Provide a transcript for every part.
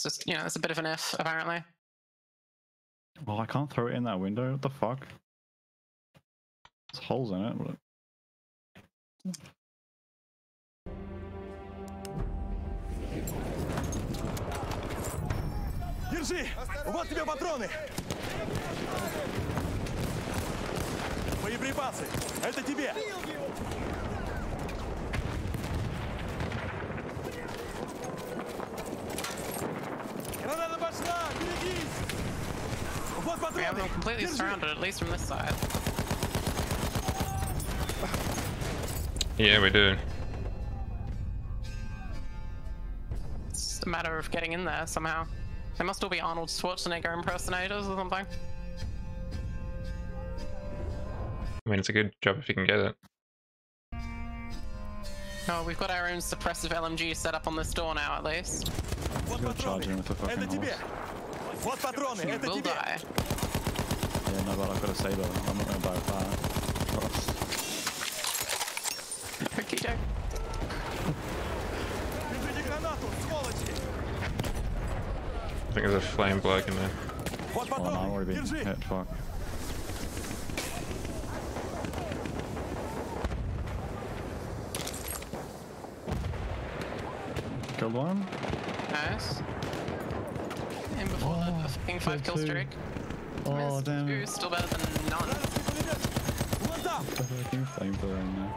That's just, you know, it's a bit of an if, apparently. Well, I can't throw it in that window. What the fuck? There's holes in it. But... Держи! Вот тебе патроны! Боеприпасы! Это тебе! Граната пошла! Берегись! Вот We have патроны! them completely surrounded, at least from this side. Yeah, we do. It's a matter of getting in there somehow. They must all be Arnold Schwarzenegger impersonators or something. I mean, it's a good job if you can get it. Oh, we've got our own suppressive LMG set up on this door now, at least. Вот Go charging with the патроны! fucking Это тебе! horse. Вот патроны! You Это will тебе! die. Yeah, no, but I've got to say though, I'm not going to die with that. Trust. Okie doke. Держите гранату, сволочи! I think there's a flame bloke in there. Вот Oh, no, I've патроны! already been Держи! hit, fuck. Killed one? Nice. And before the fucking 5-kill two. streak. Oh, Missed damn two, it. still better than none. Вражеский пулемет! Вон там! The fucking flamethrower in there.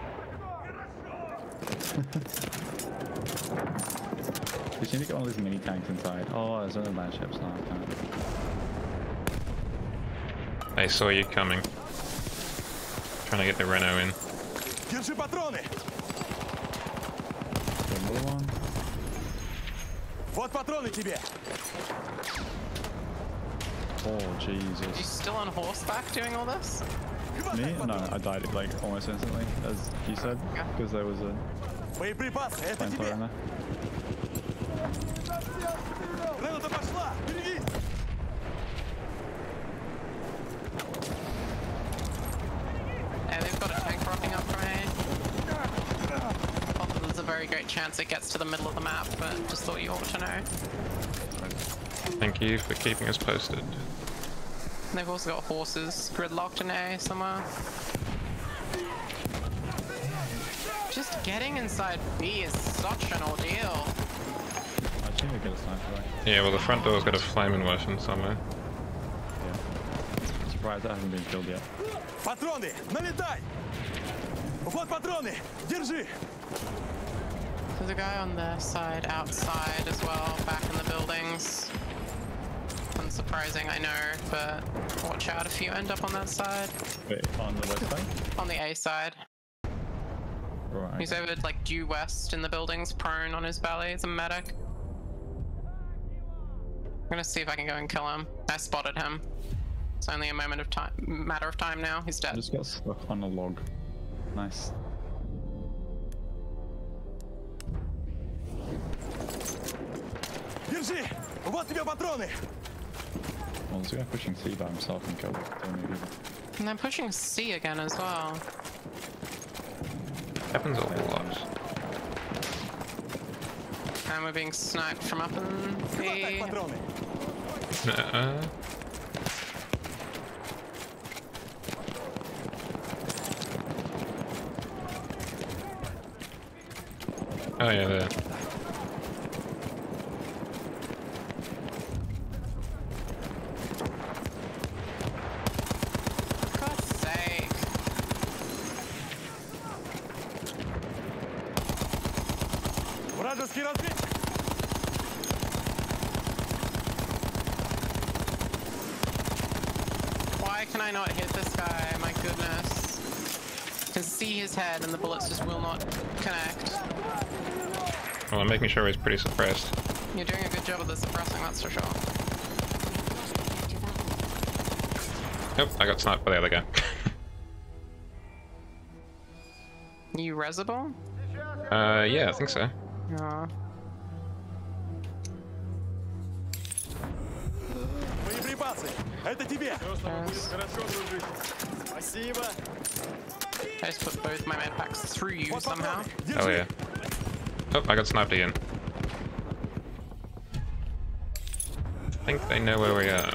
You need to get one of these mini tanks inside. Oh, there's another land ship now. They saw you coming. Trying to get the Renault in. Держи патроны! Another one. Вот патроны тебе! Oh, Are you Jesus. still on horseback doing all this? Me? No, I died like almost instantly, as you said, because there was a Боеприпасы! Это flamethrower тебе! in there. Граната пошла! Берегись! Yeah, they've got a tank rocking up from A. Not that there's a very great chance it gets to the middle of the map, but just thought you ought to know. Thank you for keeping us posted. And they've also got horses gridlocked in A somewhere. Just getting inside B is such an ordeal. Actually, I get a sniper right. Yeah, well the front door's got a flame inversion somewhere. Yeah. Surprised that hasn't been killed yet. Патроны! Налетай! Вот патроны! Держи! There's a guy on their side outside as well, back in the buildings. Unsurprising, I know, but watch out if you end up on that side. Wait, on the west side? On the A side. Right. He's over like due west in the buildings, prone on his belly. He's a medic. I'm gonna see if I can go and kill him. I spotted him. It's only a matter of time now. He's I dead. just got stuck on a log. Nice. Держи! Вот тебе патроны! Well, there's a guy pushing C by himself and killed him. And they're pushing C again as well. Happens a lot. And we're being sniped from up in Хватай B. патроны! Oh yeah, there. For God's sake. Вражеский разведчик! Why can I not hit this guy? My goodness. I can see his head and the bullets just will not connect. Well, I'm making sure he's pretty suppressed. You're doing a good job of the suppressing, that's for sure. Oh, I got sniped by the other guy. You resable? Yeah, I think so. No. Боеприпасы! Это тебе! Yes. Спасибо! I just put both my med packs through you Вот somehow. патроны! Oh Держи! yeah. Oh, I got sniped again. I think they know where we are.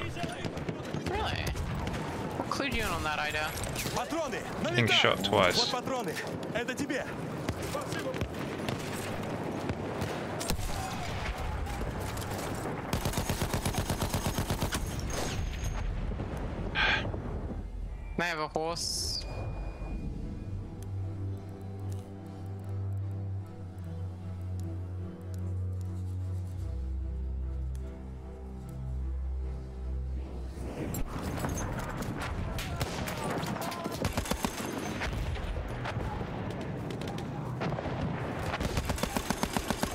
Really? What clued you in on that idea? Патроны! Being Налетай! shot twice. Вот патроны! Это тебе! They have a horse.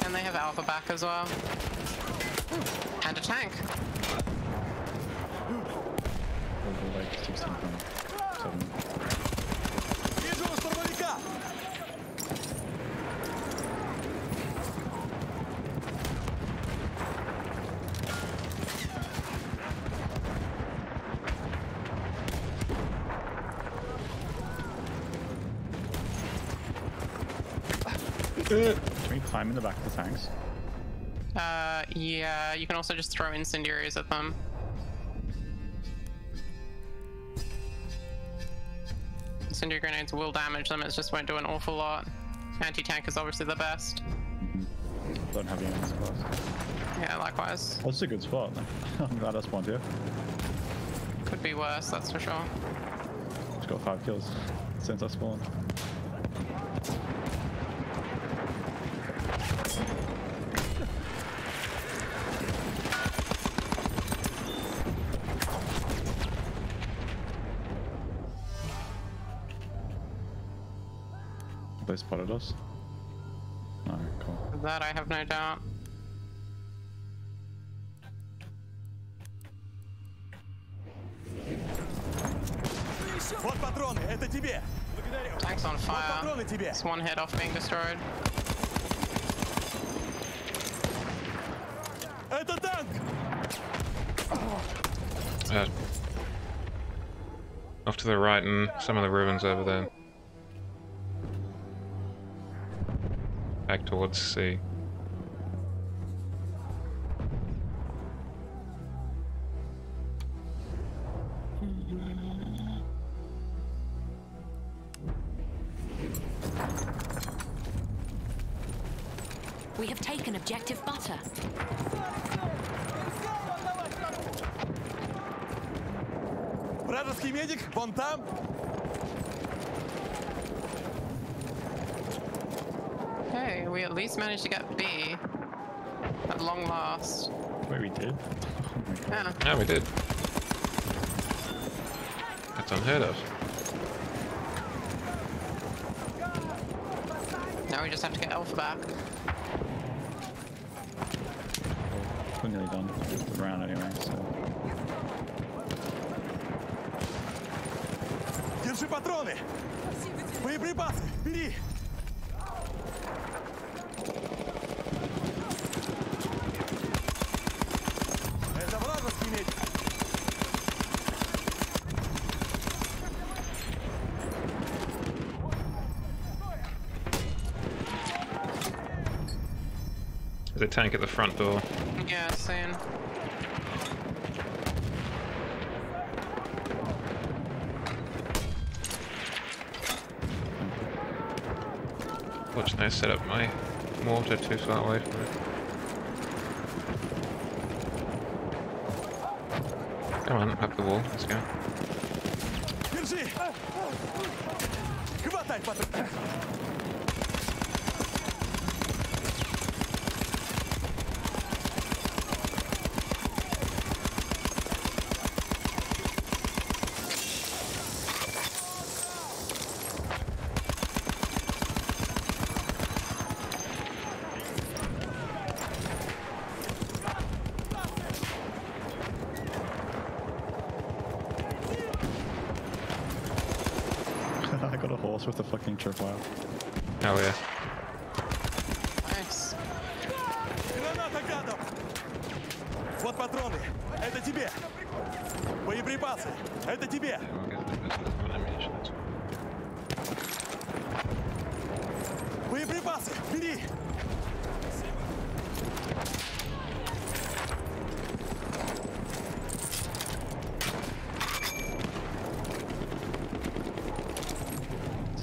And they have Alpha back as well. And a tank. Over like 16 pounds. 7. Вижу штурмовика! Can we climb in the back of the tanks? Yeah, you can also just throw incendiaries at them. Incendiary grenades will damage them, it just won't do an awful lot. Anti-tank is obviously the best. Don't have any in this class. Yeah, likewise. That's a good spot. I'm glad I spawned here. Could be worse, that's for sure. Just got 5 kills since I spawned. They spotted us? No, cool. That I have no doubt. Вот патроны! Это тебе! Благодарю! Tank's on Вот fire. патроны тебе! It's one hit off being destroyed. Это танк! Off to the right and some of the ruins over there. Back towards C. We have taken objective butter. Вражеский медик вон там! Hey, we at least managed to get B. At long last. Wait, we did? Oh my god. Yeah. Yeah, we did. That's unheard of. Now we just have to get Alpha back. We're nearly done with the round anyway, so. Держи патроны! Боеприпасы! Бери! Это вражеский медик! There's a tank at the front door. Yeah, soon. Fortunately, I set up my mortar too far away from it. Come on, up the wall. Let's go. Держи! Хватай патроны! I got a horse with a fucking tripwire. Oh yeah. Nice. Граната гадов! Вот патроны! Это тебе! Боеприпасы! Это тебе! Боеприпасы! Бери!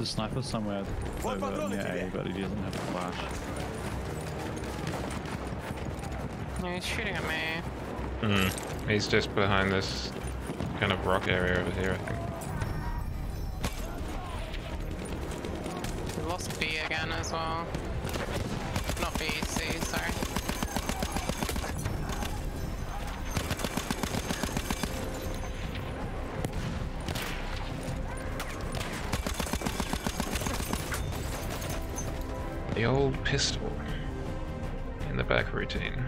a sniper somewhere over near A, but he doesn't have a flash. Yeah, he's shooting at me. He's just behind this kind of rock area over here, I think. We lost B again as well. Not B, C, sorry. The old pistol in the back routine.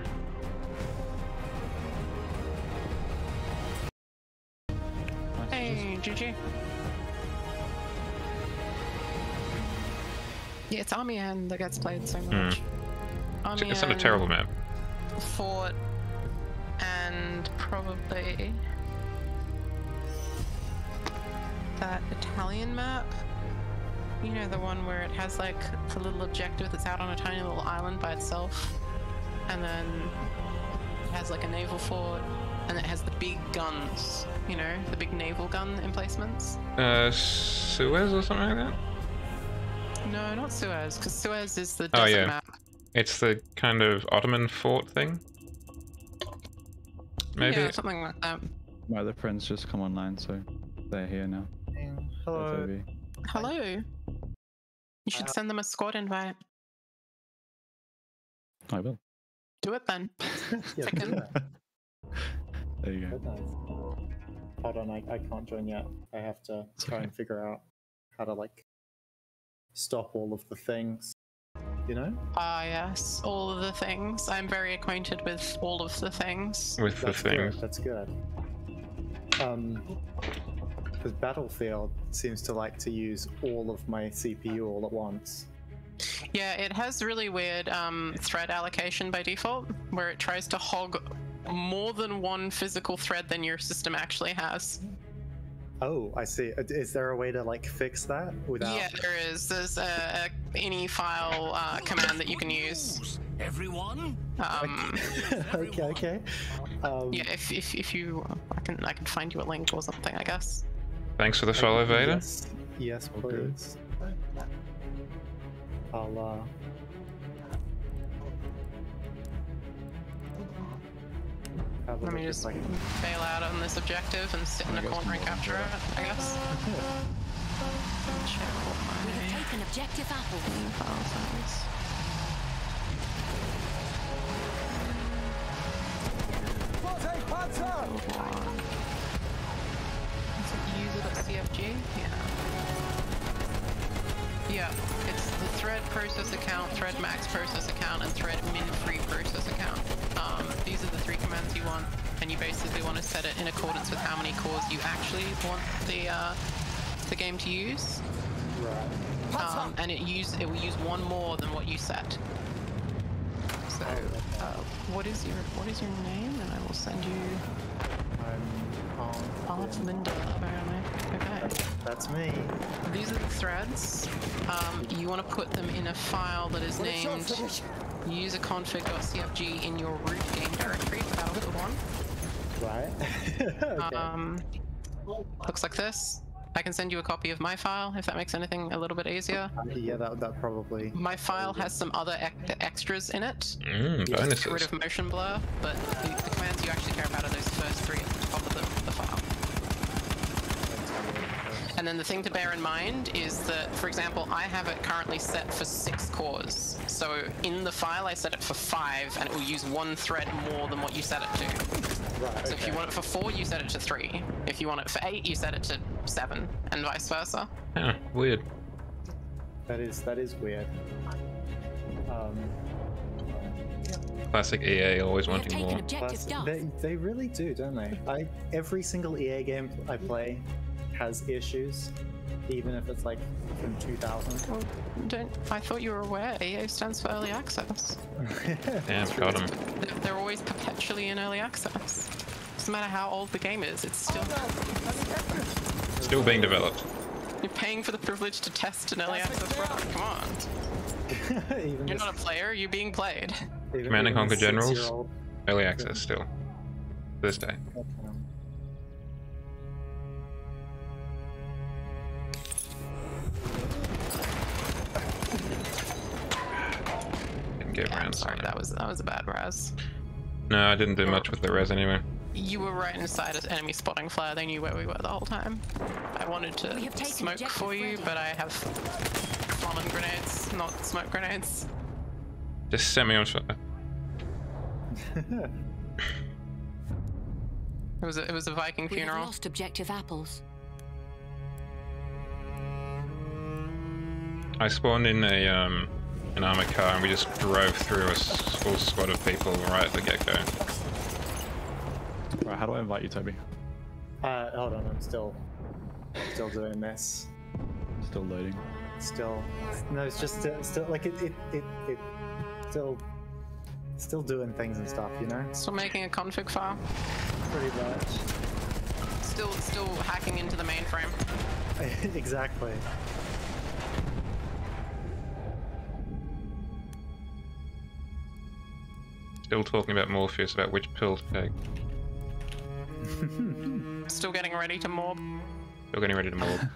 Hey, GG. Yeah, it's Army End that gets played so much. Army It's not a End, terrible map. Fort, and probably that Italian map. You know, the one where it has like the little objective that's out on a tiny little island by itself, and then it has like a naval fort, and it has the big guns, you know, the big naval gun emplacements. Suez or something like that? No, not Suez, because Suez is the desert yeah. map. It's the kind of Ottoman fort thing? Maybe? Yeah, something like that. My other friends just come online, so they're here now. Hello. Hello. You should send them a squad invite. I will. Do it then. Yeah, Second. There you go. Nice. Hold on, I can't join yet. I have to try and figure out how to like stop all of the things. You know? Ah, yes, all of the things. I'm very acquainted with all of the things. With the things. Good. That's good. Because Battlefield seems to like to use all of my CPU all at once. Yeah, it has really weird thread allocation by default, where it tries to hog more than one physical thread than your system actually has. Oh, I see. Is there a way to like fix that without? Yeah, there is. There's a any file command that you can use. Everyone? Okay. Yeah, if you, I can find you a link or something, I guess. Thanks for the follow, Vader. Yes, please. I'll Let me just bail out on this objective and sit in a corner and capture it, I guess. Check what We my have taken objective Apple. file size. Is it user.cfg? Yeah, it's the thread process account, thread max process account, and thread min free process account. These are the three commands you want, and you basically want to set it in accordance with how many cores you actually want the game to use. Right. And it will use one more than what you set. So, what is your name? And I will send you Vod-mander, apparently. Okay. That's me. These are the threads. You want to put them in a file that is named userconfig.cfg in your root game directory for Battlefield 1. Right. Okay. Looks like this. I can send you a copy of my file if that makes anything a little bit easier. Yeah, that probably. My file has some other extras in it. Bonuses. Get rid of motion blur, but the commands you actually care about are those first three at the top of the file. And then the thing to bear in mind is that, for example, I have it currently set for 6 cores. So in the file, I set it for 5, and it will use one thread more than what you set it to. Right. So if you want it for 4, you set it to 3. If you want it for 8, you set it to 7, and vice versa. Yeah, weird. That is weird. Classic EA, always We have wanting taken more. objective Duff. They really do, don't they? Every single EA game I play has issues, even if it's like from 2000. Well, I thought you were aware. EA stands for Early Access. Damn, got him. They're always perpetually in Early Access. Doesn't matter how old the game is, it's Still being developed. You're paying for the privilege to test an Early Access product. Come on. You're not a player, you're being played. Command and Conquer Generals, 6-year-old. early access still. To this day. get Yeah, I'm around. sorry, somewhere. that was a bad res. No, I didn't do much with the res anyway. You were right inside an enemy spotting flare. They knew where we were the whole time. I wanted to We have taken smoke objective for you, ready. but I have fallen grenades, not smoke grenades. Just set me on fire. It was a Viking We have funeral. lost objective apples. I spawned in an armored car and we just drove through a full squad of people right at the get-go. Right, how do I invite you, Toby? Hold on, I'm still doing this. Still loading. No, it's just still like it still doing things and stuff, you know? Still making a config file. Pretty much. Still hacking into the mainframe. Exactly. Still talking about Morpheus, about which pill to take. Still getting ready to mob. Still getting ready to morb.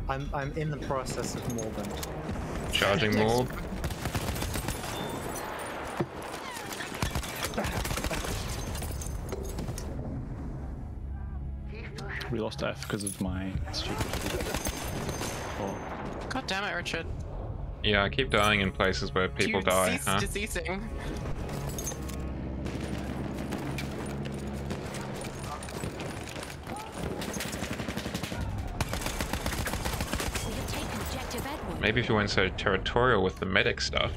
I'm in the process of morbing. Charging morb. We lost F because of my stupid. Oh, God damn it, Richard. Yeah, I keep dying in places where people You die, cease huh? deceasing. We have taken objective Edward. Maybe if you weren't so territorial with the medic stuff.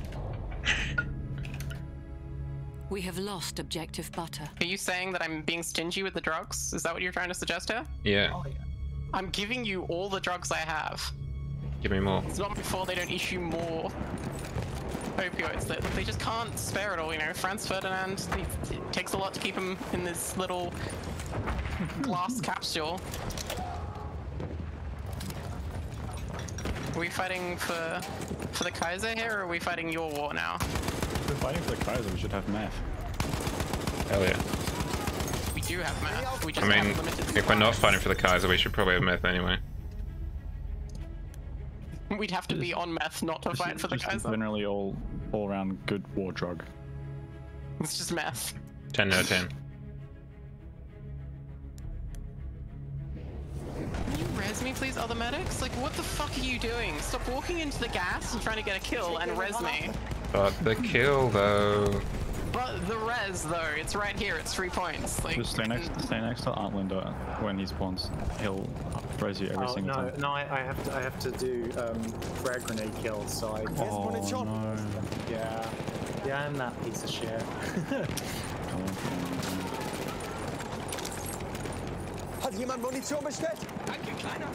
We have lost objective butter. Are you saying that I'm being stingy with the drugs? Is that what you're trying to suggest here? Yeah, I'm giving you all the drugs I have. give me more. It's not before they don't issue more opioids. They just can't spare it all, you know. Franz Ferdinand, it takes a lot to keep him in this little glass capsule. Are we fighting for the Kaiser here, or are we fighting your war now? if we're fighting for the Kaiser, we should have meth. Hell yeah. We do have meth. We just I mean, have limited if we're not supplies. fighting for the Kaiser, we should probably have meth anyway. We'd have to be on meth not to fight for the Just Kaiser. generally all around good war drug. It's just meth. 10 out of 10. Can you res me, please, other medics? Like, what the fuck are you doing? Stop walking into the gas and trying to get a kill and res me. But the kill, though. But the res, though, it's right here. It's 3 points. Like, Just stay next to Artlander when he spawns. He'll res you every Oh single no, time. no! I have to do frag grenade kills. So I Oh no. yeah, I'm that piece of shit. Hat jemand Munition bestellt? Danke, Kleiner.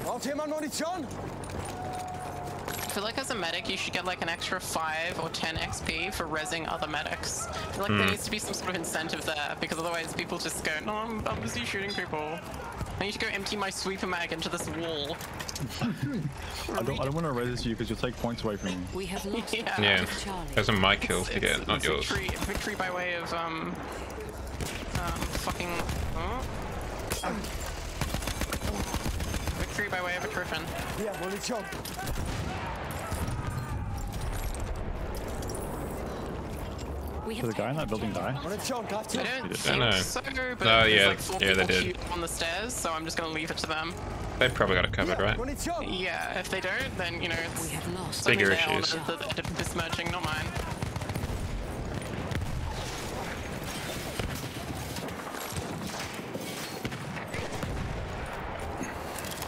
Braucht jemand Munition? I feel like as a medic, you should get like an extra 5 or 10 XP for rezzing other medics. I feel like there needs to be some sort of incentive there, because otherwise people just go, no, I'm busy shooting people. I need to go empty my sweeper mag into this wall. I don't want to res you because you'll take points away from me. We have lost Yeah. Yeah, objective Charlie. those are my kills to get, not yours. Victory by way of, fucking... Victory by way of attrition. Hier, Munition. We Did have the guy in that building die? Munition, greift I zu. don't did. think know. so, but No, there's yeah, like 4 yeah, they people did. shooting on the stairs, so I'm just gonna leave it to them. They've probably got it covered, Hier, right? Munition. Yeah, if they don't, then, you know, We it's have lost Bigger their issues. honor that they're besmirching, not mine.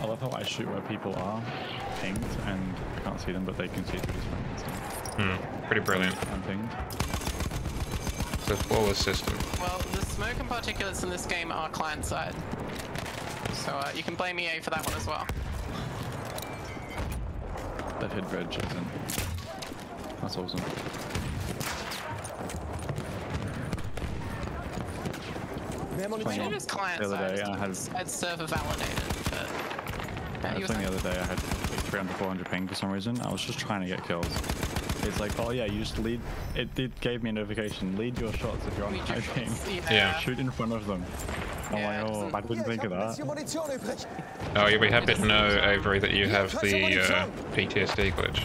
I love how I shoot where people are pinged and I can't see them, but they can see through this front instant. Pretty brilliant. I'm pinged. It's a flawless system. Well, the smoke and particulates in this game are client side. So you can blame EA for that one as well. That hit red isn't. That's awesome. Mehr I mean, Munition. it is client The other side. day I had- It's server validated, but I you was were playing the saying- other day, I had like 300, 400 ping for some reason. I was just trying to get kills. It's like, oh yeah, you just lead. It gave me a notification. Lead your shots if you're on Lead high your ping. shots, Yeah. Shoot in front of them. I'm Yeah, like, oh, doesn't- I didn't Hier, ich think of habe ein bisschen that. Munition übrig. Oh, you'll be happy to know, Avery, that you have the PTSD glitch.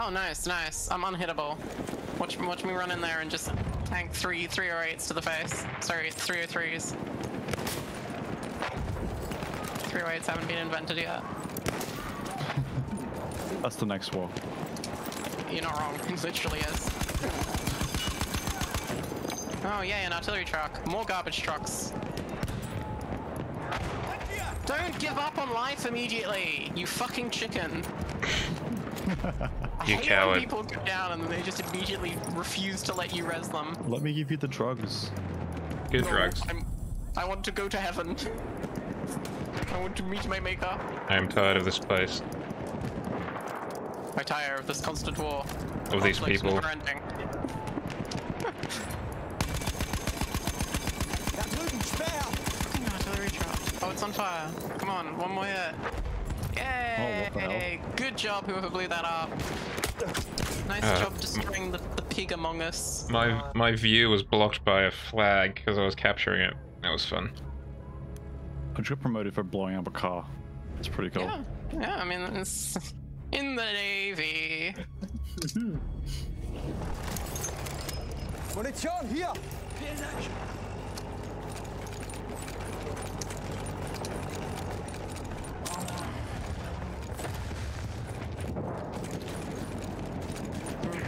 Oh, nice, nice. I'm unhittable. Watch me run in there and just tank 308s to the face. Sorry, 303s. 308s haven't been invented yet. That's the next war. You're not wrong. It literally is. Oh, yeah, an artillery truck. More garbage trucks. Don't give up on life immediately, you fucking chicken. You I hate coward. when people go down and then they just immediately refuse to let you res them. Let me give you the drugs. Good No, drugs. I want to go to heaven. I want to meet my maker. I am tired of this place. I tire of this constant war. Of these Conflict people. never ending. Da drüben, Speer! Fucking artillery truck. Oh, it's on fire. Come on, one more hit. Yay! what the hell? Good job, whoever blew that up. Nice job destroying the pig among us. My view was blocked by a flag because I was capturing it. That was fun. I just got promoted for blowing up a car. It's pretty cool. Yeah, I mean, it's in the Navy. Munition, hier!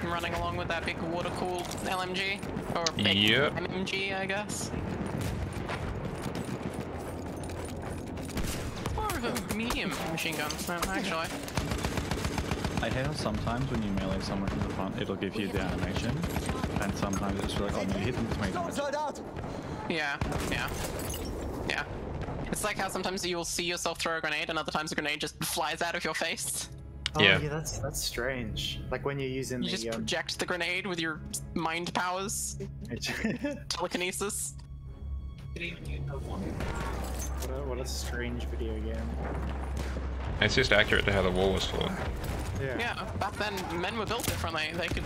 I'm running along with that big water-cooled LMG. Or big Yep. MMG, I guess. Or a medium machine gun, actually. I hate how sometimes when you melee someone from the front, it'll give you the animation, and sometimes it's like, oh no, you hit them to make damage. Soldat! Yeah. It's like how sometimes you'll see yourself throw a grenade and other times a grenade just flies out of your face. Oh, Yeah. yeah, that's strange. Like when you're using You just the project the grenade with your mind powers, telekinesis. what a strange video game. It's just accurate to how the war was fought. Yeah, back then men were built differently. They could,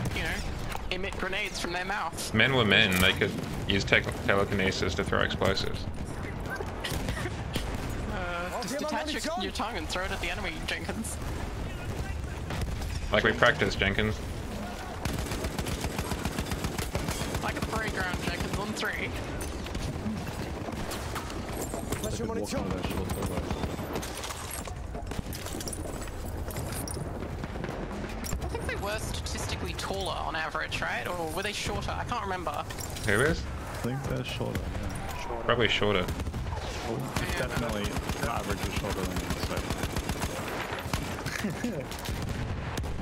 emit grenades from their mouth. Men were men. They could use telekinesis to throw explosives. Just detach your tongue and throw it at the enemy, Jenkins. Like we practiced, Jenkins. Like a parade ground, Jenkins, on 3. I could walk Munition! under their shield so well. I think they were statistically taller on average, right? Or were they shorter? I can't remember. Who is? I think they're shorter, yeah. Probably shorter. Well, it's definitely, the average is shorter than you, so.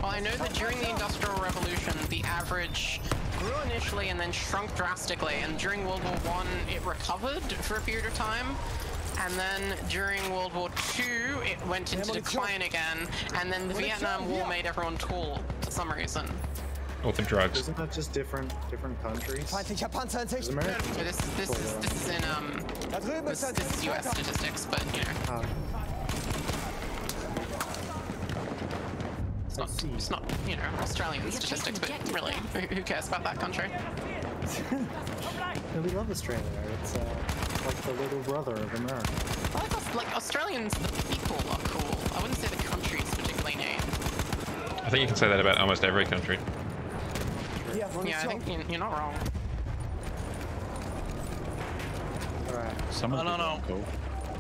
Well, I know that during the Industrial Revolution, the average grew initially and then shrunk drastically, and during World War I, it recovered for a period of time, and then during World War II, it went into decline again, and then the Vietnam War made everyone tall for some reason. All the drugs. Isn't that just different countries? Feindlicher Panzer in Is Sicht! America? So this is in Da drüben ist ein this is US statistics, but it's not Australian statistics, but really, who cares about that country? No, we love Australia. It's like the little brother of America. Like Australians, the people are cool. I wouldn't say the country is particularly neat. I think you can say that about almost every country. Hier, Yeah, I Munition! think you're not wrong. Alright, Some of I don't them know. are cool.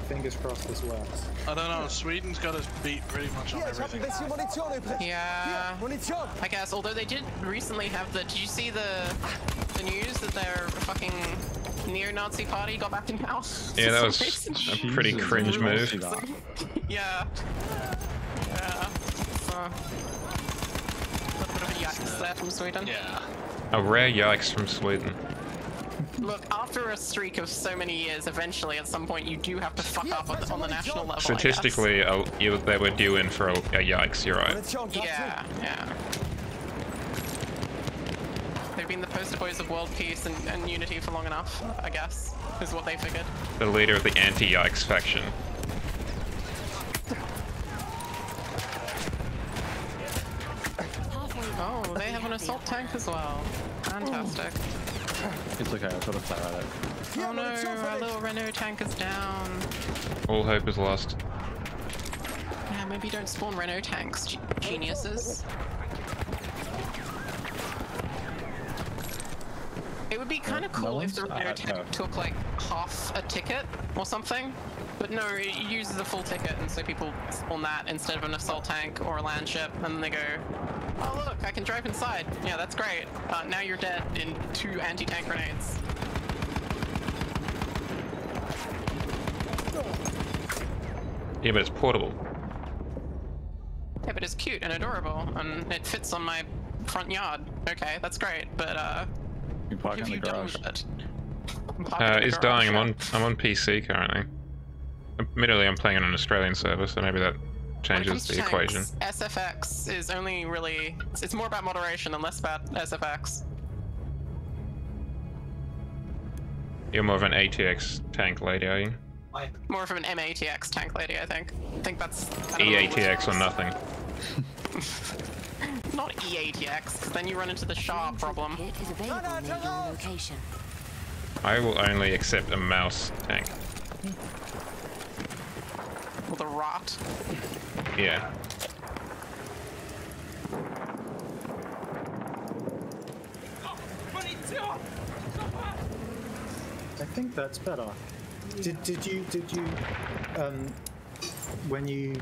fingers crossed this works. I don't know. Sweden's got us beat pretty much on Hier, ich hab ein everything. bisschen Munition übrig! Yeah, Hier, Munition! I guess. Although they did recently have the. Did you see the news that their fucking neo-Nazi party got back in power? Yeah, that was Reason? a pretty Jesus, cringe we all move. see that. Yeah. A little bit of a yikes there from Sweden. Yeah. A rare yikes from Sweden. Look, after a streak of so many years, eventually at some point you do have to fuck up on the national level. I guess. Statistically, they were due in for a yikes, you're right. Munition, grad Yeah. They've been the poster boys of world peace and unity for long enough, I guess, is what they figured. The leader of the anti-yikes faction. Oh, they have an assault tank as well. Fantastic. It's okay, I've got a flare at it. Hier, Oh no, Munition our fertig! little Renault tank is down. All hope is lost. Yeah, maybe don't spawn Renault tanks, geniuses. It would be kind of No cool if one's the radio at tech her. took like half a ticket or something, but no, it uses a full ticket, and so people spawn that instead of an assault tank or a land ship, and then they go, oh look, I can drive inside. Yeah, that's great. Now you're dead in 2 anti-tank grenades. Yeah, but it's portable. Yeah, but it's cute and adorable, and it fits on my front yard. Okay, that's great, but You park what in have the you done garage. with it? I'm parking in the It's garage, dying. yeah. I'm on PC currently. Admittedly, I'm playing on an Australian server, so maybe that When it changes comes to the equation. tanks, SFX is only really... It's more about moderation and less about SFX. You're more of an ATX tank lady, are you? More of an MATX tank lady, I think. I think that's... EATX or nothing. Not EATX, because then you run into the SHA problem. Kit is available near your location. I will only accept a mouse tank. With a rot. Yeah. I think that's better. Did you when you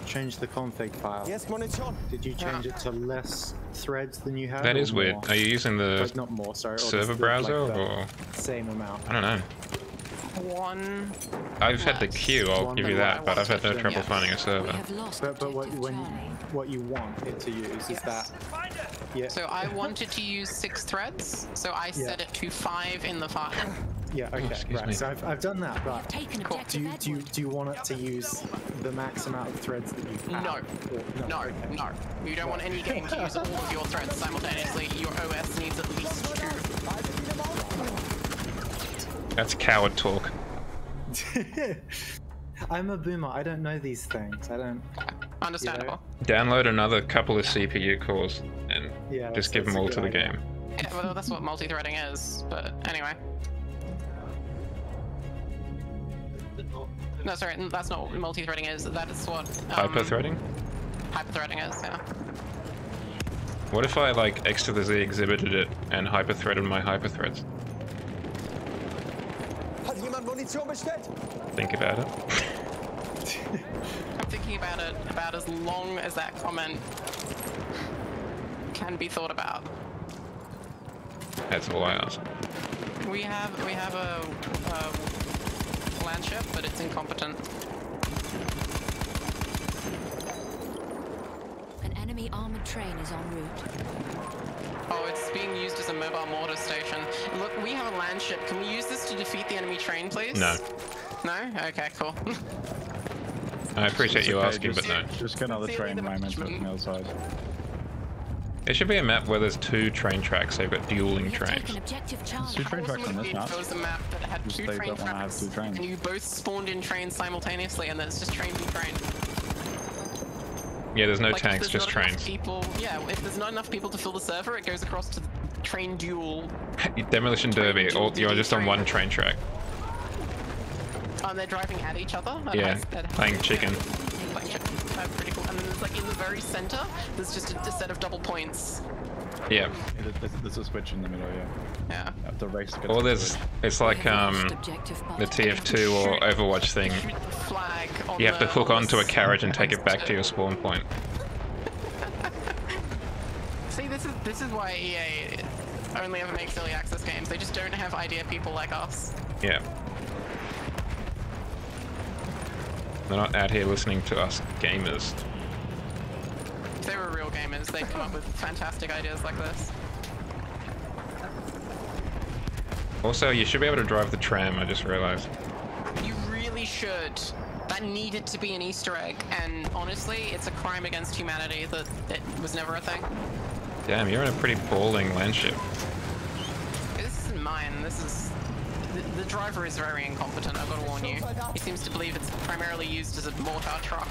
changed the config file, Jetzt Munition. did you change it to less threads than you had? That or is weird. more? Are you using the Like, not more, sorry. or server just browser like the or? same amount? I don't know. One... I've had the less. queue, I'll One give you than that, but I've had no wanted, trouble yes. finding a We server. have lost But objective Charlie. what you want it to use is Yes. that. Yeah. So I wanted to use 6 threads, so I set it to 5 in the file. Yeah. Okay. excuse right. me. So I've done that. Right. Taken Cool. objective Do you want it to use the max amount of threads that you have? No. Or, No, okay. no. You don't want any game to use all of your threads simultaneously. Your OS needs at least 2. That's coward talk. I'm a boomer. I don't know these things. I don't. Understandable. Download another couple of CPU cores and Yeah. just give them that's a all good to the idea. game. Yeah, well, that's what multi-threading is, but anyway. No, sorry, that's not what multi-threading is. That is what... Hyper-threading? Hyper-threading is, yeah. What if I like X to the Z exhibited it and hyper-threaded my hyper-threads? Hat jemand Munition bestellt? Think about it. I'm thinking about it about as long as that comment can be thought about. That's all I ask. We have a land ship, but it's incompetent. An enemy armored train is en route. Oh, it's being used as a mobile mortar station. Look, we have a land ship. Can we use this to defeat the enemy train, please? No. No? Okay, cool. I appreciate you Okay, asking, but no. Just get another Sincerely, train the alignment on the management. other side. There should be a map where there's 2 train tracks, so you've got dueling We have trains. taken objective Two Charlie. train How awesome tracks would on it this be if map. there was a map that had Just 2 they train don't wanna have tracks, 2 trains. and you both spawned in trains simultaneously, and then it's just train v train. Yeah, there's no Like, if tanks, there's just not enough trains. People, yeah, if there's not enough people to fill the server, it goes across to the train duel. Demolition Derby, or you're just on one train track. And they're driving at each other. Yeah, playing chicken. Playing chicken. That's pretty cool. And then there's like in the very center, there's just a set of double points. Yeah. There's a switch in the middle, yeah. Yeah. Have to race to get Or to the there's, switch. it's We like have lost objective the Bot. TF2 or Overwatch thing. Shoot the flag on You have to the- hook on onto a the carriage and take it back to your spawn point. See, this is why EA only ever makes early access games. They just don't have idea people like us. Yeah. They're not out here listening to us gamers. If they were real gamers, they'd come up with fantastic ideas like this. Also, you should be able to drive the tram, I just realized. You really should. That needed to be an Easter egg, and honestly, it's a crime against humanity that it was never a thing. Damn, you're in a pretty balling land ship. This isn't mine. This is... The driver is very incompetent, I've got to warn you. He seems to believe it's primarily used as a mortar truck.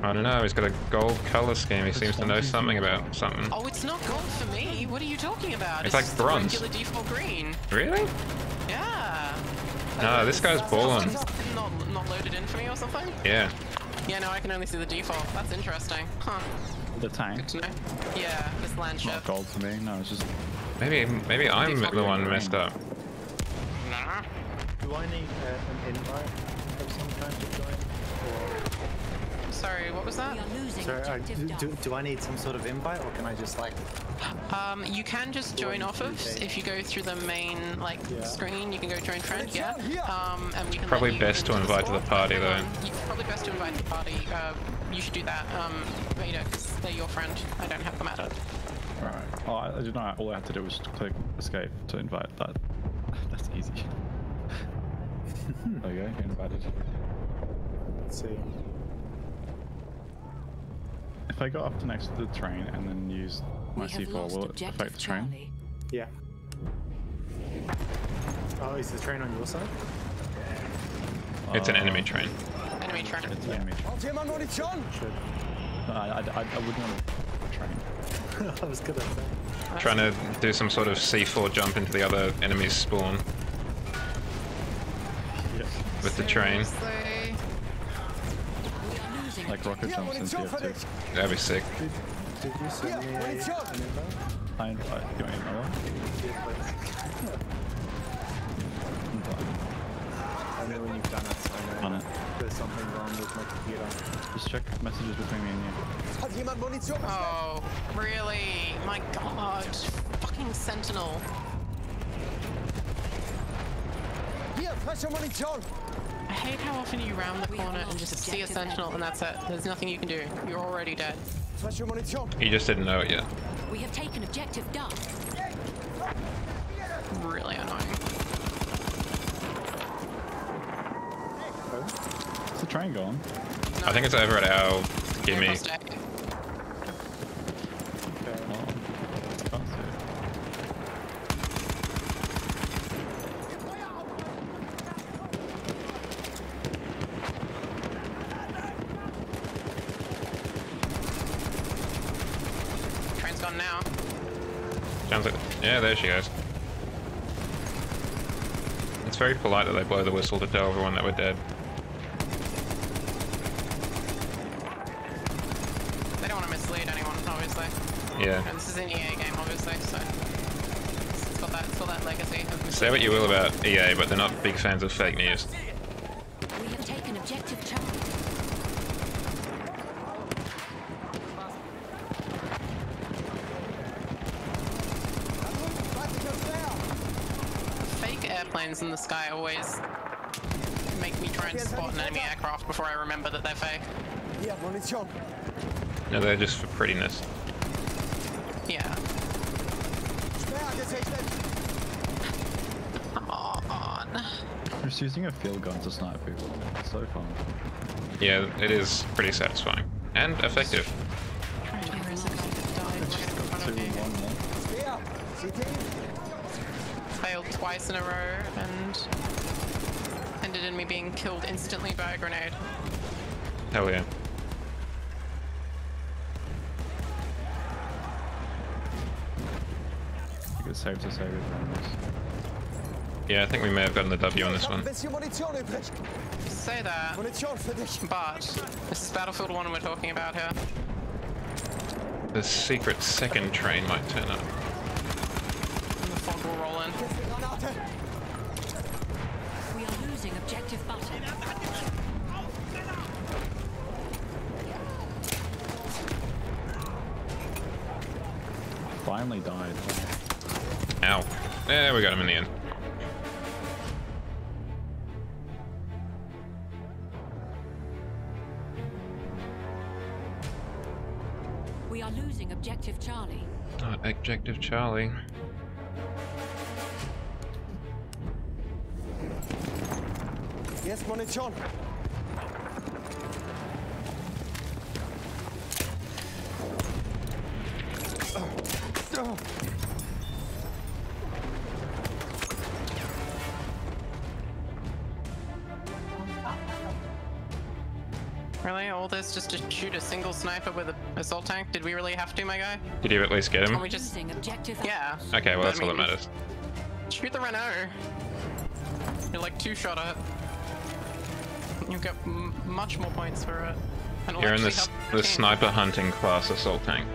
I don't know, he's got a gold color scheme, he seems to know something about something. Oh, it's not gold for me. What are you talking about? It's like just bronze. The regular default green. Really? Yeah. No, this guy's balling. Not loaded in for me or something? Yeah. Yeah, no, I can only see the default. That's interesting. Huh. The tank. Good to know. Yeah, this land ship. Not gold for me. No, it's just Maybe I'm the one messed up. Nah. Do I need an invite of some kind to join? Sorry, what was that? We are losing Sorry, objective Duff. do I need some sort of invite, or can I just like... You can just join off of, if you go through the main, like, screen, you can go join friend, yeah? And we can Probably let you best to into the invite to the squad. party, though. Probably best to invite to the party. You should do that, but, you know, 'cause they're your friend. I don't have them added. Alright. Oh, I did not. All I had to do was click escape to invite that. That's easy. There you go, you're invited. Let's see. If I go up to next to the train and then use my We have C4, lost will it objective affect the train? Charlie. Yeah. Oh, is the train on your side? It's an enemy train. Enemy train. It's enemy train. Braucht jemand Munition? Should. No, I wouldn't want to train. I was gonna say. Trying to do some sort of C4 jump into the other enemy's spawn Yes. with the train. Seriously? We are losing Like rocket Hier, jumps into Munition für F2. dich. That'd be sick. Did you send me Hier, an Munition. invite? I invite you another one. I know when you've done it, so I Done know it. there's something wrong with my computer. Just check messages between me and you. Hat jemand Munition bestellt? Oh, really? My god. Fucking Sentinel. Hier, frische Munition. I hate how often you round the corner and just see a Sentinel and that's it. There's nothing you can do. You're already dead. Frische Munition. You just didn't know it yet. We have taken objective Duff. Really annoying. Is the train going? I think it's over at our gimme. Must stay. Oh, I can't see it. Train's gone now. Sounds like, yeah, there she goes. It's very polite that they blow the whistle to tell everyone that we're dead. They don't want to mislead anyone, obviously. Yeah. And this is an EA game, obviously, so it's got that legacy of Say what you will about EA, but they're not big fans of fake news. We have taken objective Charlie. fake airplanes in the sky always make me try and spot an enemy aircraft before I remember that they're fake. Hier, Munition. No, they're just for prettiness. Yeah. Sperr gesichtet. Come on. Just using a field gun to snipe people. It's so fun. Yeah, it is pretty satisfying. And effective. Where is the guy that died right in front of me? 2-1-1. Sperr. Seht ihr ihn? Failed twice in a row and ended in me being killed instantly by a grenade. Hell yeah. I think it's safe to say we've done this. Yeah, I think we may have gotten the W on this Ich hab one. ein bisschen Munition übrig. Say that, Munition für dich. but this is Battlefield 1 we're talking about here. The secret second train might turn up. And the fog will roll in. Jetzt die Granate. We are losing objective Button. Finally died. Ow. There we got him in the end. We are losing objective Charlie. Not Objective Charlie. Hier ist Munition. Really? All this just to shoot a single sniper with an assault tank? Did we really have to, my guy? Did you at least get Can him? we just... Losing objective. Yeah. Okay, well But that's I all that mean, matters. Shoot the Renault. You're like two-shot it. You get much more points for it. And it'll You're in actually this help the your team. sniper hunting class assault tank.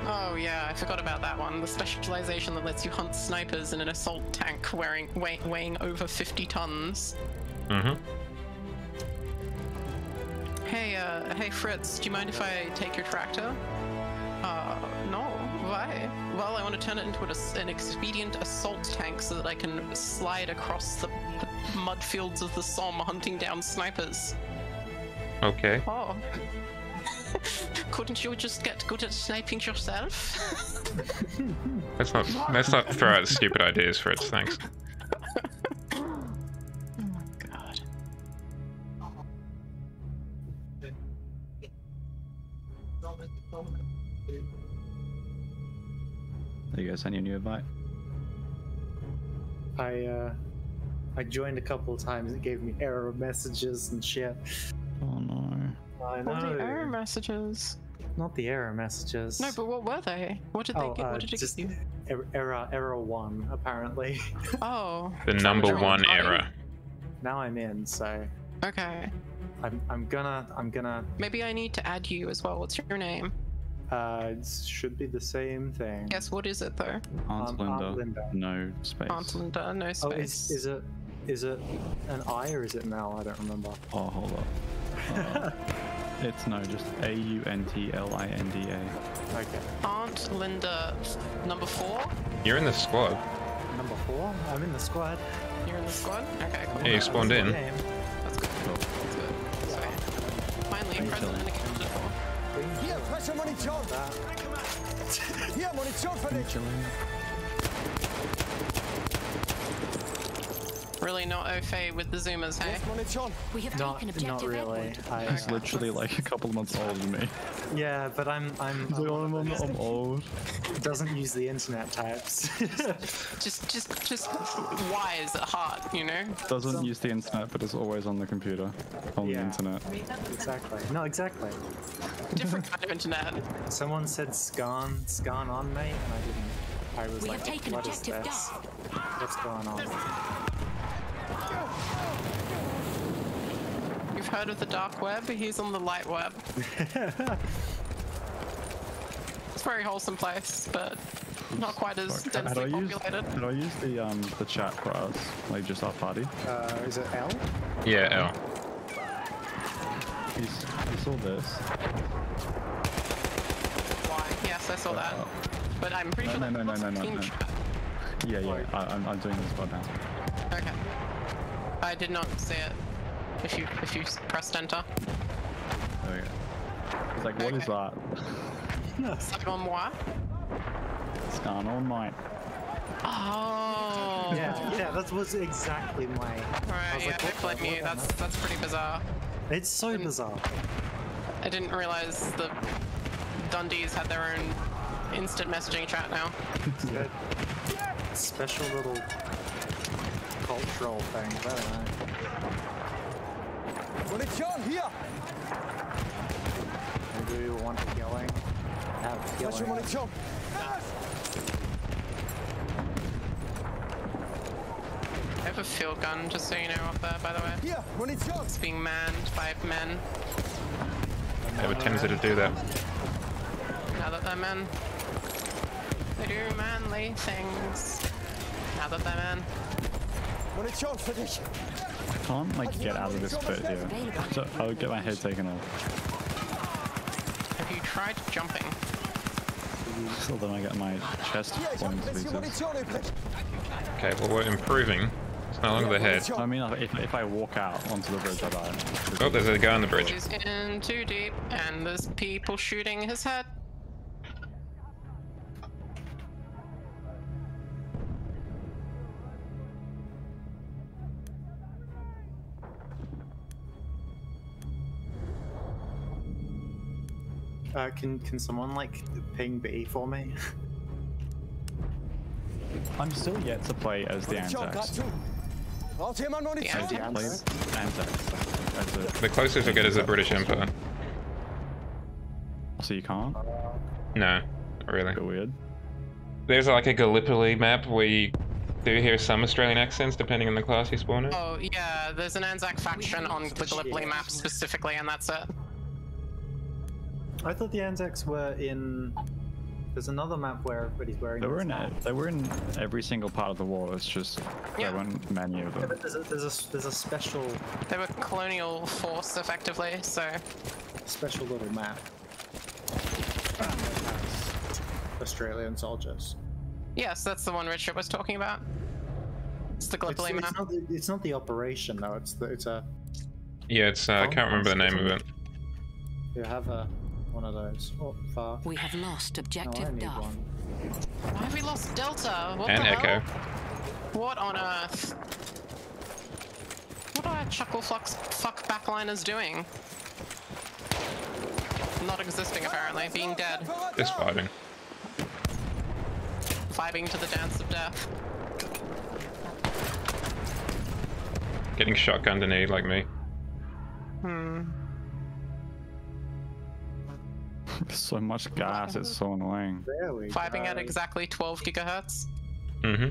Oh yeah, I forgot about that one. The specialization that lets you hunt snipers in an assault tank weighing over 50 tons. Mm-hmm. Hey Fritz, do you mind if I take your tractor? No. Why? Well, I want to turn it into an expedient assault tank so that I can slide across the mud fields of the Somme hunting down snipers. Okay. Oh. Couldn't you just get good at sniping yourself? Let's not throw out stupid ideas, Fritz. Thanks. Oh my god. There you go, send you a new invite. I joined a couple of times. It gave me error messages and shit. Oh no. I know. What were the error messages? Not the error messages. No, but what were they? What did they get? What did it just give you? error 1 apparently. Oh. The number one error. Now I'm in, so Okay. I'm gonna. Maybe I need to add you as well. What's your name? It should be the same thing. Yes, what is it though? Aunt Aunt Linda. Linda. No space. Aunt Linda, no Oh, space. is it an I or is it Mel? I don't remember. Oh, hold up. It's no, just AUNTLINDA. Okay. Aunt Linda, number 4? You're in the squad. Number 4. I'm in the squad. You're in the squad? Okay, cool. Yeah, you spawned in. Game. That's good. That's good. So, finally, president accounted for. Hier, frische Munition! Hier, Munition für dich! Really not au fait with the zoomers, hey? Munition! We have taken objective Not really. Edward. He's literally like a couple of months older than me. Yeah, but I'm I'm old. doesn't use the internet types. Just wise at heart, you know? Doesn't use the internet, but is always on the computer. On the Yeah. internet. Exactly. No, exactly. Different kind of internet. Someone said scan on, mate, and I didn't. I was We like, have taken what is objective this? Dark. What's going on? You've heard of the dark web? He's on the light web. It's a very wholesome place, but not quite as Fuck. densely populated. How do I use the chat for us? Like just our party? Is it L? Yeah, L. You saw this. Why? Yes, I saw that. But I'm pretty sure No, that's no, team no. chat. Yeah. I'm doing this spot now. Okay. I did not see it. If you pressed enter. Okay. It's like, what is that? Second moi. Scan on mine. Oh. Yeah, that was exactly my. Right, was yeah, like, I what blame the- you. what That's pretty bizarre. It's so bizarre. I didn't realize the Dundees had their own instant messaging chat now. Good. Special little cultural thing. I don't know. Munition, hier! Maybe we want killing. Have Frische killing. Munition! I have a field gun, just so you know, up there, by the way. Hier, Munition! It's being manned by men. They have a tendency to do that. Now that they're men. They do manly things. Now that they're men. Munition für dich! I can't like get out of this pit here. So I'll get my head taken off. Have you tried jumping? So then I get my chest Hier, ich hab ein points bisschen beaten. Munition übrig! Okay, well we're improving. It's no longer the head. I mean, if I walk out onto the bridge, I die. Oh, there's a guy on the bridge. He's in too deep, and there's people shooting his head. Can someone like ping B for me? I'm still yet to play as the Munition, grad Anzacs. zu! Braucht jemand Munition? The Play as Anzacs. As a, The closest you'll get is the British Empire. so you can't? No, not really. Bit weird. There's like a Gallipoli map where you do hear some Australian accents depending on the class you spawn in. Oh, yeah, there's an Anzac faction on the Gallipoli map specifically, and that's it. I thought the Anzacs were in There's another map where everybody's wearing. They were in every single part of the wall. It's just there weren't many of them. There's a special. They were colonial force, effectively. So special little map. That has Australian soldiers. yes, that's the one Richard was talking about. It's the Gallipoli map. It's not the operation though. It's a. Yeah, it's I can't remember the name of it. You have one of those. Oh, far. We have lost No, objective I need Duff. one. Why have we lost Delta? What And the Echo. hell? What on earth? What are fuck backliners doing? Not existing apparently, being dead. Just vibing. Vibing to the dance of death. Getting shotgunned and like me. So much gas, it's so annoying. There we Vibing go. at exactly 12 gigahertz. Mm-hmm.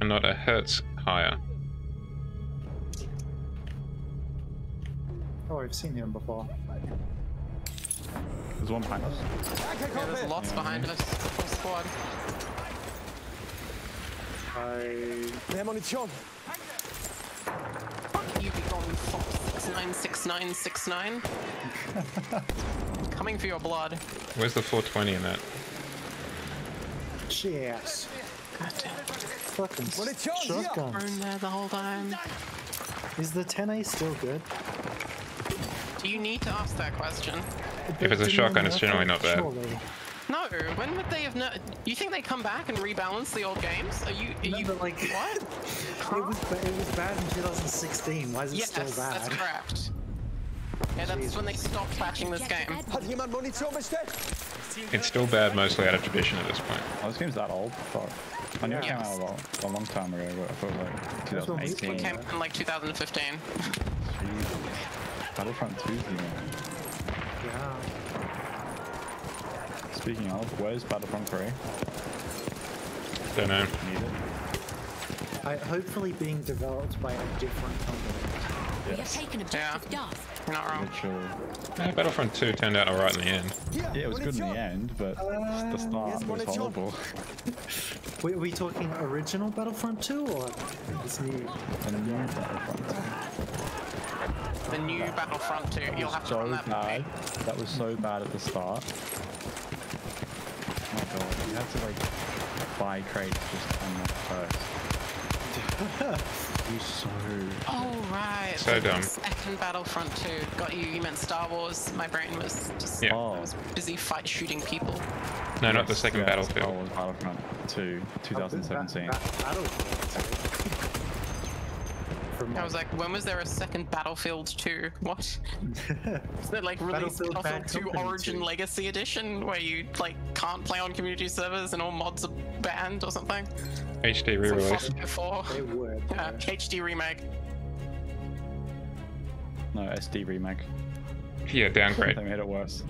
And not a hertz higher. Oh, I've seen him before. There's one behind us. Yeah, there's lots behind us. Full squad. Munition. Fuck you, be gone, Fox 696969. Coming for your blood. Where's the 420 in that? Cheers. God damn. Fucking Munition, shotgun. Thrown there the whole time. Is the 10A still good? Do you need to ask that question? If it's a shotgun, it's generally not bad. Surely. No, when would they have you think they come back and rebalance the old games? Are you No, but like, what? it was bad in 2016. Why is it Yes, still bad? that's correct. Yeah, that's when they stopped patching this game. Hat jemand Munition bestellt? It's still bad mostly out of tradition at this point. Oh, this game's that old? Fuck. I knew it came out a long time ago, but I thought like It 2018. came in like 2015. Battlefront 2's the Yeah. Speaking of, where's Battlefront 3? Don't know. Need it? Hopefully being developed by a different company. We have taken objective Duff. You're not wrong. Yeah, Battlefront 2 turned out alright in the end. Yeah, it was good in the end, but the start was horrible. Wait, are we talking original Battlefront 2 or this new? And then new Battlefront 2. The new Battlefront 2. You'll have to run that bad. movie. That was so bad at the start. Oh my god, you had to like buy crates just to unlock first. It was so... Oh right. So dumb. Second Battlefront 2. Got you. You meant Star Wars. My brain was just Yeah. Oh. I was busy shooting people. No, not the second Yeah, Battlefield. Star Wars Battlefront 2, 2017. I was like, when was there a second Battlefield 2? What? Is there like released Battlefield Battlefield Bad 2 Company Origin 2. Legacy Edition where you like can't play on community servers and all mods are banned or something? HD re-release. Fallout 4. They would. Yeah, HD remake. No, SD remake. Yeah, downgrade. They made it worse.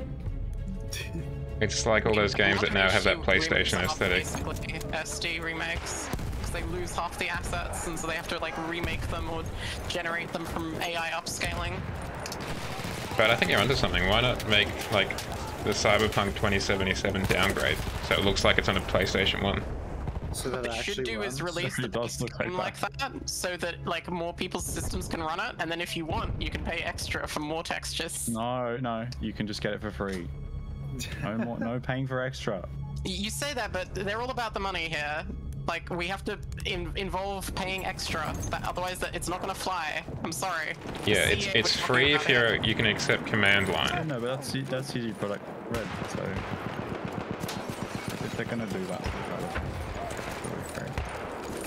It's like all those games that now have that PlayStation aesthetic. Basically, SD remakes. Because they lose half the assets and so they have to like remake them or generate them from AI upscaling. But I think you're onto something. Why not make like the Cyberpunk 2077 downgrade so it looks like it's on a PlayStation 1? So that What they should do is release the It does look game like like that, so that like more people's systems can run it, and then if you want, you can pay extra for more textures. No, you can just get it for free. No more, no paying for extra. You say that, but they're all about the money here. Like we have to involve paying extra, otherwise it's not gonna fly. I'm sorry. Yeah, CA it's was free talking if about you can accept command Yeah, line. no, but that's CD product red, so if they're gonna do that,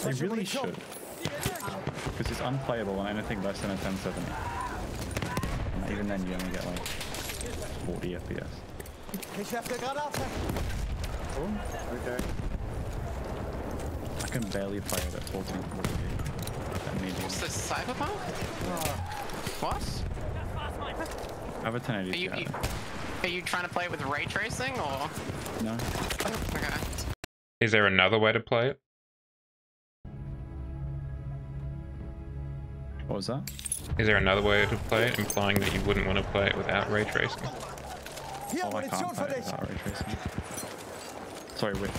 they really should. Because it's unplayable on anything less than a 1070. And even then you only get like 40 FPS. Ich werf dir Granate. Okay. I can barely play it at 1440. At medium. What's this, Cyberpunk? What? I have a 1080 Are you, Ti. are you trying to play it with ray tracing or? No? Okay. Is there another way to play it? What was that? Is there another way to play it, implying that you wouldn't want to play it without ray tracing? Hier Oh, I Munition can't für play it dich. without ray tracing. Sorry, with.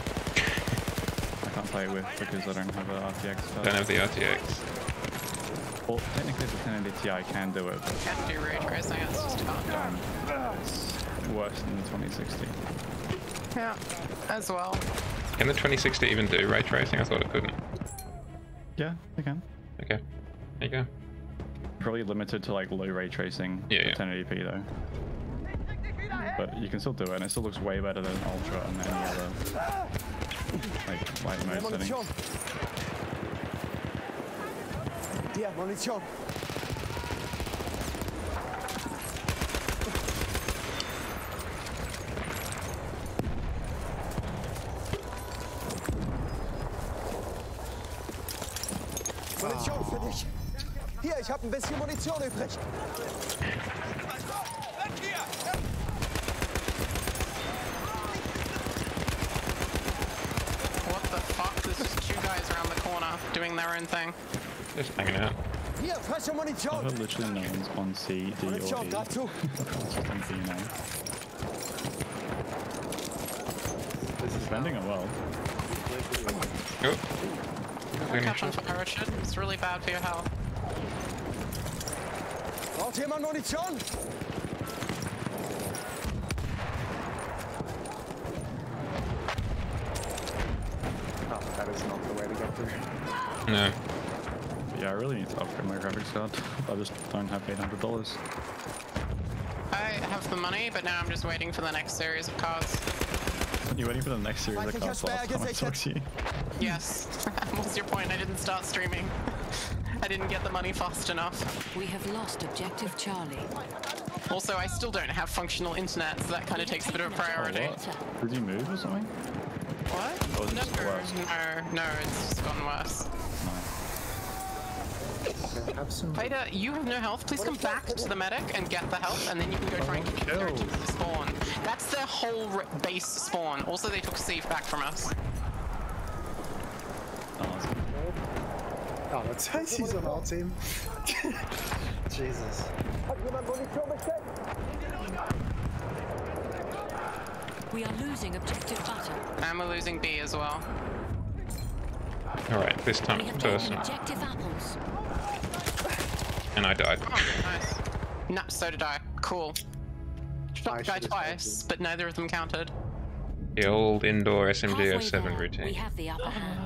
I can't play with because I don't have an RTX card. Don't have the RTX. Well, technically the 1080 Ti can do it, but Can't do ray tracing, it's just hard. it's worse than the 2060. Yeah, as well. Can the 2060 even do ray tracing? I thought it couldn't. Yeah, they can. Okay, there you go. Probably limited to like low ray tracing Yeah, yeah. for 1080p though. But you can still do it, and it still looks way better than Ultra and any other like light mode settings. Yeah, Munition. Munition für dich. Hier, ich habe ein bisschen Munition übrig. What the fuck? There's just two guys around the corner doing their own thing. Just hanging out. Hier, frische I've Munition. heard literally no one's on C, D, or E. Munition, greif zu. On C now. This is bending it well. Oh. Catch on fire, Richard. It's really bad for your health. Braucht jemand Munition? Oh, that is not the way to get through. No. Yeah, I really need to upgrade my graphics card. I just don't have $800. I have the money, but now I'm just waiting for the next series of cards. You waiting for the next series of cards last time I talked to you? Yes. What's your point? I didn't start streaming. I didn't get the money fast enough. We have lost objective Charlie. Also, I still don't have functional internet, so that kind of takes a bit of a priority. Oh, what? Did you move or something? What? Or is it No, just worse? no, it's just gotten worse. Okay, have some. Vader, you have no health. Please come back to the medic and get the health, and then you can go try and keep going to the spawn. That's their whole base spawn. Also, they took Steve back from us. Oh, that's nice. He's on our team. Jesus. Hat jemand Munition bestellt? We are losing objective butter. And we're losing B as well. Alright, this time We have it's taken personal. objective apples. And I died. Oh, nice. No, so did I. Cool. Shot the guy should've twice, but neither of them counted. The old indoor Halfway SMG07 there, we routine. have the upper hand.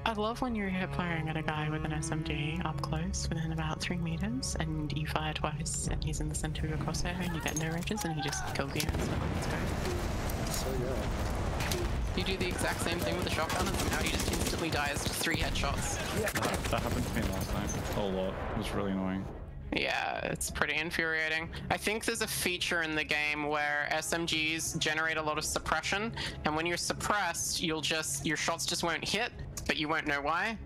I love when you're firing at a guy with an SMG up close within about 3 meters, and you fire twice, and he's in the center of your crosshair, and you get no ranges, and he just kills you. It's great. So yeah. You do the exact same thing with the shotgun, and somehow he just instantly dies to 3 headshots. That happened to me last time. A lot. It was really annoying. Yeah, it's pretty infuriating. I think there's a feature in the game where SMGs generate a lot of suppression, and when you're suppressed, your shots just won't hit, but you won't know why.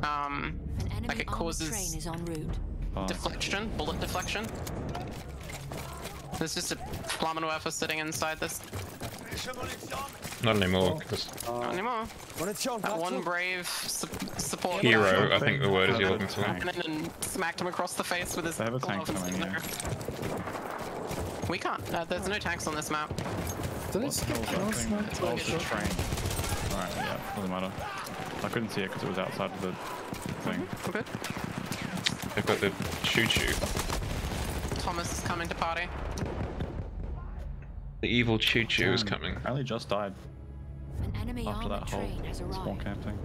An enemy Like it armored causes- train is en route. Deflection, bullet deflection. There's just a Flammenwerfer sitting inside this. Not anymore, because Not anymore. Munition, That greif one zu. brave support hero, guy I think the word is you're looking for. ran in and smacked him across the face with his They have a tank gloves coming, in there. We can't. There's no tanks on this map. Did What it the hell skip was that past thing? that? Oh, it's a train. Alright, yeah, doesn't matter. I couldn't see it because it was outside of the thing. We're good. They've got the choo-choo. Thomas is coming to party. The evil choo-choo is Damn, coming. I only just died An enemy after armored that whole train has spawn arrived. camp thing.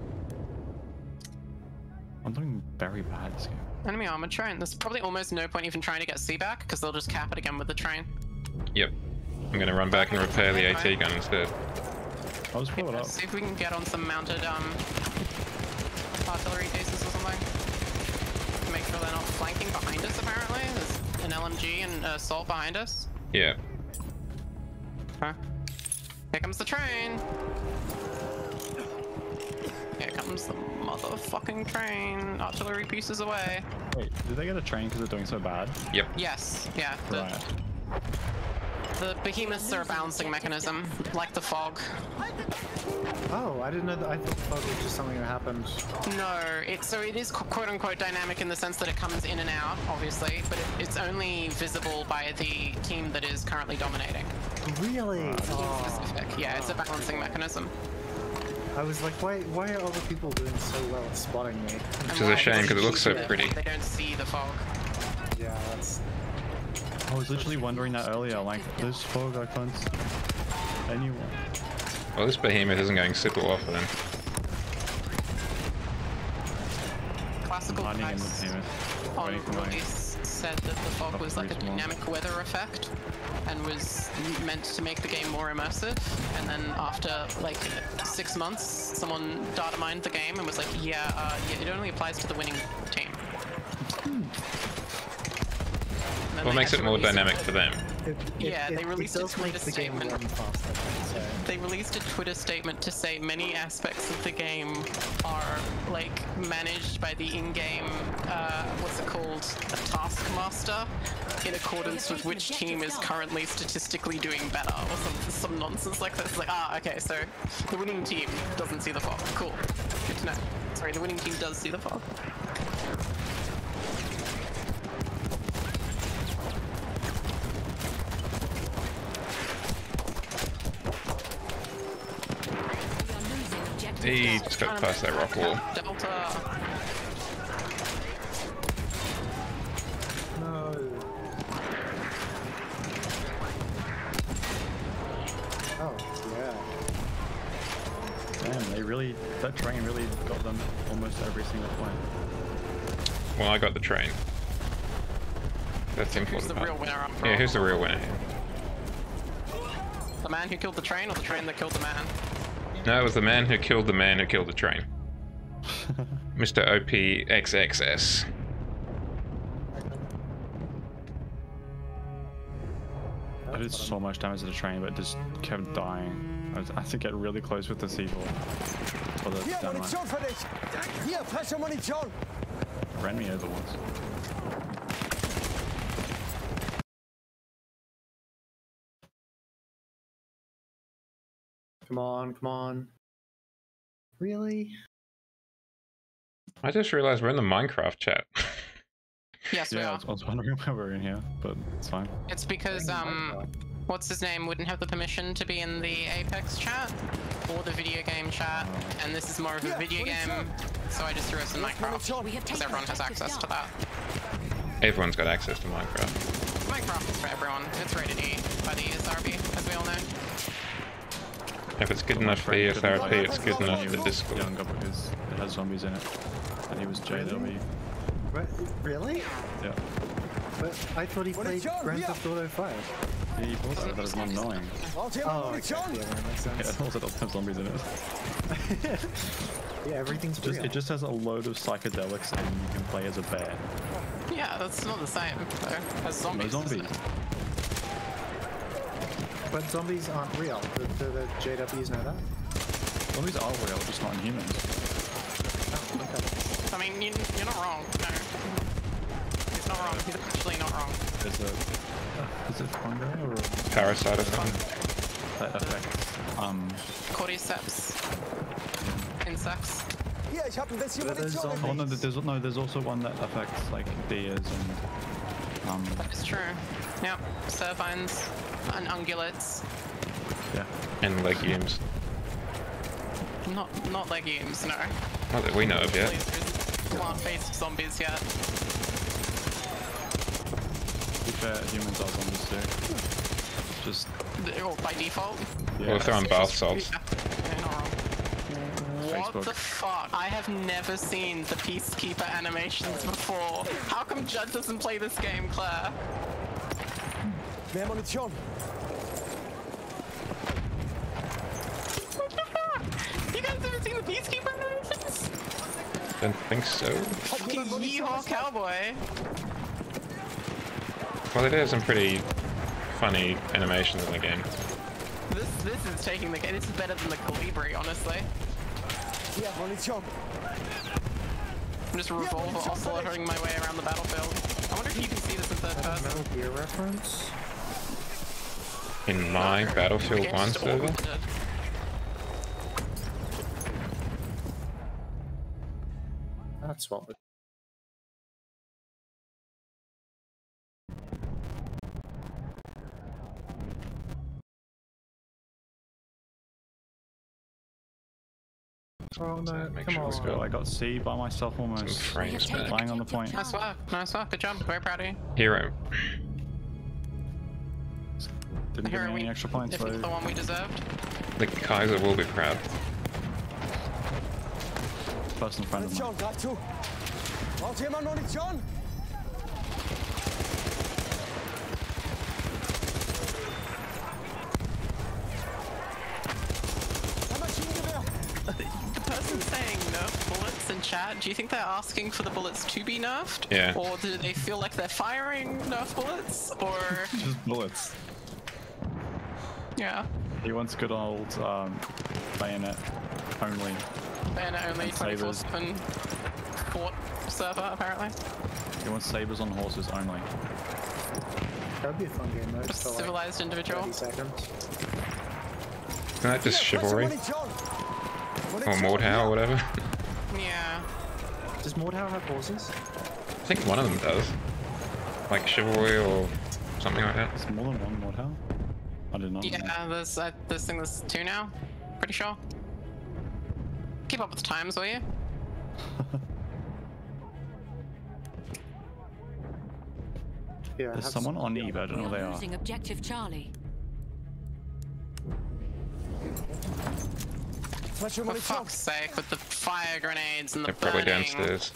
I'm doing very bad this game. Enemy armored train. There's probably almost no point even trying to get C back because they'll just cap it again with the train. Yep. I'm gonna run back and repair the AT gun instead. I'll just pull it up. See if we can get on some mounted artillery cases or something. Make sure they're not flanking behind us. Apparently, there's an LMG and assault behind us. Yeah. Huh? Here comes the train. Here comes the motherfucking train. Artillery pieces away. Wait, did they get a train because they're doing so bad? Yep. Yes, yeah. Right. The behemoths are a balancing mechanism, like the fog. Oh, I didn't know that. I thought the fog was just something that happened. No, it is quote unquote dynamic in the sense that it comes in and out, obviously, but it's only visible by the team that is currently dominating. Really? Specific. Yeah, it's a balancing mechanism. I was like, why are other people doing so well at spotting me? Which is a shame because it looks so pretty. They don't see the fog. Yeah, that's... I was literally wondering that earlier, like, this fog, I can't see anyone. Well, this behemoth isn't going super well for them. Classical Hiding in the Dice behemoth. on Waiting for my- release said that the fog was like a dynamic weather effect and was meant to make the game more immersive. And then after like 6 months, someone data mined the game and was like, yeah, it only applies to the winning team. What makes it more dynamic for them? They released a does Twitter make the game statement. run faster, so... They released a Twitter statement to say many aspects of the game are like managed by the in-game, what's it called, a taskmaster, in accordance with which team is currently statistically doing better, or some nonsense like this. Like, okay, so the winning team doesn't see the fog. Cool. Good to know. Sorry, the winning team does see the fog. He just got past that rock wall. Delta. No. Oh, yeah. Damn, that train really got them almost every single point. Well, I got the train. That's the Who's important the part. real winner after Yeah, all? who's the real winner? The man who killed the train or the train that killed the man? No, it was the man who killed the man who killed the train. Mr. OPXXS. I did so much damage to the train, but it just kept dying. I had to get really close with the C4 for the Hier, dynamite. Munition für dich! Hier, frische Munition! Ran me over once. Come on, come on. Really? I just realized we're in the Minecraft chat. Yes, we Yeah, are. I was wondering why we're in here, but it's fine. It's because, what's his name wouldn't have the permission to be in the Apex chat or the video game chat, and this is more of a video game, so I just threw us in Minecraft because everyone has access to that. Everyone's got access to Minecraft. Minecraft is for everyone. It's rated E by the ESRB, as we all know. If it's good enough for ESRP, it's good enough for Discord. Younger because it has zombies in it, and he was JW. Really? Yeah. But I thought he played Grand Theft Auto 5. Yeah, he bought that, but it's not annoying. Braucht jemand Oh, okay. Munition? Yeah, that makes Yeah, sense. it also doesn't have zombies in it. Yeah, everything's real. It just has a load of psychedelics, and you can play as a bear. Yeah, that's not the same, though, as zombies. No isn't zombies. it? But zombies aren't real. The JWs know that. Zombies are real, just not in humans. Oh, okay. I mean, you're not wrong. No. He's not wrong. He's actually not wrong. There's a... is it fungi or... Parasite or something. that affects, Cordyceps. Insects. Hier, ich hab ein bisschen But there's Munition. Oh no, there's also one that affects like deers and That is true. Yep. Cervines and ungulates. yeah. And legumes. Not legumes, no. Not that we know of yet. Please, there's plant-based zombies yet. To be fair, humans are zombies too. Just Or by default. yeah. We're throwing bath salts. Yeah, you're not wrong. What Facebook. the fuck? I have never seen the Peacekeeper animations before. How come Judd doesn't play this game, Claire? Mehr Munition. You guys haven't seen the Peacekeeper animations? Don't think so. Fucking yeehaw cowboy. Well, it has some pretty funny animations in the game. This is taking the game. This is better than the Calibri, honestly. Hier, Munition. I'm just revolver oscillating my way around the battlefield. I wonder if you can see this in third person. Metal Gear reference? In my Battlefield The game's 1 just server. awkward. That's what we're Oh So no, make come sure on. we've Let's go. I got C by myself some almost. frames back. Lying on the point. Nice work. Nice work. Good job. Very proud of you. Hero. Didn't give Hero, me any we- extra points if it's the though. one we deserved. The Kaiser will be proud. Personal friend of mine. Munition, greif zu. Braucht jemand Munition? Ein Maschinengewehr. The person saying nerf bullets in chat, do you think they're asking for the bullets to be nerfed? Yeah. Or do they feel like they're firing nerf bullets? Or Just bullets. yeah, He wants good old bayonet only. bayonet only, And sabers. 24/7 fort server apparently. He wants sabers on horses only. That'd be a fun game mode Just for like civilized individual. 30 seconds. Isn't that just Hier, frische chivalry? Munition. Or Munition, Mordhau or hier. whatever? Yeah. Does Mordhau have horses? I think one of them does. Like chivalry or something like that. It's more than one Mordhau? I did not know. Yeah, there's 2 now. Pretty sure. Keep up with the times, will you? Yeah, I There's have someone some- on E, but I don't know who We they are are. losing objective Charlie. Frische For Munition. fuck's sake, with the fire grenades and the They're probably burning. downstairs.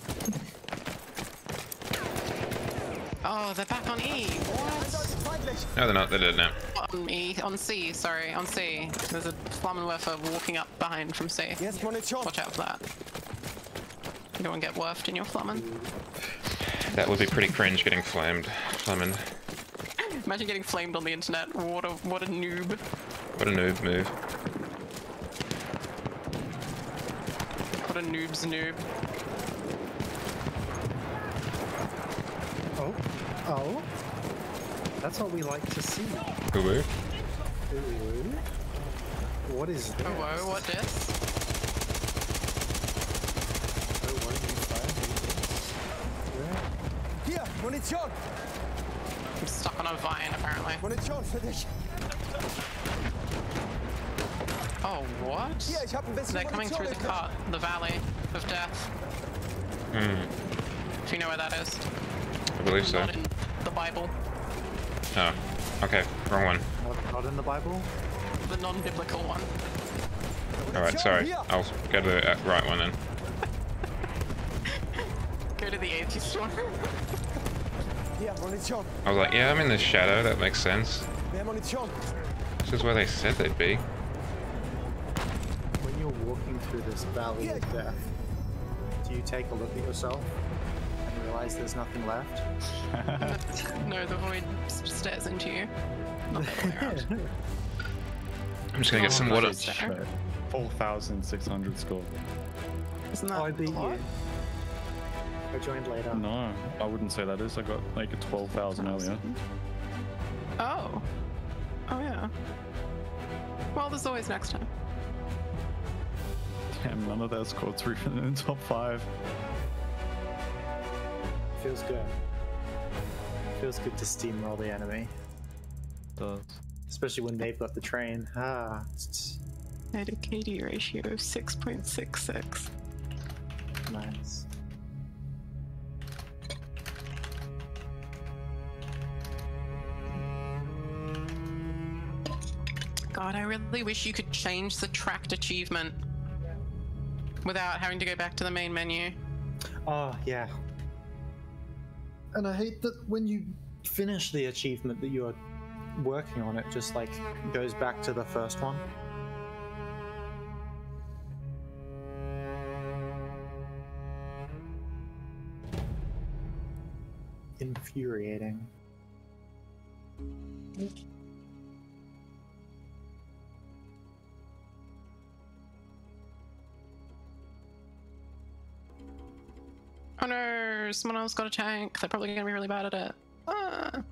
Oh, they're back on E. What? Eindeutig feindlich. No, they're not. They're dead now. On E, on C, sorry, on C. There's a Flammenwerfer walking up behind from C. Jetzt Munition. Watch out for that. You don't want to get werfed in your Flammen. That would be pretty cringe getting flamed. Flamin'. Imagine getting flamed on the internet. What a noob. What a noob move. What a noob's noob. Oh, oh, that's what we like to see. Woo-woo. Ooh. What is this? Oh, whoa, what this? Oh, what are you firing? Hier, Munition. I'm stuck on a vine, apparently. Munition für dich. Oh, what? Hier, ich hab ein bisschen They're coming Munition through the gekriegt. cut, the valley of death. If you know where that is. I believe so. Not in the Bible. Oh. Okay. Wrong one. Not in the Bible? The non-biblical one. Alright, sorry. I'll go to the right one then. Go to the atheist one. Hier, Munition. I was like, yeah, I'm in the shadow. That makes sense. Mehr Munition. This is where they said they'd be. When you're walking through this valley of death, do you take a look at yourself and realize there's nothing left? No, the void stares into you. Not the other way around. I'm just gonna get some water. There. 4,600 score. Isn't that Oh, I beat a lot? you. I joined later. No, I wouldn't say that is. I got like a 12,000 earlier. Oh. Oh, yeah. Well, there's always next time. Damn, none of that scored through in the top 5. Feels good. Feels good to steamroll the enemy, Does. especially when they've got the train. Ah, it's I had a KD ratio of 6.66. nice. God, I really wish you could change the tracked achievement without having to go back to the main menu. Oh, yeah. And I hate that when you finish the achievement that you're working on, it just like goes back to the first one. Infuriating. Oh no, someone else got a tank. They're probably gonna be really bad at it. Ah.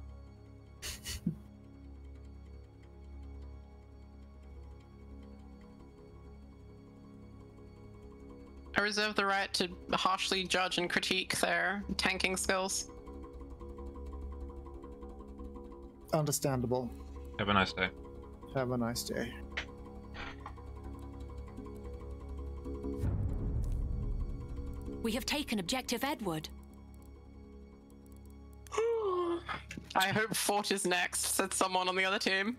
I reserve the right to harshly judge and critique their tanking skills. Understandable. Have a nice day. Have a nice day. We have taken objective Edward. I hope Fort is next, said someone on the other team.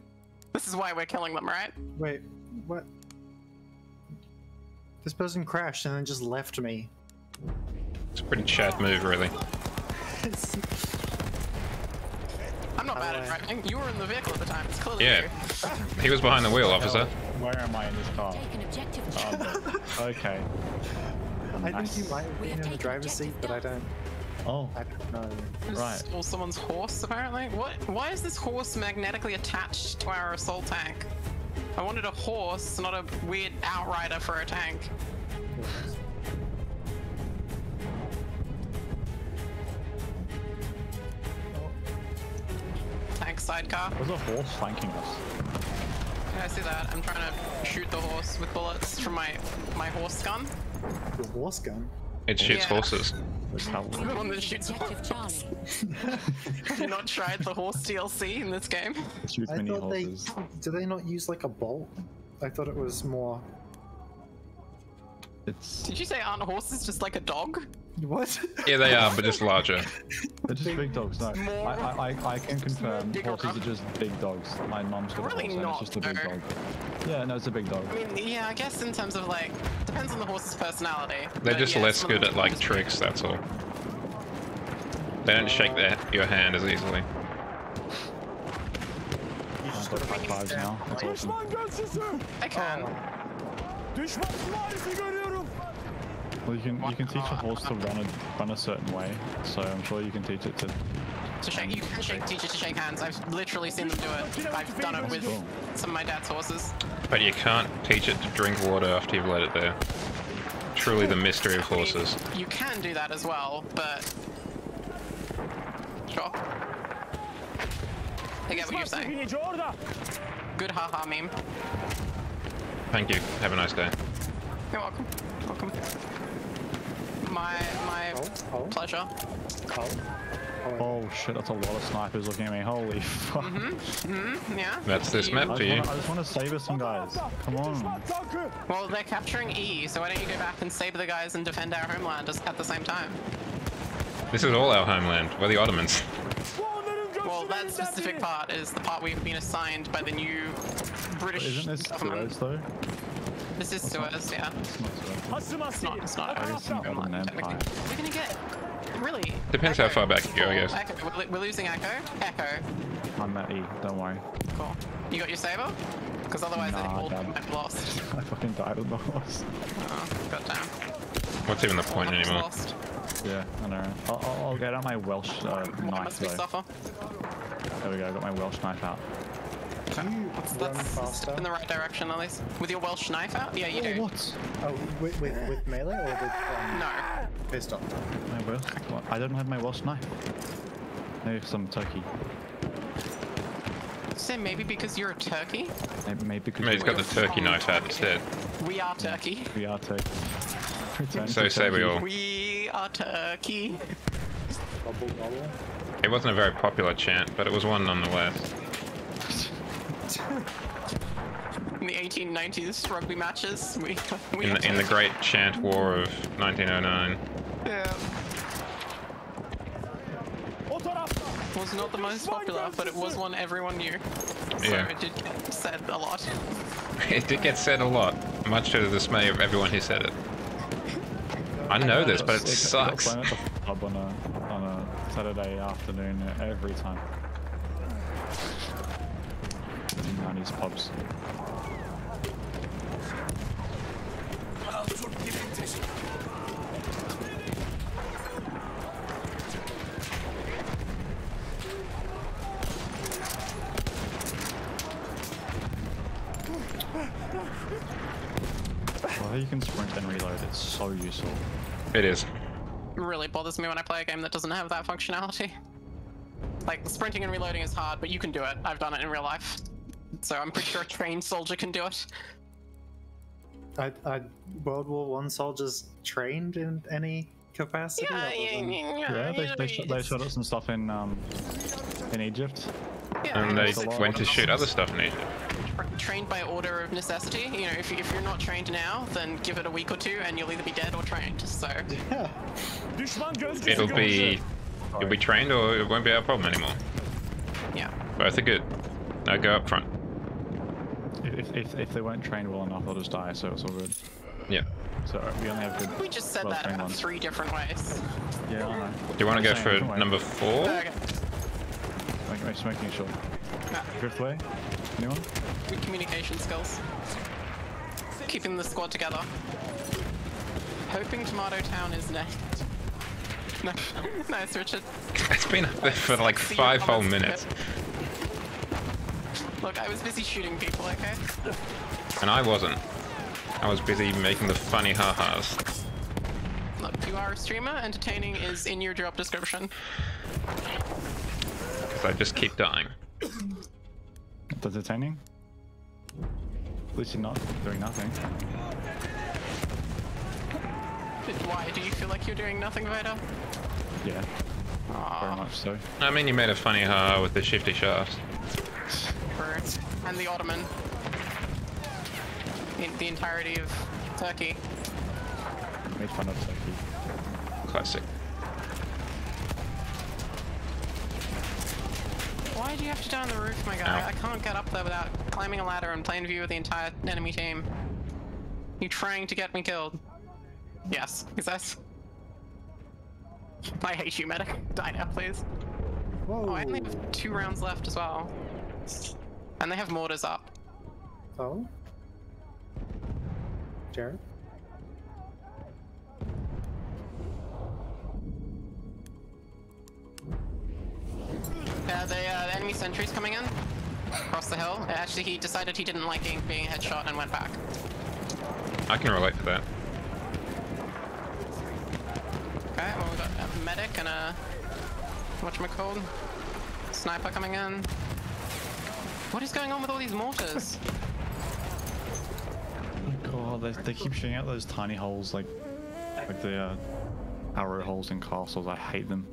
This is why we're killing them, right? Wait, what? This person crashed and then just left me. It's a pretty Chad move, really. I'm not bad at driving. You were in the vehicle at the time. It's clearly Yeah. you. He was behind the wheel, officer. Where am I in this car? Taken objective Okay. I Nice. think you might have been in the driver's seat, but I don't Oh, know. right. Stole someone's horse, apparently. What? Why is this horse magnetically attached to our assault tank? I wanted a horse, not a weird outrider for a tank. Tank sidecar. There's a horse flanking us. Yeah, I see that. I'm trying to shoot the horse with bullets from my horse gun. The horse gun? It shoots Yeah. horses. There's how The one that shoots Objective horses. Charlie. Have you not tried the horse DLC in this game? shoots I mini thought they... horses. Do they not use like a bolt? I thought it was more... It's Did you say aren't horses just like a dog? What? Yeah, they are, but just larger. they're just big dogs. No, More- I can confirm bigger horses are dog. just big dogs. My mom's got a Really horse and not, it's just a big though. dog. Yeah, no, it's a big dog. I mean, yeah, I guess in terms of like, depends on the horse's personality. They're but just yeah, less some of good them at like are just tricks, that's all. They don't shake your hand as easily. I've got high fives now. That's awesome. Düşman gözcüsü. I can. Düşman süvarisi görüyorum. Well, you can teach a horse to run a certain way, so I'm sure you can teach it to. To shake, you can teach it to shake hands. I've literally seen them do it. I've done it with Cool. some of my dad's horses. But you can't teach it to drink water after you've let it there. Truly the mystery of horses. You can do that as well, but sure. I get what you're saying. Binici orada. Good haha meme. Thank you. Have a nice day. You're welcome. Welcome. My Oh. pleasure. Oh shit, that's a lot of snipers looking at me. Holy fuck. Yeah. That's this map for you. I just want to save us some guys. Come on. Düşman tankı. Well, they're capturing E, so why don't you go back and save the guys and defend our homeland at the same time? This is all our homeland. We're the Ottomans. Bu onların Well, that göçlülerinden specific biri. part is the part we've been assigned by the new British Isn't this government. Suez though? This is Suez, yeah. It's not Suez. Hasım askeri. It's not. I guess some government empire. We're gonna get really. Depends how far back you go, I guess. Echo. We're losing Echo. Echo. I'm at E, don't worry. Cool. You got your saber? Because otherwise I think Nah, all damn. might be lost. I fucking died on the horse. Oh, goddamn. What's even the point All anymore? lost. Yeah, I know. I'll get out my Welsh Why knife must we though. suffer? There we go, I got my Welsh knife out. Run faster. in the right direction at least. With your Welsh knife out? Yeah, you do. What? Oh, with melee or with No. pistol? My Welsh? What? I don't have my Welsh knife. Maybe some turkey. So maybe because you're a turkey? Maybe because Maybe he's got the turkey knife out instead. We are turkey. we are turkey. Return So to say we turkey. all. We are turkey. Gobble gobble. It wasn't a very popular chant, but it was one nonetheless. In the 1890s rugby matches, we In the great chant war of 1909. Yeah. O tarafta. Was not the most popular, but it was one everyone knew. So Yeah. it did get said a lot. It did get said a lot, much to the dismay of everyone who said it. I know this, but it sucks. I got playing at the pub on a Saturday afternoon every time. 90s pubs. Well, you can sprint and reload, it's so useful. It is. It really bothers me when I play a game that doesn't have that functionality. Like, sprinting and reloading is hard, but you can do it. I've done it in real life. So I'm pretty sure a trained soldier can do it. Are World War I soldiers trained in any capacity? Yeah, other than- Yeah, they shot us some stuff in Egypt. Yeah, And they It's a lot. went to shoot other stuff in Egypt. trained by order of necessity. You know, if you're not trained now, then give it a week or two, and you'll either be dead or trained. So Yeah. You'll be trained, or it won't be our problem anymore. yeah. Both are good. Now go up front. If they weren't trained well enough, they'll just die. So it's all good. Yeah. So we only have good. We just said that well-trained about ones. 3 different ways. Yeah, I know. Do you want to go Same, for different way. number 4? Okay. Just making sure. Ah, Fifth way? Anyone? good communication skills. Keeping the squad together. Hoping Tomato Town is next. No. Nice, Richard. It's been up there for like See your 5 whole comments, minutes. Look, I was busy shooting people, okay? And I wasn't. I was busy making the funny ha-has. Look, if you are a streamer, entertaining is in your job description. Because I just keep dying. Entertaining? At least you're not doing nothing. Why? Do you feel like you're doing nothing, Vader? Yeah, very much so. I mean, you made a funny ha-ha with the shifty shafts. And the Ottoman. The entirety of Turkey. Made fun of Turkey. Classic. Why do you have to die on the roof, my guy? Ow. I can't get up there without climbing a ladder and plain view of the entire enemy team. You trying to get me killed? Yes, is that... I hate you, medic. Die now, please. Whoa. Oh, I only have 2 rounds left as well. And they have mortars up. Oh. Jared? The enemy sentry's coming in across the hill. Actually, he decided he didn't like being headshot and went back. I can relate to that. Okay, well, we got a medic and a whatchamacalled sniper coming in. What is going on with all these mortars? Oh god, they keep shooting out those tiny holes like the arrow holes in castles. I hate them.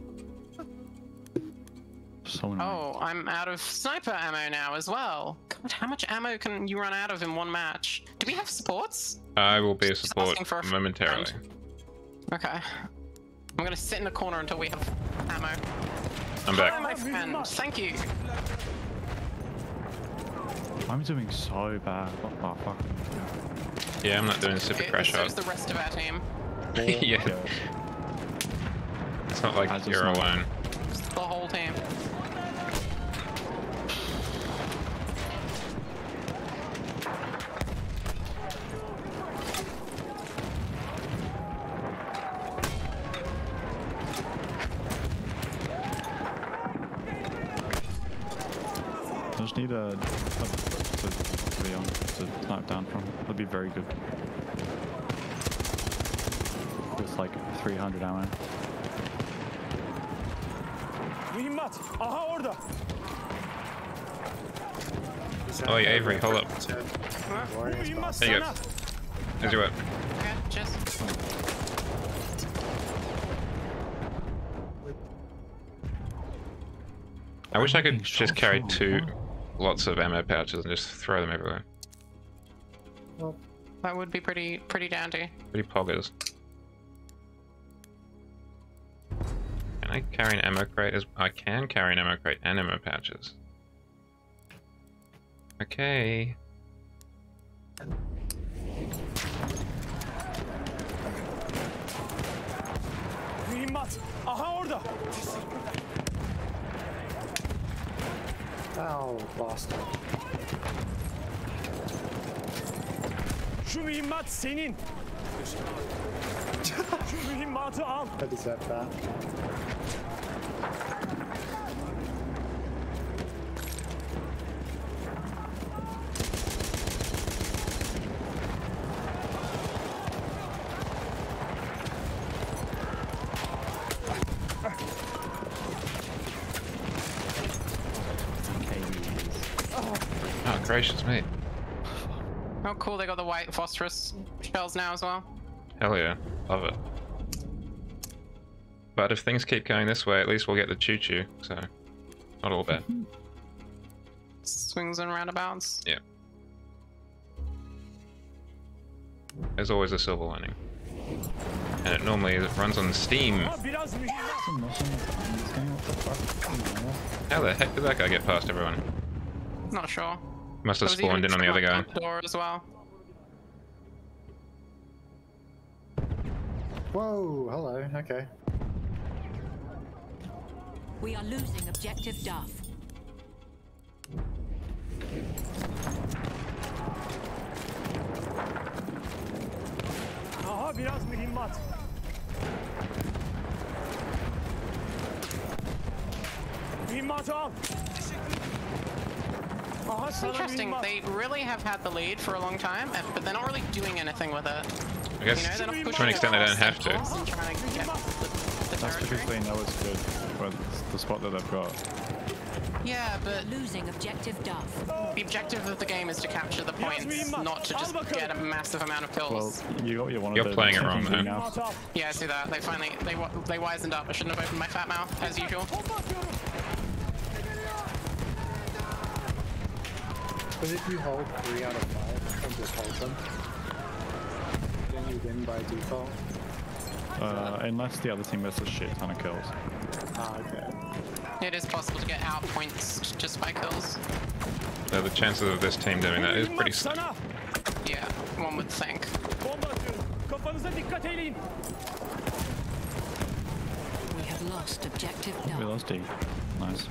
So annoying. Oh, I'm out of sniper ammo now as well. God, how much ammo can you run out of in one match? Do we have supports? I will be a Just support asking for a momentarily. friend. Okay. I'm gonna sit in the corner until we have ammo. I'm Hi, back. my friend. Thank you. I'm doing so bad. What the fuck? Yeah, I'm not doing super Okay, crash so out. is the rest of our team. Yeah, it's not like As is you're mine. alone. Just the whole team. I just need to be on to snipe down from. That'd be very good. With like 300 ammo. Mühimmat. Aha orada. Oh, yeah, Avery, hold up. Mühimmat There you go. sana. There's your work. Okay, cheers. I wish I could just carry 2 lots of ammo pouches and just throw them everywhere. That would be pretty dandy. Pretty poggers. Can I carry an ammo crate? I can carry an ammo crate and ammo pouches. Okay. Mühimmat. Aha orada. Ow, lost it. Şu mühimmat senin. Şu mühimmatı al. I deserve that. Oh, gracious me. Oh, cool. They got the white phosphorus shells now as well. Hell yeah. Love it. But if things keep going this way, at least we'll get the choo-choo, so not all bad. Swings and roundabouts. Yeah. There's always a silver lining. And it normally runs on Steam. How the heck did that guy get past everyone? Not sure. Must have spawned in on the other guy. Door as well. Whoa, hello, okay. We are losing objective Duff. Aha biraz mühimmat. Mühimmatı al. Aha It's sana interesting. mühimmat. They really have had the lead for a long time, but they're not really doing anything with it. I guess You know, they're not to pushing an extent they don't have to. and trying to get the That's because territory. they know it's good for the spot that they've got. Yeah, but Losing objective Duff. the objective of the game is to capture the points, not to just get a massive amount of Well, kills. You're playing it wrong, though. now. Mühimmatı al. Yeah, I see that. They finally they wisened up. I shouldn't have opened my fat mouth as usual. Bomba atıyorum. But if you hold 3 out of 5 and just hold them, then you win by default. Unless the other team gets a shit ton of kills. Ah, okay. It is possible to get out points just by kills. So the chances of this team doing that is pretty Mühimmat slim. sana. Yeah, one would think. Bomba atıyorum. Kafanıza dikkat eyleyin. We have lost objective We Duff. lost D. Nice.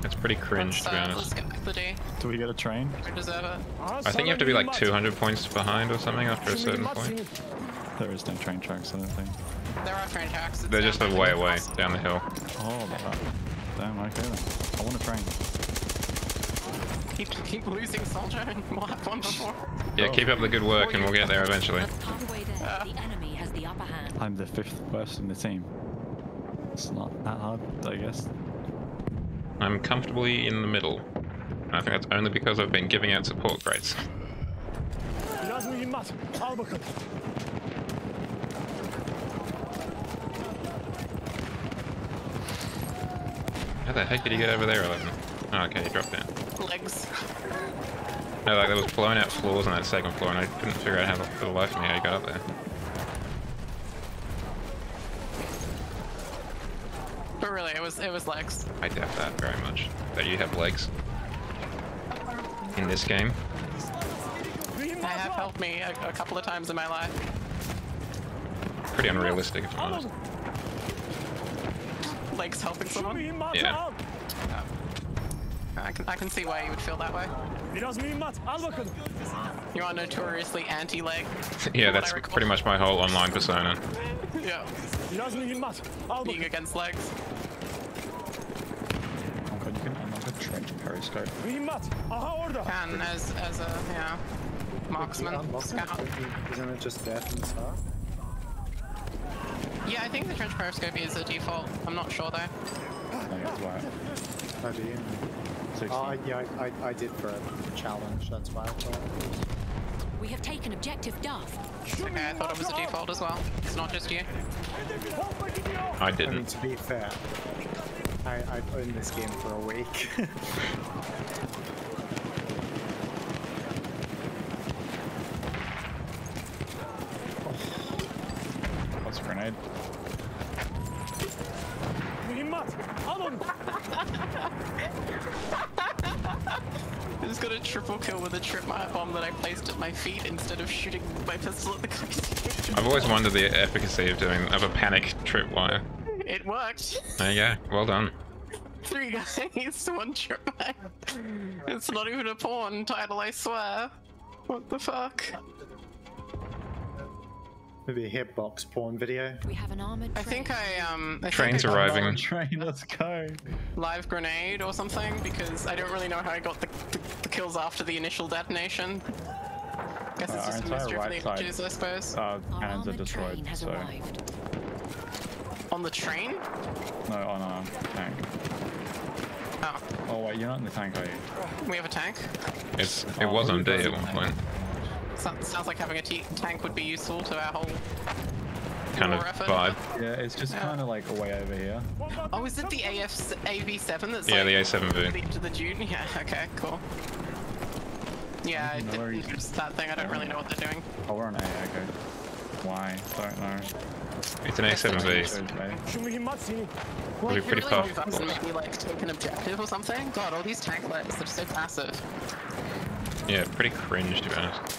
It's pretty cringe, to be Let's honest. get back the D. Do we get a train? We deserve it. Aha I think sana you have to be like mühimmat. 200 points behind or something after a Şu certain mühimmat point. senin. There is no train tracks, I don't think. There are train tracks. It's They're down just a by the way cross. away down the hill. Oh, damn, okay then. I want a train. Keep losing soldier and we'll have one before. Yeah, keep up the good work and we'll get there eventually. Halfway there, the enemy has the upper hand. I'm the 5th person in the team. It's not that hard, I guess. I'm comfortably in the middle. And I think that's only because I've been giving out support grades. Biraz mühimmat. Al bakalım. How the heck did he get over there, 11? Oh, okay, he dropped down. Legs. No, like there was blown out floors on that second floor and I couldn't figure out how for the life of me how he got up there. But really, it was legs. I doubt that very much. That you have legs in this game. They have helped me a couple of times in my life. Pretty unrealistic, if I'm honest. Legs helping Şu someone. mühimmatı Yeah. al. I can see why you would feel that way. Biraz mühimmat. Al bakalım. You are notoriously anti-leg. Yeah, What that's I recall. pretty much my whole online persona. Yeah, Biraz mühimmat. Al being bakalım. against legs. Oh god, you can unlock a trench periscope. Mühimmat. Aha orada. And as a marksman, Unlock it, scout. isn't it just there from the start? Yeah, I think the trench periscope is a default. I'm not sure though. No, that's right. Oh, do you? 60. Oh, yeah, I did for a challenge, that's why I thought. We have taken objective Duff. Okay, I thought it was a default as well. It's not just you. Bomba gidiyor. I I mean, didn't. to be fair, I've owned this game for a week. That's a grenade. Mühimmat. Al onu. I just got a triple kill with a tripwire bomb that I placed at my feet instead of shooting my pistol at the guy's. I've always wondered the efficacy of a panic tripwire. It worked. There you go. Well done. 3 guys, 1 tripwire. It's not even a porn title, I swear. What the fuck? Maybe a hitbox porn video. We have an armored I think I Trains got arriving. Oh, train, let's go. live grenade or something because I don't really know how I got the kills after the initial detonation. Guess it's Our just a entire mystery for right the images, I suppose. Our Cannons are armored destroyed, train has so... arrived. On the train? No, on a tank. Oh, Oh wait, you're not in the tank, are you? we have a tank. It was on D at one point. Sounds like having a tank would be useful to our whole Kind of war effort. vibe. Yeah, it's just kind of like way over here. Oh, is it the AV7 that's Yeah, like the A7V. to the June? Yeah, okay, cool. Yeah, I No didn't worries. notice that thing. I don't really know what they're doing. Oh, we're on A, okay. Why? Don't know. It's an A7B. Shows A. It'll be Like, pretty really tough. move us and maybe like take an objective or something. God, all these tank lights, they're so passive. Yeah, pretty cringe to be honest.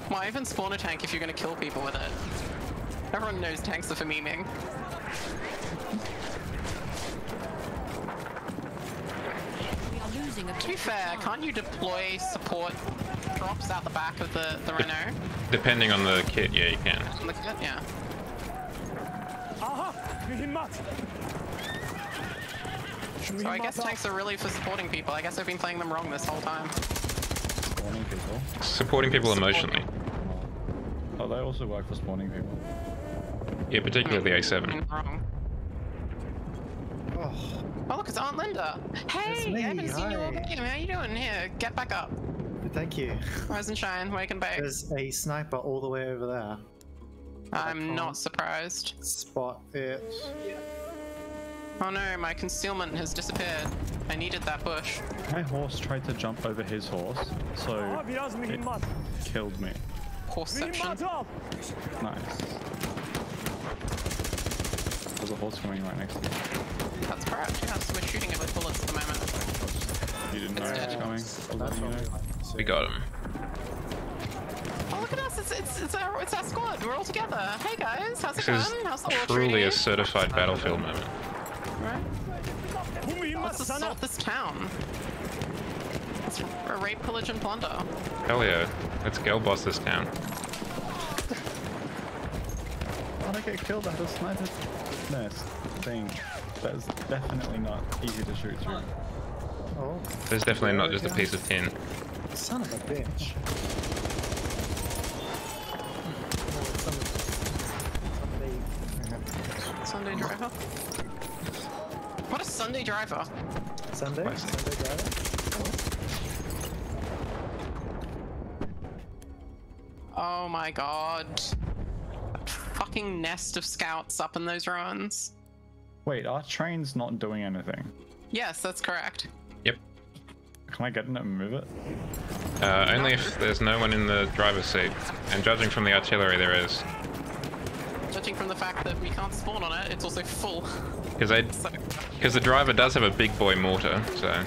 Why even spawn a tank if you're gonna kill people with it? Everyone knows tanks are for memeing. We are losing To be objective fair, Charlie. can't you deploy support drops out the back of the Renault? Depending on the kit, yeah, you can. On the kit? Yeah. So I guess tanks are really for supporting people. I guess I've been playing them wrong this whole time. Spawning people. Supporting people emotionally. Oh, they also work for spawning people. Yeah, particularly the A7. Been wrong. Oh look, it's Aunt Linda. Hey, me, I haven't seen you all hi. game. How you doing? Here, get back up. Thank you. Rise and shine, wake and bake. There's a sniper all the way over there. I'm not surprised. Spot it. Oh no, my concealment has disappeared. I needed that bush. My horse tried to jump over his horse, so it killed me. Horseception. Nice. There's a horse coming right next to you. That's correct. Yeah, so we're shooting it with bullets at the moment. You didn't know it was coming. I'll let you know. We got him. Oh look at us! It's our squad. We're all together. Hey guys, how's it This is going? How's the war truly treating a you? certified battlefield moment. Right. Let's assault this town. Let's rape, pillage, and plunder. Hell yeah. Let's girl boss this town. I want to get killed at a sniper's nest thing. That is definitely not easy to shoot through. Oh, There's definitely not just a piece of tin. son of a bitch. Sunday driver. What a Sunday driver. Sunday driver. Oh my god. That fucking nest of scouts up in those ruins. Wait, our train's not doing anything. Yes, that's correct. Yep. Can I get in it and move it? Only if there's no one in the driver's seat. And judging from the artillery, there is. Judging from the fact that we can't spawn on it, it's also full. Because the driver does have a big boy mortar, so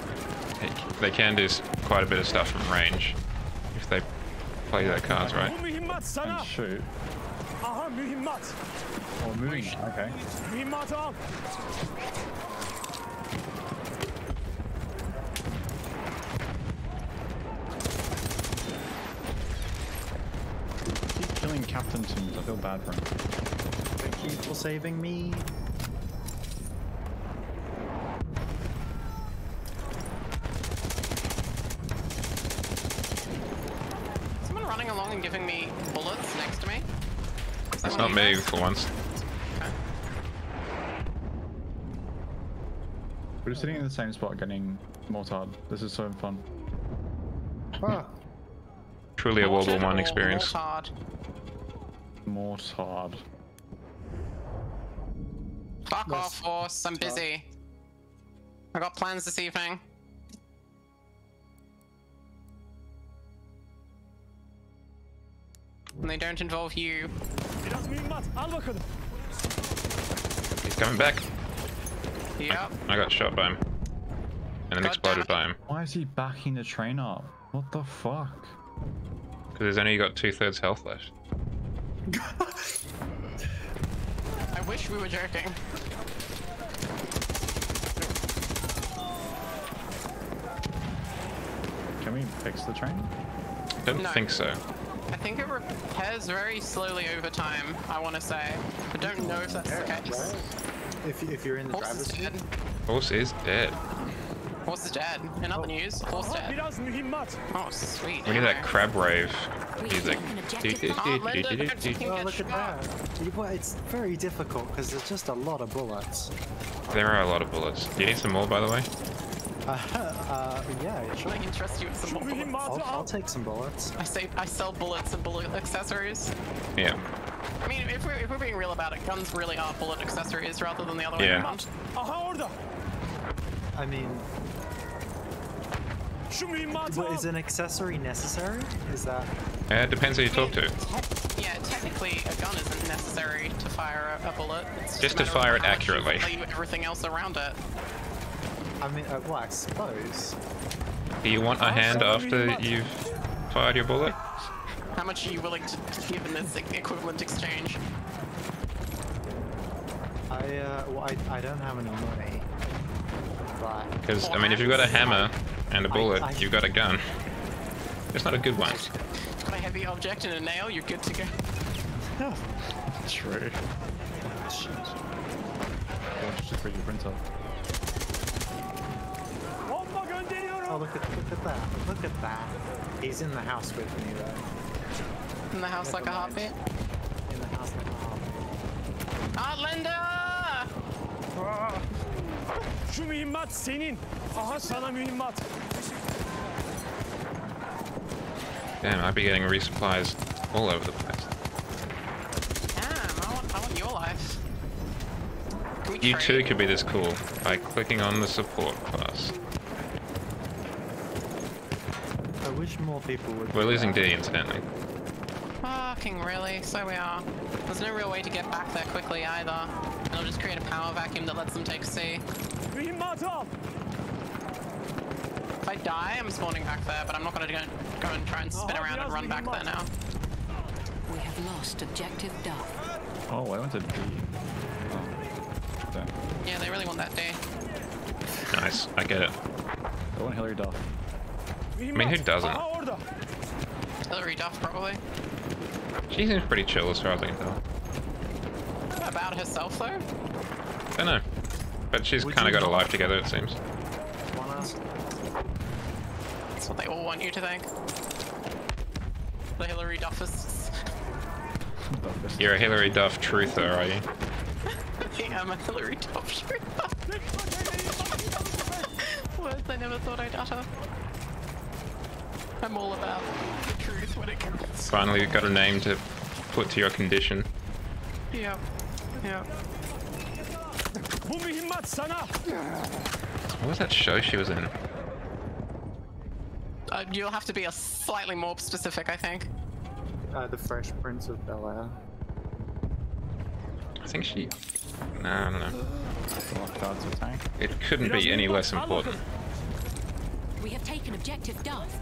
they can do quite a bit of stuff from range if they play their cards right. And shoot. Or moving. Okay. Keep killing Captain Sims. I feel bad for him. Thank you for saving me. Someone running along and giving me bullets next to me? Is that It's one not of you me guys? for once. Okay. We're just sitting in the same spot getting mortared. This is so fun. Ah, Truly a World War Mortared One or experience. mortared? Mortared. Fuck off, horse. I'm busy. I got plans this evening. And they don't involve you. He's coming back. Yep. I got shot by him. And then God exploded damn by him. Why is he backing the train up? What the fuck? Because he's only got 2/3 health left. I wish we were joking. Can we fix the train? Don't No. think so. I think it repairs very slowly over time, I want to say. I don't know if that's the case. if you're in the Horse driver's is seat. dead. Horse is dead. Horse is dead. In other news, horse dead. Oh, sweet. We need that crab rave music. Oh, Linda, don't you Oh, get look at shot? that. Well, it's very difficult because there's just a lot of bullets. There are a lot of bullets. Do you need some more, by the way? Yeah, sure. I interest you in some more bullets. I'll take some bullets. I sell bullets and bullet accessories. Yeah. I mean, if we're being real about it, guns really are bullet accessories rather than the other way Yeah. around. I mean, but is an accessory necessary? Is that? It depends who you talk to. Yeah, technically a gun isn't necessary to fire a bullet. It's Just a to matter of fire it how much you accurately. value everything else around it. I mean, well, I suppose. Do you want a hand after you've fired your bullet? How much are you willing to give in this equivalent exchange? I don't have any money. But Because, I mean, if you've got a hammer and a bullet, you've got a gun. It's not a good one. Got a heavy object and a nail, you're good to go. True. Shit. Just bring your printer. oh, look at that! Look at that! He's in the house with me though. In the house like a heartbeat. In the house like a heartbeat. Outlander! Şu mühimmat senin. Aha sana mühimmat. Damn, I'd be getting resupplies all over the place. Damn, I want your life. Can we You trade? too could be this cool by clicking on the support class. I wish more people would. We're do losing that. D, incidentally. Fucking really? So we are. There's no real way to get back there quickly either. And I'll just create a power vacuum that lets them take C. Mühimmat al. If I die, I'm spawning back there, but I'm not gonna go and try and spin around and run back there now. We have lost objective Duff. Oh, I went to D. Oh. Damn. Yeah, they really want that D. Nice, I get it. I want Hillary Duff. I mean, who doesn't? Aha orada. Hillary Duff, probably. She seems pretty chill as far as I can tell. About herself, though? Don't know. But she's Would kind of you got a not- life together, it seems. That's what they all want you to think. The Hillary Duffists. You're a Hillary Duff truther, are you? Yeah, I'm a Hillary Duff truther. Words I never thought I'd utter. I'm all about the truth when it comes. Finally got a name to put to your condition. Yep. Yep. Bu mühimmat sana. What was that show she was in? You'll have to be a slightly more specific, I think. The Fresh Prince of Bel-Air. I think she... Nah, I don't know. Locked out to tank. It couldn't be any less important. We have taken objective Duff.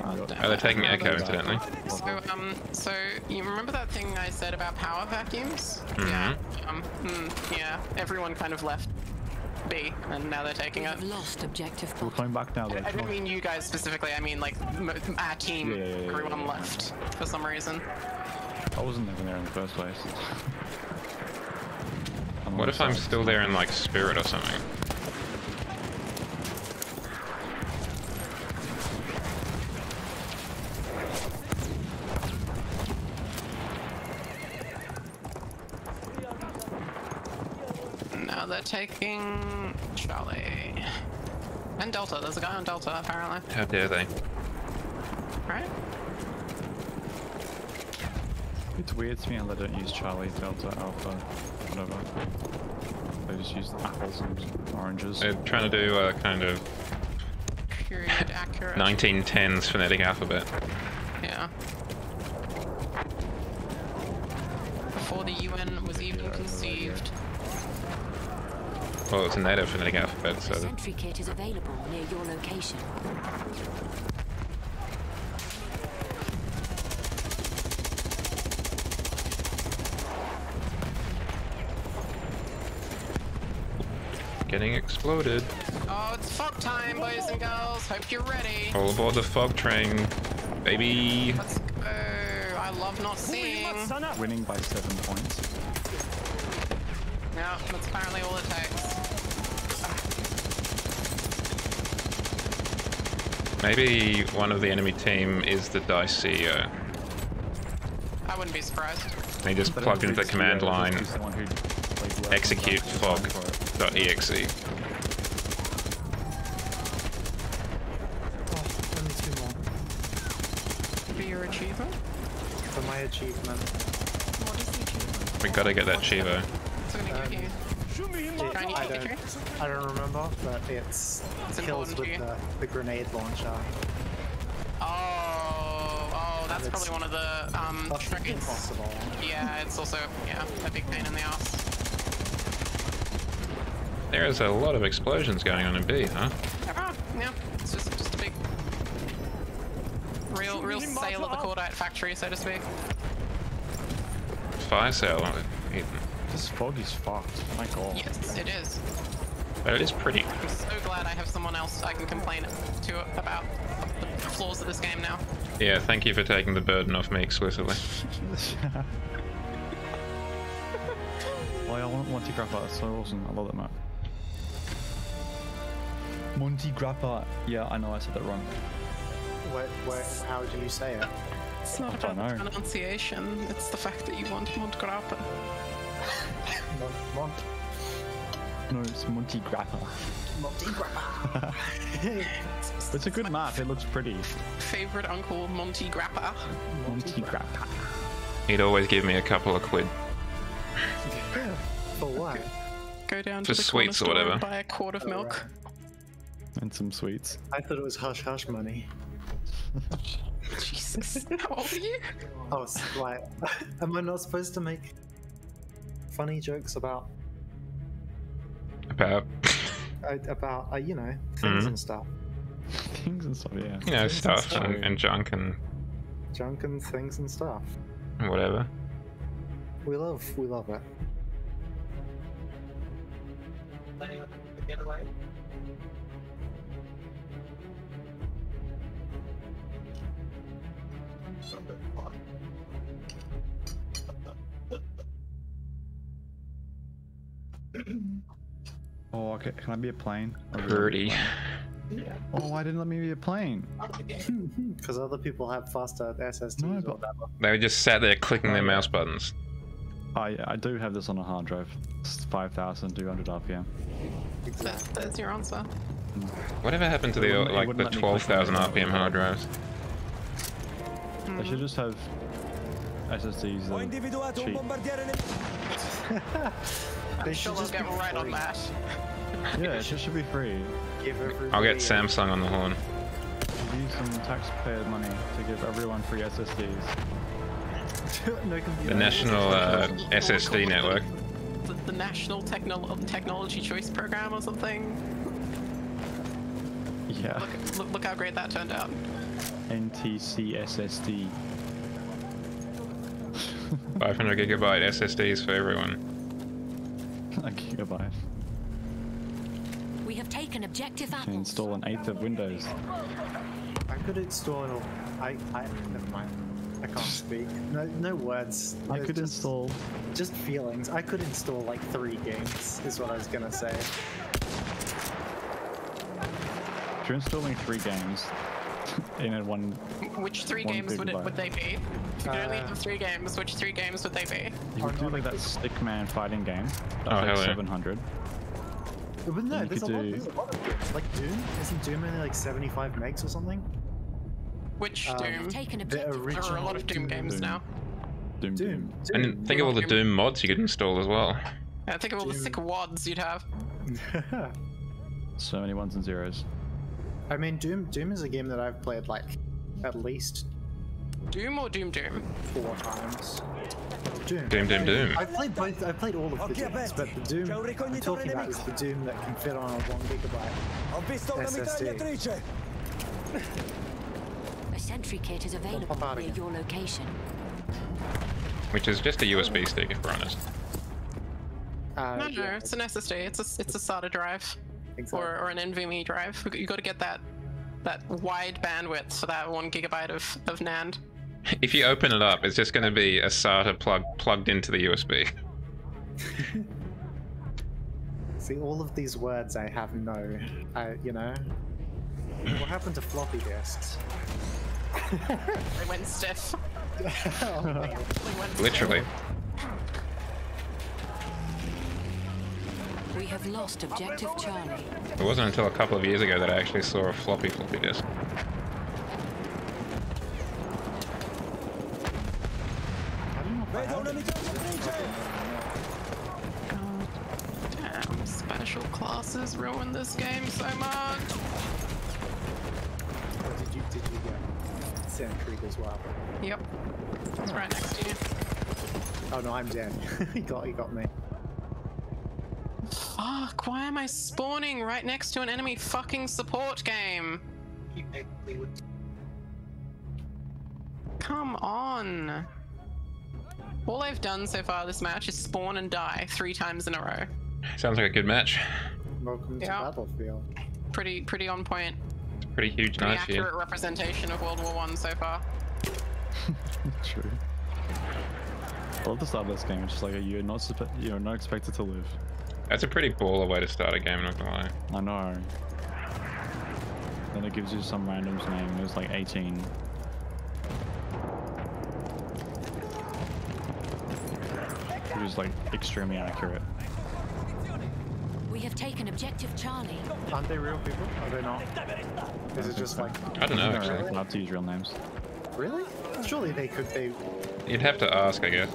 Oh, they're taking Echo, incidentally. So you remember that thing I said about power vacuums? Mm-hmm. Yeah. Yeah. Everyone kind of left B, and now they're taking We it. have lost objective We're Buff. coming back now though. I Come don't on. mean you guys specifically. I mean like our team. Yeah. Everyone left for some reason. I wasn't even there in the first place. What if I'm still there in, like, spirit or something? Now they're taking Charlie. And Delta. There's a guy on Delta, apparently. How dare they? Right? It's weird to me how they don't use Charlie, Delta, Alpha, whatever. They just use apples and oranges. They're trying to do a kind of Period accurate. 1910s phonetic alphabet. Yeah. Before the UN was even conceived. Well, it's a native phonetic alphabet, A so... sentry kit is available near your location. Getting exploded. Oh, it's fog time, boys and girls. Hope you're ready. All aboard the fog train, baby. Let's go. I love not seeing. Mühimmat sana. Winning by 7 points. Yeah, that's apparently all it takes. Maybe one of the enemy team is the DICE CEO. I wouldn't be surprised. They just plugged into the command line, execute fog.exe. Only 2 more For your achievement? for my achievement. What is the achievement? We gotta get that Chivo. What's it gonna give you? Shiny picture? I don't remember, but it's kills important with to you. the grenade launcher. Oh, that's It's- probably one of the That's triggers. impossible. Yeah, it's also a big pain in the ass. There is a lot of explosions going on in B, huh? Yeah, it's just a big, real sale at the Cordite factory, so to speak. Fire sale, Ethan. This fog is fucked. My god. Yes, it is. But it is pretty. I'm so glad I have someone else I can complain to about the flaws of this game now. Yeah, thank you for taking the burden off me exclusively. Oh, I want Monty Grappa. It's so awesome. I love that map. Monty Grappa. Yeah, I know I said that wrong. How do you say it? It's not I about don't the know. pronunciation, it's the fact that you want Montgrappa. No, it's Monty Grappa. Monty Grappa. It's a good map. It looks pretty. Favorite uncle Monty Grappa. Monty Grappa. He'd always give me a couple of quid. For what? Go down For to the sweets or corner store whatever. and buy a quart of milk. And some sweets. I thought it was hush hush money. Jesus, how old are you? I was like, am I not supposed to make funny jokes about About, you know, things Mhm. and stuff, Things and stuff, yeah. you know, stuff and junk and junk and things and stuff. whatever. We love it. Oh, okay. Can I be a plane? Pretty. Oh, why didn't let me be a plane? Because other people have faster SSDs No, or but- whatever. They just sat there clicking their mouse buttons. I do have this on a hard drive. It's 5,200 RPM. There's your answer. Whatever happened to the It wouldn't like let the me click 12,000 on it. RPM hard drives? I should just have SSDs Ho that individuato un cheap. bombardiere nemico. I'm sure they'll get right on that. Yeah, it just should be free. Give everybody I'll get Samsung on the horn. Use some taxpayer money to give everyone free SSDs. no computer. The National SSD Network. The National Technology Choice Program or something. Yeah. Look how great that turned out. NTC SSD. 500 gigabyte SSDs for everyone. A gigabyte. We have taken objective Can apples. install an 1/8 of Windows. I could install. Never mind. I can't speak. No words. I It's could just, install. just feelings. I could install like 3 games. Is what I was gonna say. If you're installing 3 games in a one. Which 3 1 games would gigabyte. they be? If you could only have 3 games, which 3 games would they be? You could do like that Stickman fighting game. That's Oh, like hell yeah. 700. But no, you there's a, could lot, do- there's a lot of games. Like Doom. Isn't Doom only like 75 megs or something? Which Um, Doom? Taken The objective. There are a original lot of Doom games now. Doom. Doom. And think of all the Doom mods you could install as well. I think of all the sick wads you'd have. So many ones and zeros. I mean, Doom is a game that I've played like at least Doom or Doom Doom? 4 times. Doom. Doom. I've played both. I've played all of the Occhi Dooms, aperti. but the Doom C'è un I'm ricognitore talking about is nemico. the Doom that can fit on a 1 gigabyte. Ho visto una SSD. mitragliatrice. A sentry kit is available pop out near again. your location. Which is just a USB stick, if we're honest. No, Yeah, it's an SSD. It's a SATA drive exactly. or an NVMe drive. You got to get that wide bandwidth for that 1 gigabyte of NAND. If you open it up, it's just going to be a SATA plugged into the USB. See, all of these words I have no. You know. What happened to floppy disks? They went stiff. They went Literally. We have lost objective Charlie. It wasn't until a couple of years ago that I actually saw a floppy disk. Vedo una mitragliatrice. special classes ruin this game so much. Did you get Sentry as well? Yep. It's right next to you. Oh no, I'm dead. he got me. Fuck, why am I spawning right next to an enemy fucking support game? Come on. All I've done so far this match is spawn and die 3 times in a row. Sounds like a good match. Welcome to Yeah. Battlefield. Pretty on point. Pretty huge Pretty night accurate here. representation of World War I so far. True. I love the start of this game. It's just like you're not expected to live. That's a pretty baller way to start a game, not gonna lie. I know. Then it gives you some random's name. It was like 18. Which is like extremely accurate. We have taken objective Charlie. Aren't they real people? Are they not? Is it just like... I don't know, They're actually. allowed to use real names. Really? Surely they could be... You'd have to ask, I guess.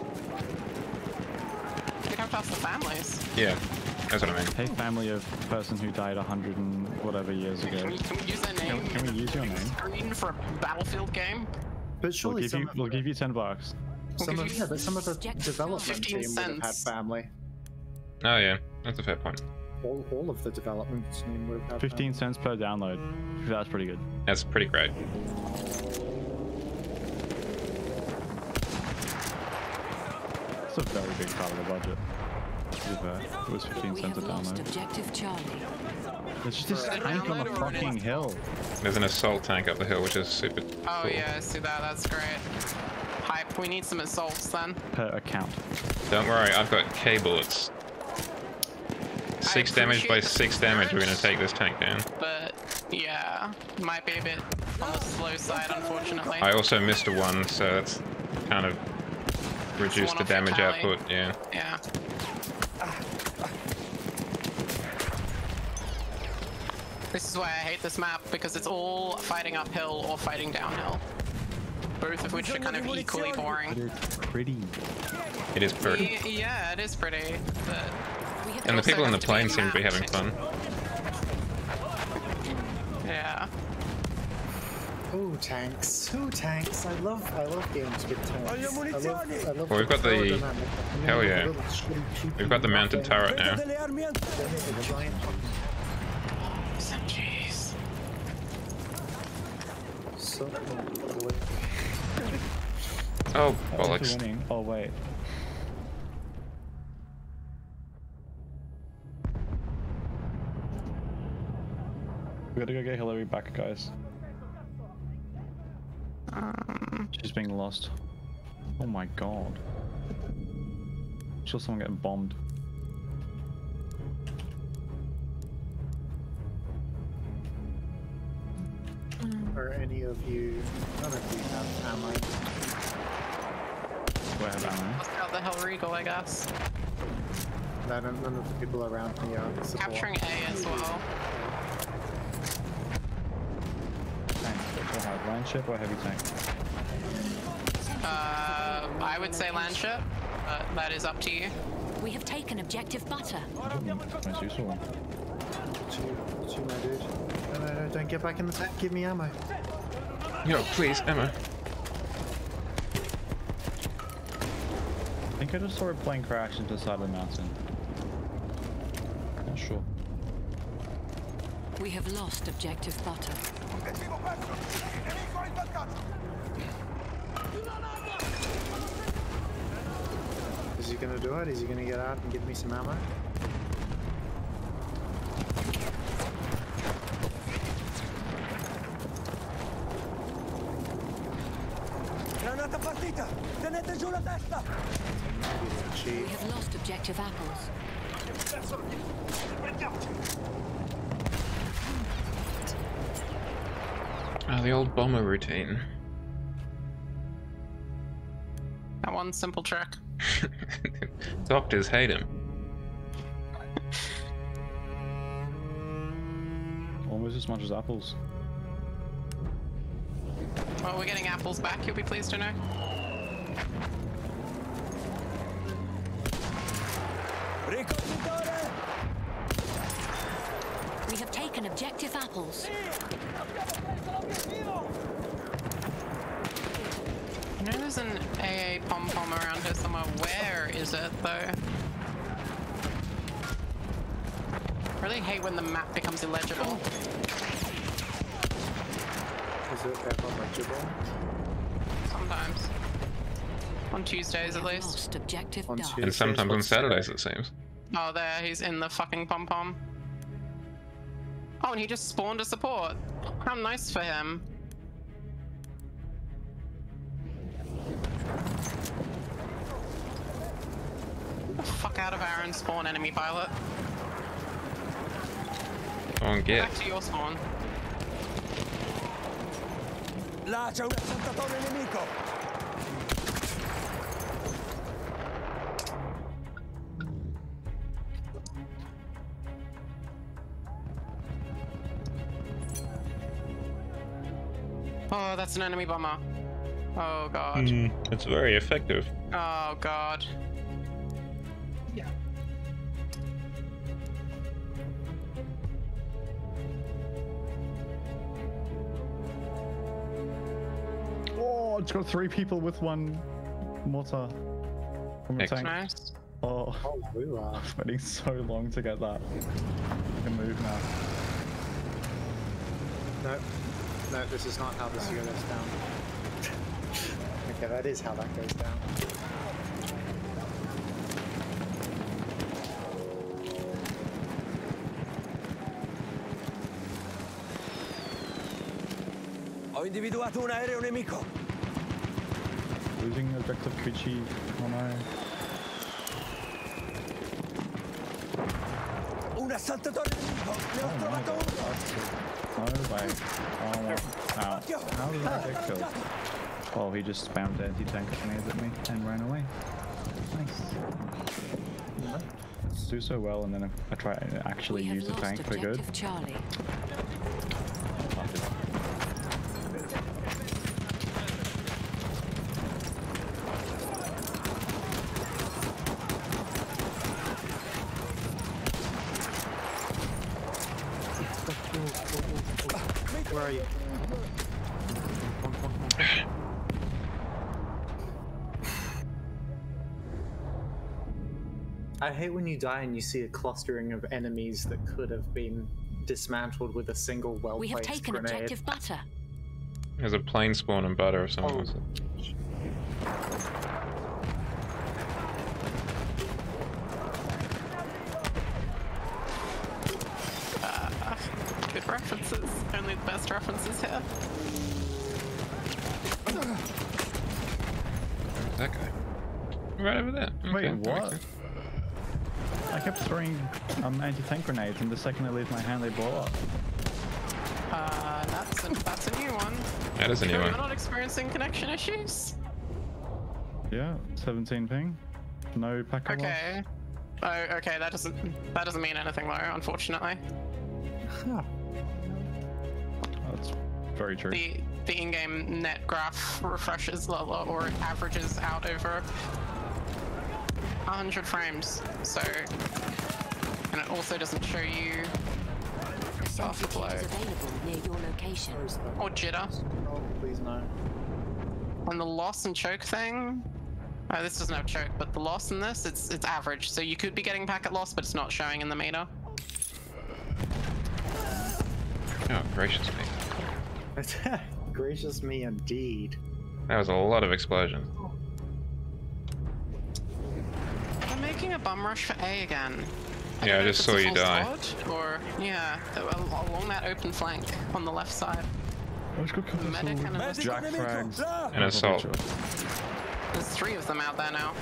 You'd have to ask the families. Yeah, that's what I mean. Hey, family of person who died 100 and whatever years ago. Can we use their name? Can we use your name? Screen for a Battlefield game? But surely We'll give you $10. some of the Objective development 15 team would have had cents. family. Oh yeah, that's a fair point. All of the development team would have had 15 cents per download. That's pretty good. That's pretty great. It's a very big part of the budget. To be fair. It was 15 We cents a have lost download. objective Charlie. There's just this tank on the download or fucking what? hill. There's an assault tank up the hill, which is super Oh cool. yeah, I see that. That's great. Hype. We need some assaults then. Per account. Don't worry, I've got K bullets. 6 damage by appreciate the 6 damage, we're gonna spirit. take this tank down. But yeah, might be a bit on the slow side, unfortunately. I also missed a 1, so that's kind of reduced the one off your damage tally. output, yeah. Yeah. This is why I hate this map, because it's all fighting uphill or fighting downhill. Both of which are kind of equally boring. It's pretty. It is pretty. Yeah, it is pretty, but... We have And the also people in the have to be plane seem to be having mapped. fun. Yeah. Ooh, tanks. Ooh, tanks. I love games with tanks. I love Well, we've got the- aerodynamic. hell yeah. Little shitty, cheapy We've got the mounted nothing. turret now. The giant Jeez. so Oh, Who's bollocks. winning? Oh, wait. We gotta go get Hillary back, guys. She's being lost. Oh my god. Saw someone getting bombed. Are any of you? None of you have ammo. Do I have ammo? Let's go the Hell Regal, I guess. None of the people around me are support. Capturing A as well. Tanks. What do I have? Land ship or heavy tank? I would say land ship, but that is up to you. We have taken objective butter. Most useful one. Two, my dude. No, don't get back in the tank. Give me ammo. Yo, please, Emma. I think I just saw a plane crash into the side of the mountain. Not sure. We have lost objective butter. Is he gonna do it? Is he gonna get out and give me some ammo? Granata partita! Tenete giù la testa! We have lost objective apples. Oh, the old bomber routine. That one simple trick. Doctors hate him. Almost as much as apples. Well, we're getting apples back, you'll be pleased to know. Riconoscitore! taken objective apples. I know there's an AA pom-pom around here somewhere. Where is it, though? I really hate when the map becomes illegible. Is it ever legible? Sometimes. On Tuesdays, at least. Lost objective On dark. Tuesday. And sometimes on Saturdays, it seems. Oh, there, he's in the fucking pom-pom. Oh, and he just spawned a support. How nice for him. Get the fuck out of our own spawn, enemy pilot. Go on, get. Back to your spawn. Là c'è un assaltatore nemico. Oh, that's an enemy bomber. Oh god. It's very effective. Oh god. Yeah. Oh, it's got 3 people with 1 mortar from a tank. Nice. Oh, Oh, hoorah. it's waiting so long to get that. I can move now. No, no, this is not how this goes down. Okay, that is how that goes down. Ho individuato un aereo nemico. Losing objective Kuchi. Oh no. Un assaltatore nemico. Ne ho Oh trovato my uno. god. No way. Oh, wow. How did I get killed? Oh, he just spammed anti-tank grenades at me and ran away. Nice. Do so well, and then I try to actually We have use the lost tank for good. objective Charlie. Where are you? I hate when you die and you see a clustering of enemies that could have been dismantled with a single We have well-placed taken grenade. objective butter. There's a plane spawn and butter or something. Oh. Was it? Good references. Only the best references here. That guy. Right over there. Wait, Okay, that makes what? sense. I kept throwing anti-tank grenades, and the second they leave my hand, they blow up. That's a new one. That is a new Sure, one. you're not experiencing connection issues? Yeah, 17 ping. No packet loss. Okay. Oh, okay. That doesn't mean anything though, unfortunately. Oh, that's very true. The in-game net graph refreshes or averages out over 100 frames. So, and it also doesn't show you Sentry kit afterflow is available near your location. Where is that? or jitter. Oh, please no. On the loss and choke thing, oh, this doesn't have choke, but the loss in this, it's average. So you could be getting packet loss, but it's not showing in the meter. Oh, gracious me. Gracious me indeed. That was a lot of explosions. They're making a bum rush for A again. Yeah, I don't know just if saw it's a you full die. squad Or yeah, along that open flank on the left side. Let's go cover Medic this and all. a Jack frags. Là. An assault. There's 3 of them out there now.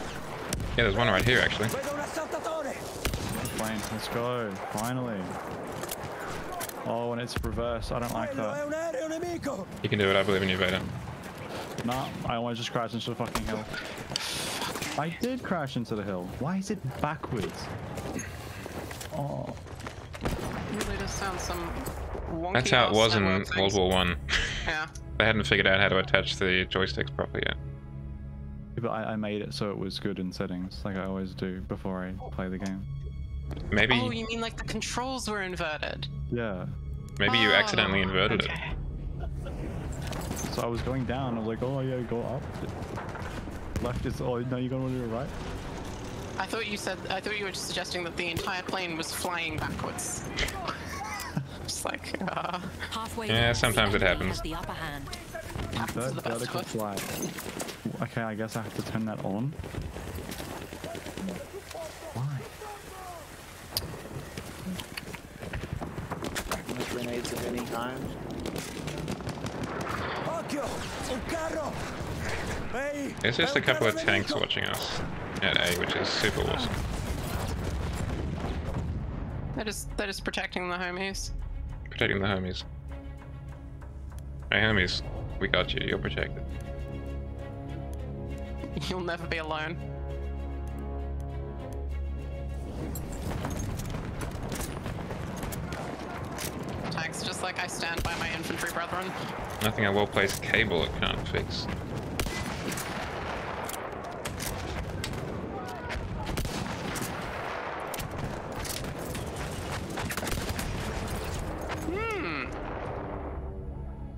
Yeah, there's one right here actually. Vedo un assaltatore. Plane, let's go. Finally. Oh, and it's reverse. I don't like Quello è that. un aereo nemico. You can do it, I believe in you, Vader. Nah, I almost just crashed into the fucking hill. I did crash into the hill. Why is it backwards? Oh. Really does sound some wonky. That's how it ass was in network World things. War One. Yeah. They hadn't figured out how to attach the joysticks properly yet. But I made it so it was good in settings, like I always do before I play the game. Maybe. Oh, you mean like the controls were inverted? Yeah. Maybe you accidentally inverted it. So I was going down. I was like, oh yeah, go up. Left is. Oh no, you're gonna do it right. I thought you were suggesting that the entire plane was flying backwards. Just like. Halfway Yeah, there, sometimes it the enemy happens. has the upper hand. Happens to the best of Vertical us. flight. Okay, I guess I have to turn that on. Why? Grenades of any kind. There's just a couple of tanks watching us at A, which is super awesome. They're just protecting the homies. Protecting the homies. Hey homies, we got you, you're protected. You'll never be alone. Tanks just like I stand by my infantry brethren. Nothing a well-placed cable it can't fix.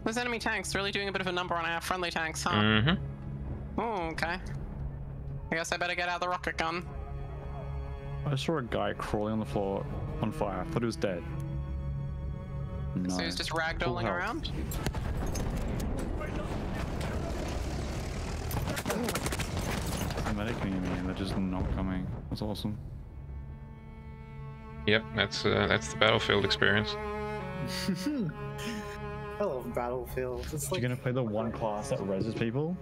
Those enemy tanks really doing a bit of a number on our friendly tanks, huh? Mm-hmm. Oh, okay. I guess I better get out the rocket gun. I saw a guy crawling on the floor on fire. I thought he was dead. No. So he's just ragdolling around? The medic near me and they're just not coming. That's awesome. Yep, that's the battlefield experience. I love Battlefield. It's You're like gonna play the one class that reses people?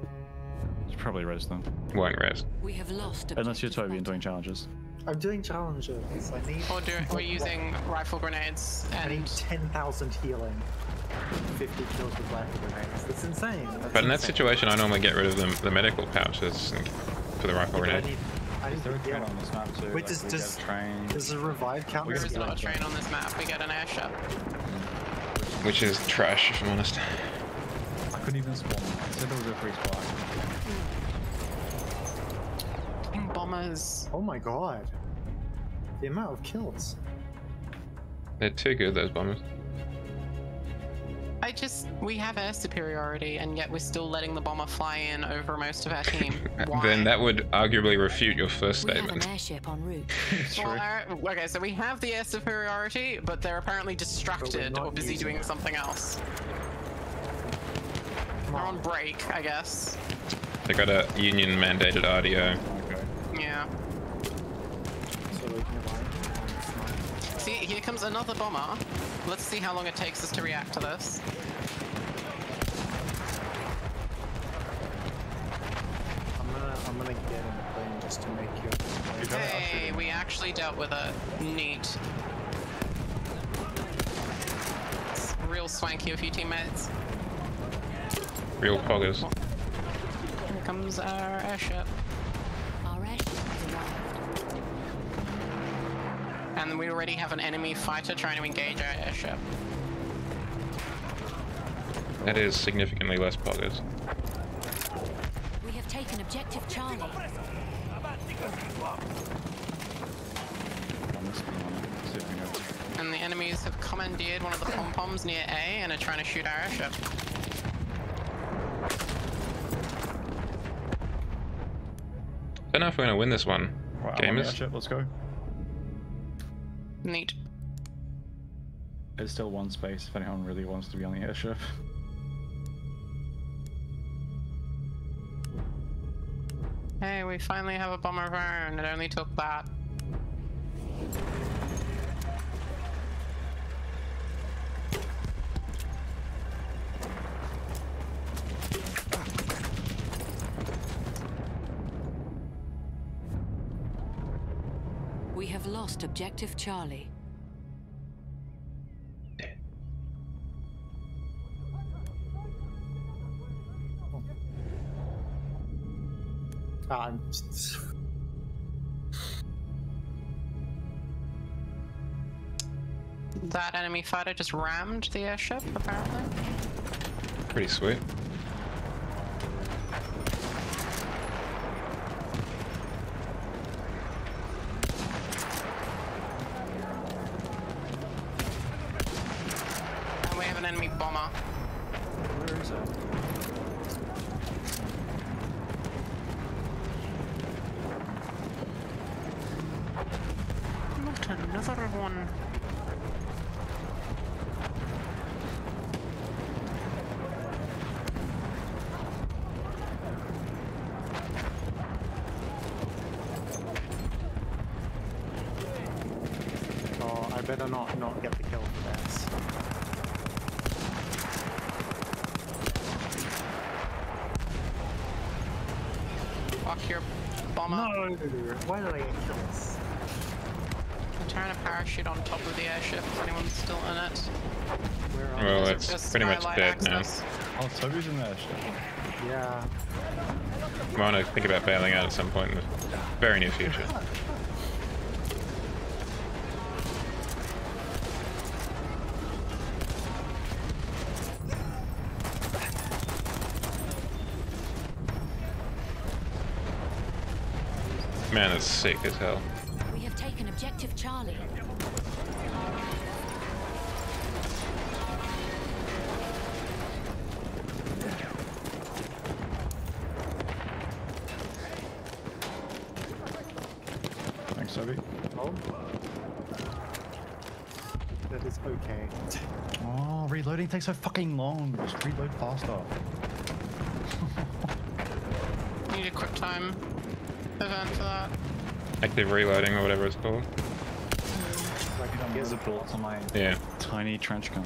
You should probably res them. Won't res. We have lost Unless you're objective Toby and Butter. doing challenges. I'm doing challenges. I need. Or using rifle grenades I need and 10,000 healing. 50 kills with rifle grenades. That's insane. That's But in that insane. situation, I normally get rid of the medical pouches for the rifle Yeah, grenade. I need Is there a train yeah. on this map too? Wait, Like, does- we does- get a train. Does the revive count? there as is not a healing? train on this map. We get an airship. Which is trash, if I'm honest. I couldn't even spawn. It said there was a free spot. Bombers. Oh my god. The amount of kills. They're too good, those bombers. We have air superiority, and yet we're still letting the bomber fly in over most of our team. Why? Then that would arguably refute your first We have statement. an airship en route. Well, okay, so we have the air superiority, but they're apparently distracted not or busy using doing it. something else. They're on break, I guess. They got a union mandated RDO. Okay. Yeah. So we can revive. See, here comes another bomber. Let's see how long it takes us to react to this. I'm gonna get in the plane just to make you. Hey, we actually dealt with it. Neat. It's real swanky of you teammates. Real poggers. Here comes our airship. Our airship has arrived. And we already have an enemy fighter trying to engage our airship. That is significantly less poggers. We have taken objective Charlie. On this one, see if I can go. And the enemies have commandeered one of the pom-poms near A and are trying to shoot our airship. Don't know if we're gonna win this one, Right, I'm on the gamers. airship, let's go. Neat. There's still one space if anyone really wants to be on the airship. Hey, we finally have a bomber of our own. It only took that. We have lost objective Charlie. I'm That enemy fighter just rammed the airship, apparently. Pretty sweet. one. Oh, I better not get the kill for this. Fuck your bomber. No! Why did I get kills? I'm trying to parachute on top of the airship if anyone's still in it. Where are Well, Those are it's just pretty much skylight dead now. access. Oh, Toby's in there, shit. Yeah. I want to think about bailing out at some point in the very near future. Man, that's sick as hell. We have taken objective Charlie. Thanks, Toby. Oh. That is okay. Oh, reloading takes so fucking long. Just reload faster. Need a quick time event for that. Active reloading or whatever it's called. I'm Here's the a bullets on my Yeah. tiny trench gun.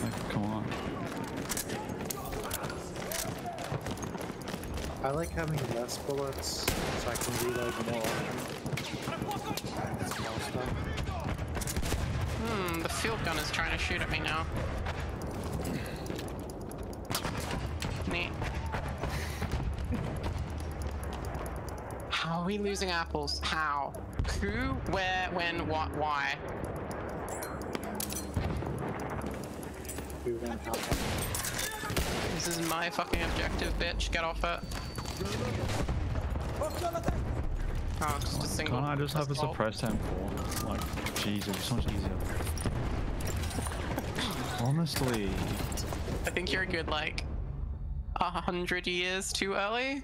Like, come on. I like having less bullets so I can reload more often. It's faster. The field gun is trying to shoot at me now. Neat. How are we losing apples? How? Who? Where? When? What? Why? Who went out? This is my fucking objective, bitch. Get off it. Oh, just a single. Can't I just have a pistol. suppressed M4? Like, jeez, it'd be so much easier. Honestly. I think you're a good, like, 100 years too early.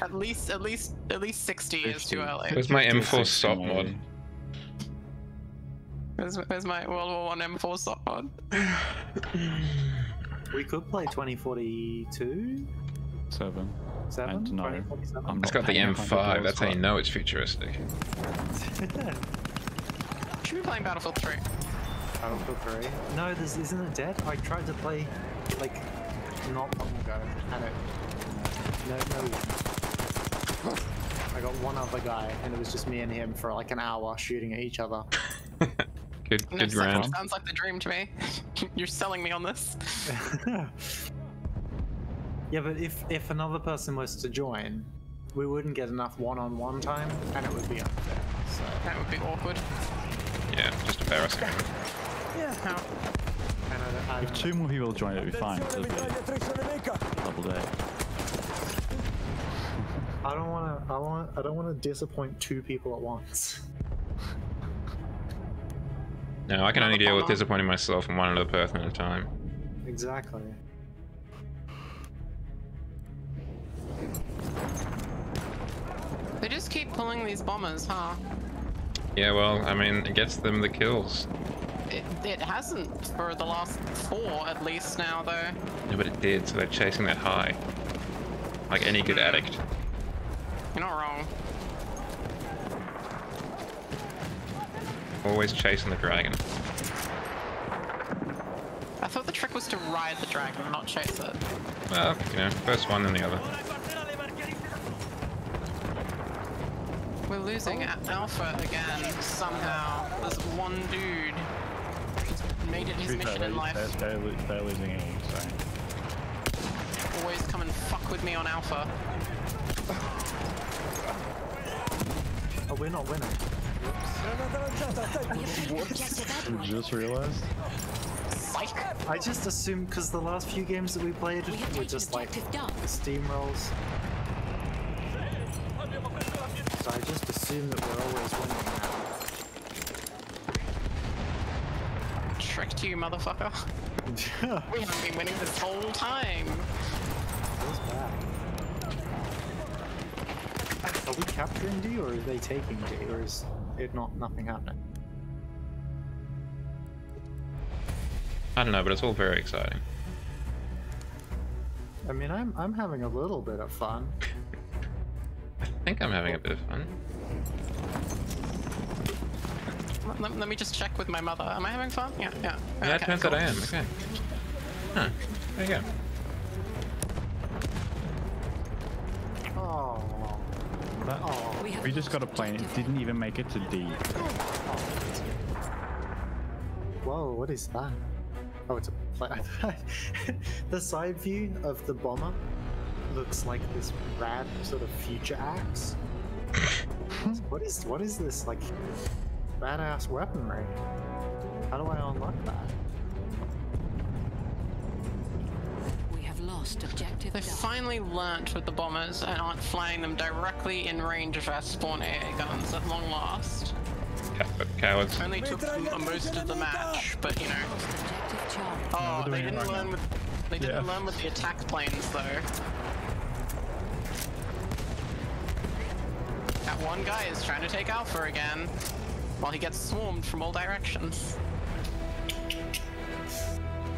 At least 60 years too early. Where's my M4 stop mod? Where's my World War I M4 stop mod? We could play 2042? 7. 7? And no, 2047? I'm It's not got the paying M5, $100 that's how for you it. know it's futuristic. Should be playing Battlefield 3. Battlefield 3? No, isn't it dead? I tried to play, like, not long ago, and it... No one. I got one other guy, and it was just me and him for like an hour shooting at each other. Good round. Sounds like the dream to me. You're selling me on this. Yeah, but if another person was to join, we wouldn't get enough one-on-one time, and it would be unfair. So That would be awkward. Yeah, just embarrassing. Yeah. How? and I If 2 more people join, it'd be fine. It'd be double day. I don't want to disappoint 2 people at once. No, I can only deal with disappointing myself and one other person at a time. Exactly. They just keep pulling these bombers, huh? Yeah, well, I mean, it gets them the kills. It hasn't for the last 4 at least now, though. Yeah, but it did, so they're chasing that high. Like any good addict. You're not wrong. Always chasing the dragon. I thought the trick was to ride the dragon, not chase it. Well, you know, first one then the other. We're losing Alpha again, somehow. There's one dude who's made it his mission in life. They're losing it, so. Always come and fuck with me on Alpha. Oh, we're not winning. You just realized? Psych! I just assumed because the last few games that we played We have were taken just like objective Duck. steamrolls. So I just assume that we're always winning Tricked you, motherfucker. now. We haven't been winning this whole time. Feels bad. Are he capturing D or are they taking D or is it nothing happening? I don't know, but it's all very exciting. I mean, I'm having a little bit of fun. I think I'm having a bit of fun. Let me just check with my mother. Am I having fun? Yeah. Yeah, Okay, it turns cool. out I am. Okay. Huh. There you go. Oh. That, Oh. we just got a plane. It didn't even make it to D. Whoa, what is that? Oh, it's a plane. The side view of the bomber looks like this rad sort of future axe. What is this like badass weaponry? How do I unlock that? We have lost objective. They Duff. finally learnt with the bombers and aren't flying them directly in range of our spawn AA guns at long last. Cowards. Only took them most of the match, but you know. Lost objective Charlie. Oh, we're they doing it didn't right learn now. with didn't learn with the attack planes though. That one guy is trying to take Alpha again, while he gets swarmed from all directions.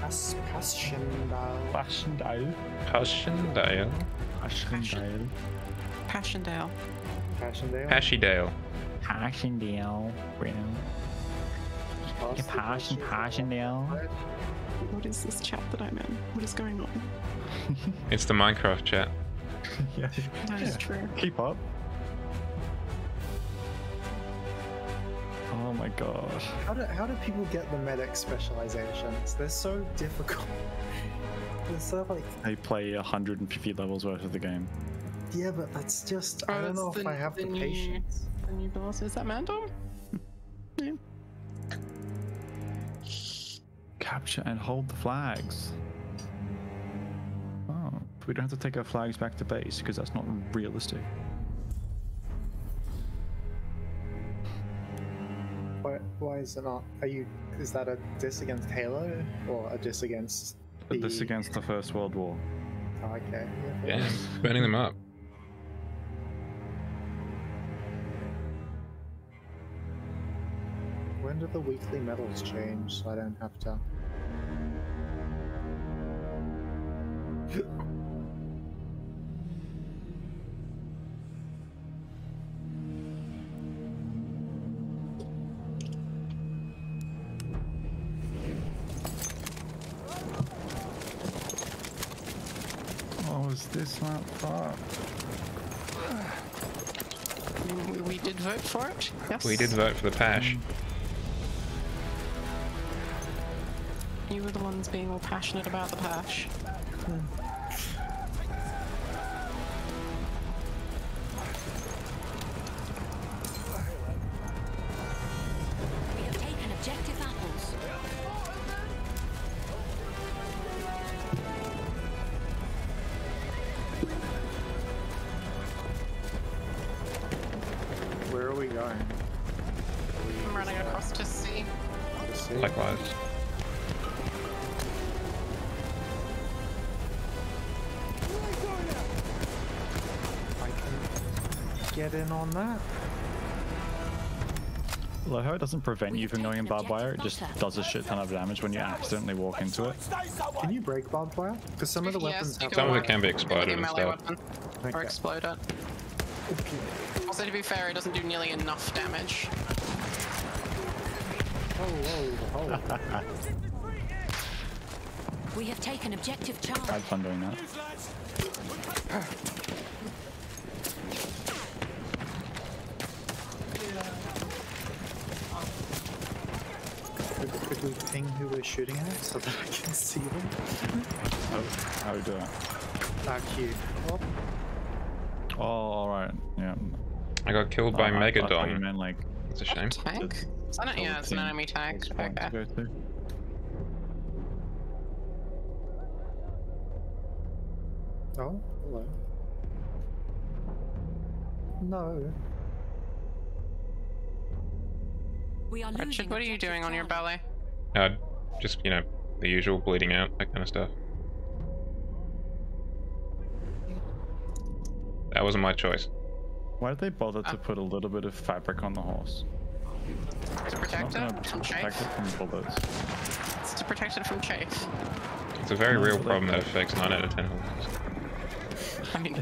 Passchendahl. Passchendahl. Passchendahl. Passchendahl. Passchendahl. Passchendahl. Pashydale. Passchendahl. Passchendahl. What is this chat that I'm in? What is going on? It's the Minecraft chat. Yeah. That is true. Keep up. Oh my gosh. How do people get the medic specializations? They're so difficult. They're so like, They play 150 levels worth of the game. yeah, but that's just, I don't that's know if I have the new- patience. The new boss. Is that Mandom? Yeah. Capture and hold the flags. Oh, we don't have to take our flags back to base because that's not realistic. Why is it not? Is that a diss against Halo or a diss against This against the First World War. Oh, okay. Yeah, burning them up. When do the weekly medals change so I don't have to? Oh, is this not far? We did vote for it. Yes. We did vote for the Pash. You were the ones being all passionate about the Pash. We have taken objective apples. Where are we going? I'm running across to see. Likewise. I can get in on that. Well, how it doesn't prevent you from going in barbed wire, it just does a shit ton of damage when you accidentally walk into it. Can you break barbed wire? Because some of the weapons you have. Some of it walk can be with exploded your and melee stuff. weapon, or Okay. explode it. Also, to be fair, it doesn't do nearly enough damage. Oh. We have taken objective I Charlie. had fun doing that. Could we ping who we're shooting at so that I can see them? How do we do it? Q. Oh, alright. Yeah. I got killed by I thought you Megadon. meant like It's a shame. Tank? Is that yeah, it's an team enemy tank. spawn to Okay. go to. Oh, hello. No. We are losing Richard, what are you objective doing on your Charlie. belly? Just, you know, the usual bleeding out, that kind of stuff. That wasn't my choice. Why did they bother to put a little bit of fabric on the horse? To protect Not it gonna from protect chafe. it from bullets. It's to protect it from chafe. It's a very real but problem that affects 9 out of 10 horses. I mean,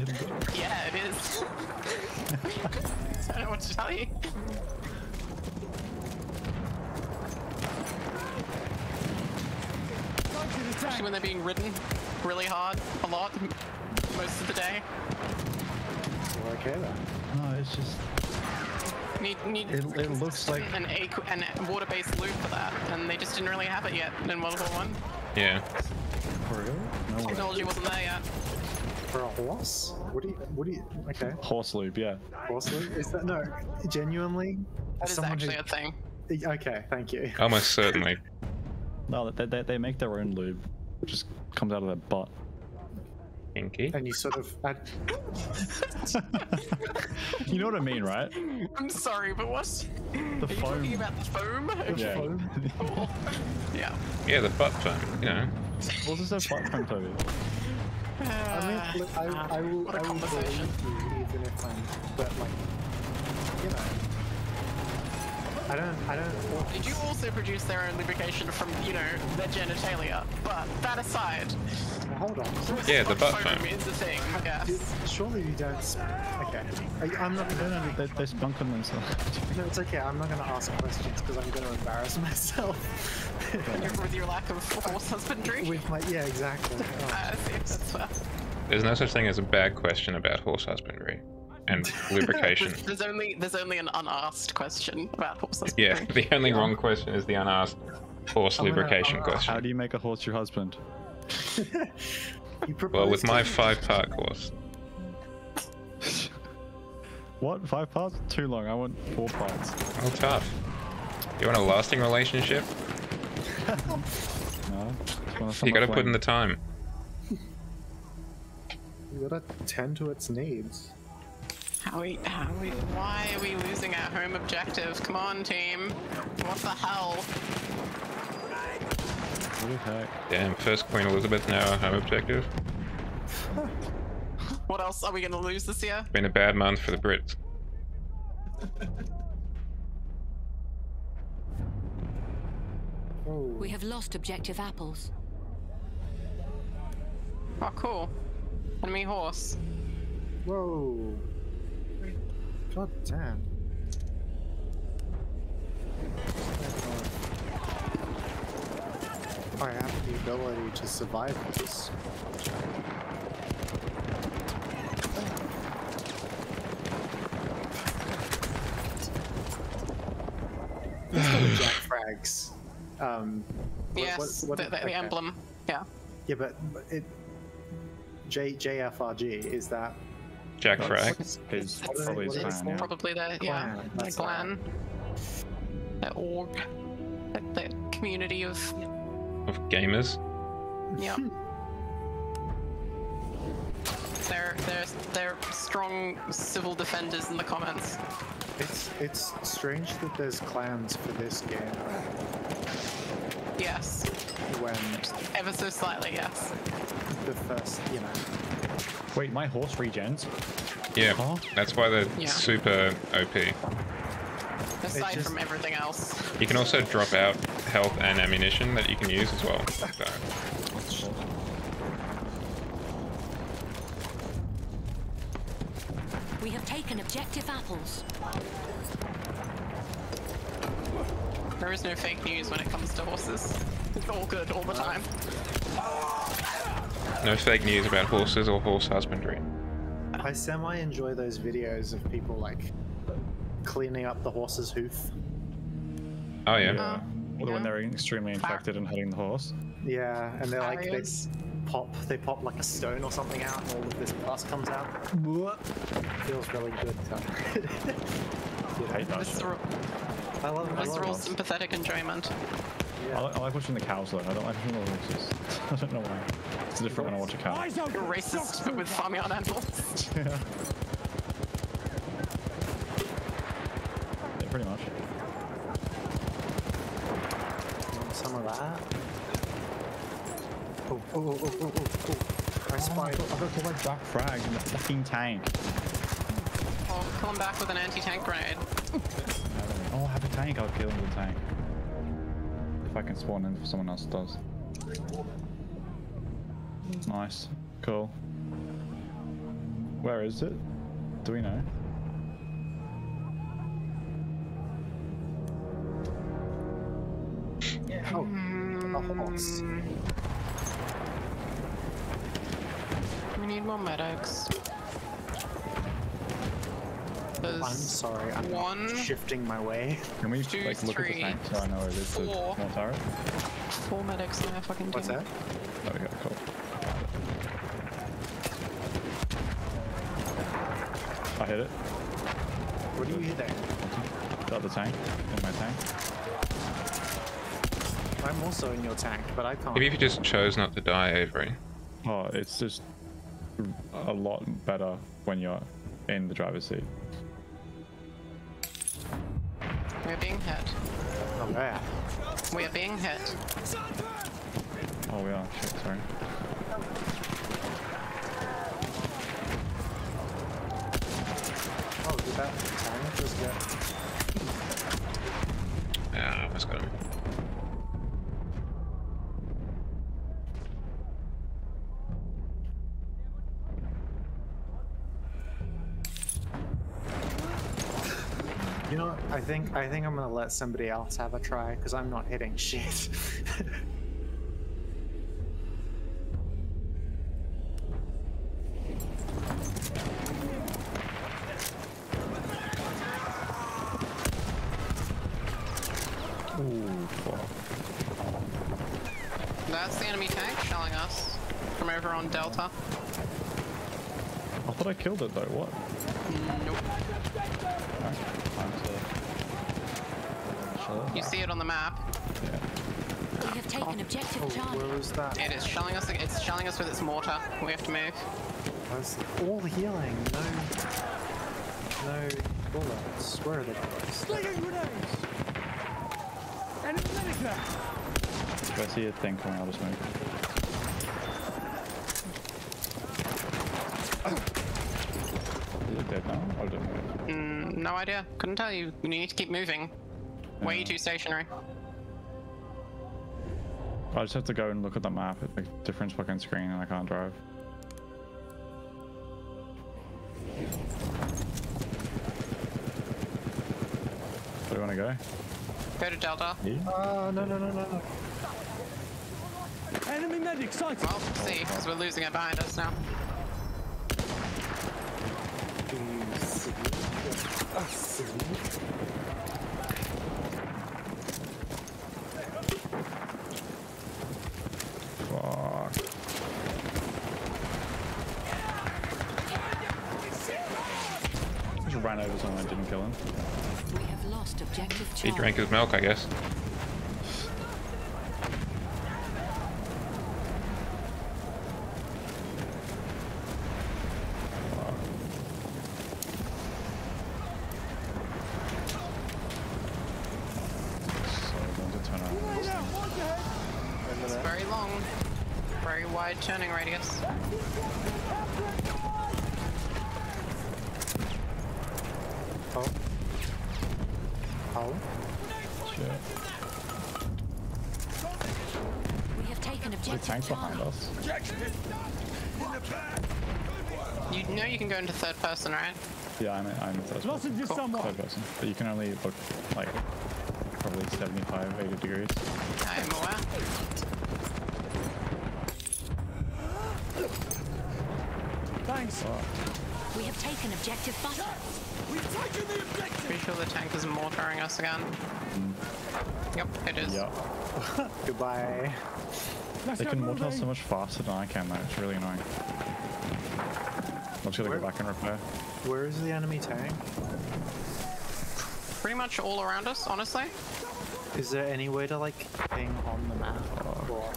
yeah, it is. I don't know what to tell you. Especially when they're being ridden really hard, a lot, most of the day. We're okay then. No, it's just it looks like an water-based loop for that, and they just didn't really have it yet in World War One. Yeah. for real. No way. Technology wasn't there yet. For a horse? What do you, okay. Horse loop, yeah. Horse loop? Is that, no, genuinely? That is actually a thing. Okay, thank you. Almost certainly. No, they make their own lube. It just comes out of their butt. Kinky. And you sort of add... You know what I mean, right? I'm sorry, but what? The Are you foam. talking about the foam? Yeah. Yeah. Yeah, the butt foam, you know. What's this butt foam, Toby? I mean, look, I will what a believe conversation. you even if I'm, but like, you know, I don't. They do also produce their own lubrication from, you know, their genitalia. But that aside, Hold on. Yeah, the butt foam foam. is the thing, yes. Surely you don't. Okay. I'm not gonna. They spunk on themselves. No, it's okay. I'm not gonna ask questions because I'm gonna embarrass myself. With your lack of horse husbandry. With my exactly. Oh. I see, that's fair. There's no such thing as a bad question about horse husbandry and lubrication. There's only an unasked question about horse husbandry. Yeah, the only wrong question is the unasked horse lubrication question. How do you make a horse your husband? Well, with my 5-part course. What? 5 parts? Too long. I want 4 parts. Oh, tough. You want a lasting relationship? No. You gotta put in the time. You gotta tend to its needs. Why are we losing our home objective? Come on, team. What the hell? What the heck? Damn, first Queen Elizabeth now home objective. What else are we gonna lose this year? Been a bad month for the Brits. We have lost objective apples. Oh, cool. Enemy horse. Whoa. God damn. I have the ability to survive this. It's got the Jack Frags. Yes, the okay. emblem. Yeah. Yeah, but it JFRG is that Jack Frag. His What are probably they- his what is clan, yeah. Probably the Clan, the that's clan. The org. The community of Of gamers. yeah. They're strong civil defenders in the comments. it's strange that there's clans for this game Yes. when Ever so slightly, yes. the first, you know. Wait, my horse regens? Yeah, Huh? that's why they're Yeah. super OP. Aside just- from everything else. You can also drop out health and ammunition that you can use as well. So, We have taken objective apples. There is no fake news when it comes to horses. It's all good all the time. no fake news about horses or horse husbandry. I semi-enjoy those videos of people like cleaning up the horse's hoof. Oh yeah. Yeah. Or yeah. when they're extremely infected and hitting the horse. Yeah, and they're like Farriers. they pop like a stone or something out, and all of this pus comes out. Feels really good. I hate that shit. Visceral, I love visceral it. sympathetic enjoyment. Yeah. I like watching the cows though. I don't like watching the horses. I don't know why. It's different when I watch a cow. You're racist but with farmyard animals. Yeah. Yeah, pretty much. Want some of that. Oh. I spied. I got my Jack Frag in the fucking tank. Or kill him back with an anti-tank grenade. Oh, I have a tank. I'll kill him with a tank. If I can spawn in if someone else does. Nice. Cool. Where is it? Do we know? Oh, a horse. We need more medics. There's I'm sorry, I'm one, not shifting my way. Can we two, like look at the three, tank so I know where it is? So four. more turret? 4 medics in our fucking team. What's that? There we go. Cool. I hit it. What do you hear there? The other tank. In my tank. I'm also in your tank, but I can't. Maybe if you just chose not to die, Avery. Oh, it's just a lot better when you're in the driver's seat. We're being hit. Not bad. We are being hit. Oh, we are. Shit, sorry. Oh, did that tank just get... Yeah, I almost got him. You know what? I think I'm gonna let somebody else have a try, because I'm not hitting shit. Ooh, fuck. That's the enemy tank shelling us from over on Delta. I thought I killed it though, what? Nope. Alright, time to chill it You back. see it on the map. Yeah. We have taken objective Oh, Charlie. where was that? It is shelling us. It's shelling us with its mortar. We have to move. That's all healing. No bullets. Where are the bullets? Slinging grenades! Enemy medic left! If I see a thing coming, I'll just move. Is it dead now? Or did it move? No idea. Couldn't tell you. We need to keep moving. Way too stationary. I just have to go and look at the map at the different fucking screen and I can't drive. Where do you want to go? Go to Delta. Yeah. No. Enemy medic sighted! Well, see, because we're losing it behind us now. Do you see? See? Fuck. Just ran over someone and didn't kill him. We have lost objective He Charlie. drank his milk, I guess. So I'm going to turn around. It's very long. Very wide turning radius. Oh. Oh. Shit. We have taken The objective tank's behind Charlie. us. You know you can go into third person, right? Yeah, I'm in third Losing person. to someone! Third person. But you can only look like probably 75, 80 degrees. I am aware. Thanks! We have taken objective Butter. We've taken the objective! Pretty sure the tank is mortaring us again. Yep, it is. Yeah. Goodbye. Let's They go can mortar moving. so much faster than I can though. It's really annoying. I'm just gonna Where? go back and repair. Where is the enemy tank? Pretty much all around us, honestly. Is there any way to like ping on the map? Or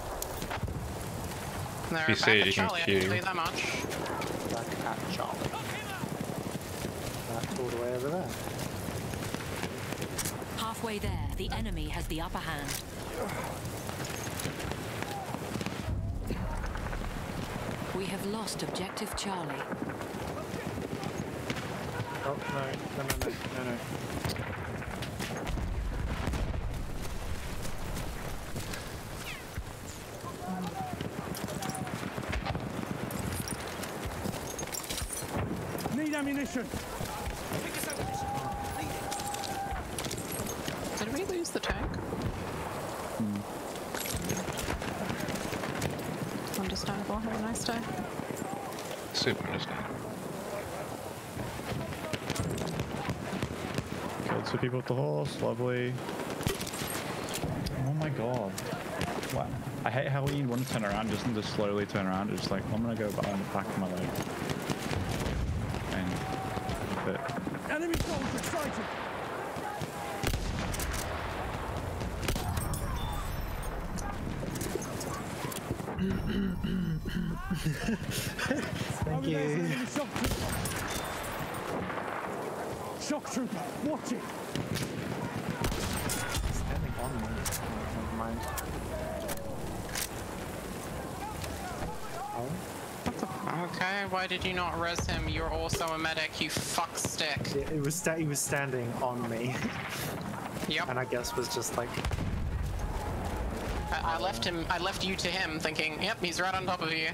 They're you back see it, at you can Charlie, I queue. can tell you that much. back at Charlie? That's all the way over there. Halfway there, the enemy has the upper hand. We have lost objective Charlie. Oh, no. Need ammunition. Did we lose the tank? Understandable. Have a nice day. Super understandable. Killed two people with the horse. Lovely. Oh my god. Wow. I hate how you want to turn around, just slowly turn around. It's like, I'm gonna go behind the back of my leg. And keep it. Enemy soldier sighted. Thank you. Shock trooper, watch it. Standing on me. Never mind. Oh. Okay, why did you not res him? You're also a medic, you fuckstick. Yeah, he was standing on me. Yep. And I guess was just like... I left you to him thinking, yep, he's right on top of you.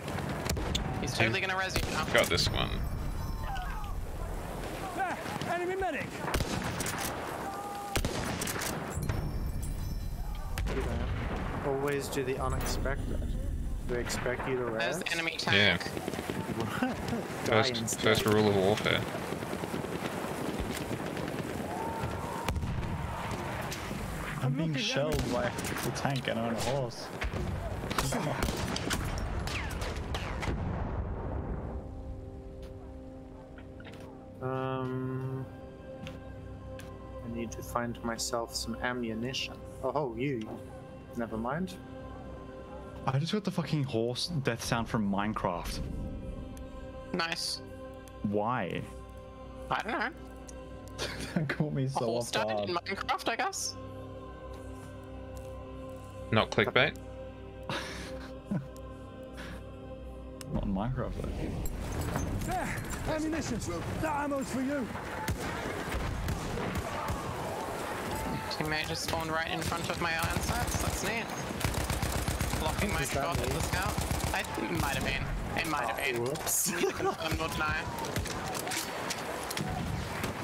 He's totally gonna res you now. Got this one. There, enemy medic. You know, always do the unexpected. Do they expect you to There's res? the enemy tank. What? Die instead. First rule of warfare. I'm being shelled by the tank and I'm on a horse. I need to find myself some ammunition. Oh, you. Never mind. I just got the fucking horse death sound from Minecraft. Nice. Why? I don't know. That caught me A so horse off died guard. in Minecraft, I guess. Not clickbait. Not in Minecraft though. There, ammunition. That ammo's for you. Teammate just spawned right in front of my iron sights. That's neat. Blocking my Is that shot at me? the scout. It might have been. It might have been. Whoops. Neither confirm nor deny.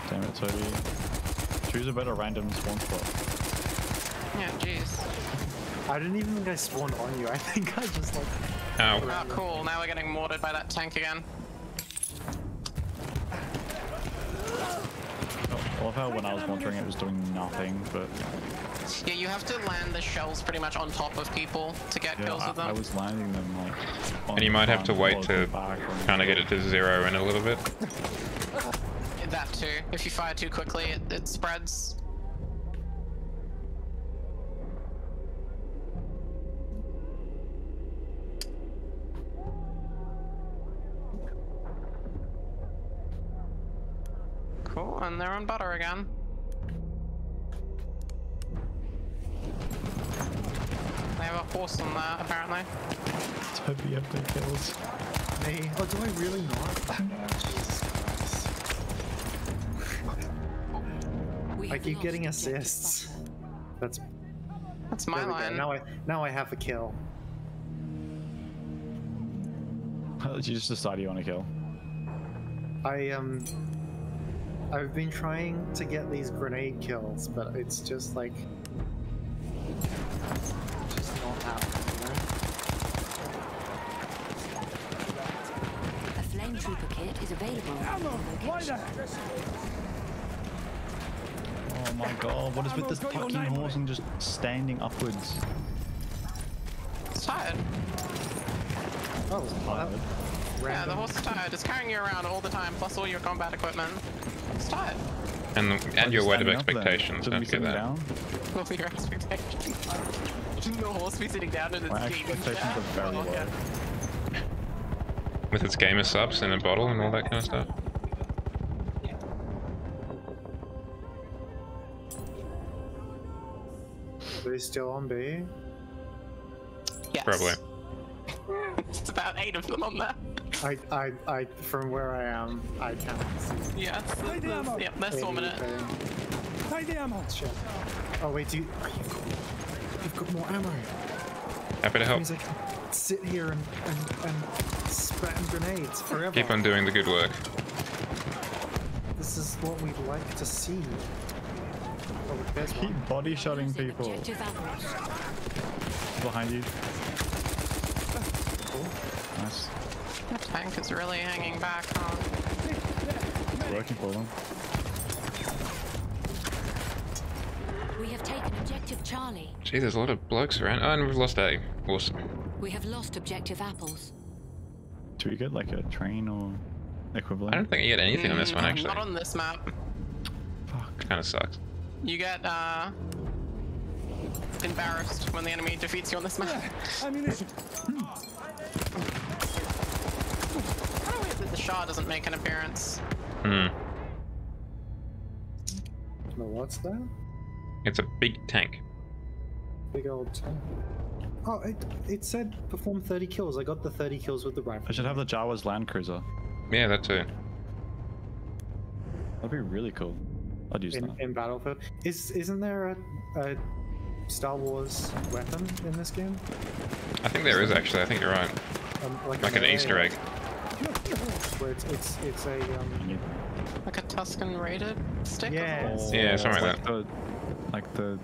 Damn it, Toby. Choose a better random spawn spot. Yeah, jeez. I didn't even think I spawned on you. I think I just like... Ow. Oh, cool. Now we're getting mortared by that tank again. I love how when I was monitoring it was doing nothing, but... Yeah, you have to land the shells pretty much on top of people to get kills with them. I was landing them like... on And you might have to front, wait or to back or- kind of get it to zero in a little bit. That too. If you fire too quickly, it spreads. Cool, and they're on butter again. They have a horse on there, apparently. Toby have the kills. Me? Oh, do I really not? Jesus Christ. I keep getting assists. That's That's my there we line. go. Now I have a kill. Did you just decide you want to kill? I've been trying to get these grenade kills, but it's just like just not happening, you know? A flame trooper kit is available. Ammo, right there. Oh my god, what is with this fucking horse and just standing upwards? It's tired. Oh, Tired. Yeah, the horse is tired. It's carrying you around all the time, plus all your combat equipment. It's tired. And your weight of Standing up then. expectations, Shouldn't don't be get sitting that. down. What were your expectations? Shouldn't the horse be sitting down in its My gaming expectations chair? are very Oh, low. yeah. With its gamer subs in a bottle and all that kind of stuff. Are they still on B? Yes. Probably. It's about 8 of them on there. I, from where I am, I cannot see Yeah, they're swarming it. anything. Take the ammo. Shit. Oh wait, you've got more ammo. Happy to help. Means I can sit here and spam grenades forever. Keep on doing the good work. This is what we'd like to see. Oh, there's one. Keep body shotting Losing people. objective apples. Behind you. Nice. The tank is really hanging back, huh? Working for them. We have taken objective Charlie. Gee, there's a lot of blokes around. Oh, and we've lost A. Awesome. We have lost objective apples. Do we get like a train or equivalent? I don't think you get anything on this one, actually. Not on this map. Fuck. Kind of sucks. You get embarrassed when the enemy defeats you on this map. Ammunition. How weird that the Shah doesn't make an appearance. Hmm. No, what's that? It's a big tank. Big old tank. Oh, it said perform 30 kills. I got the 30 kills with the rifle. I should have the Jawa's Land Cruiser. Yeah, that too. That'd be really cool. I'd use that. in Battlefield. Isn't there a Star Wars weapon in this game? I think there is, actually. I think you're right. Like an Easter egg. Where it's a Like a Tuscan rated stick? Yes. Yeah, something like that. Like the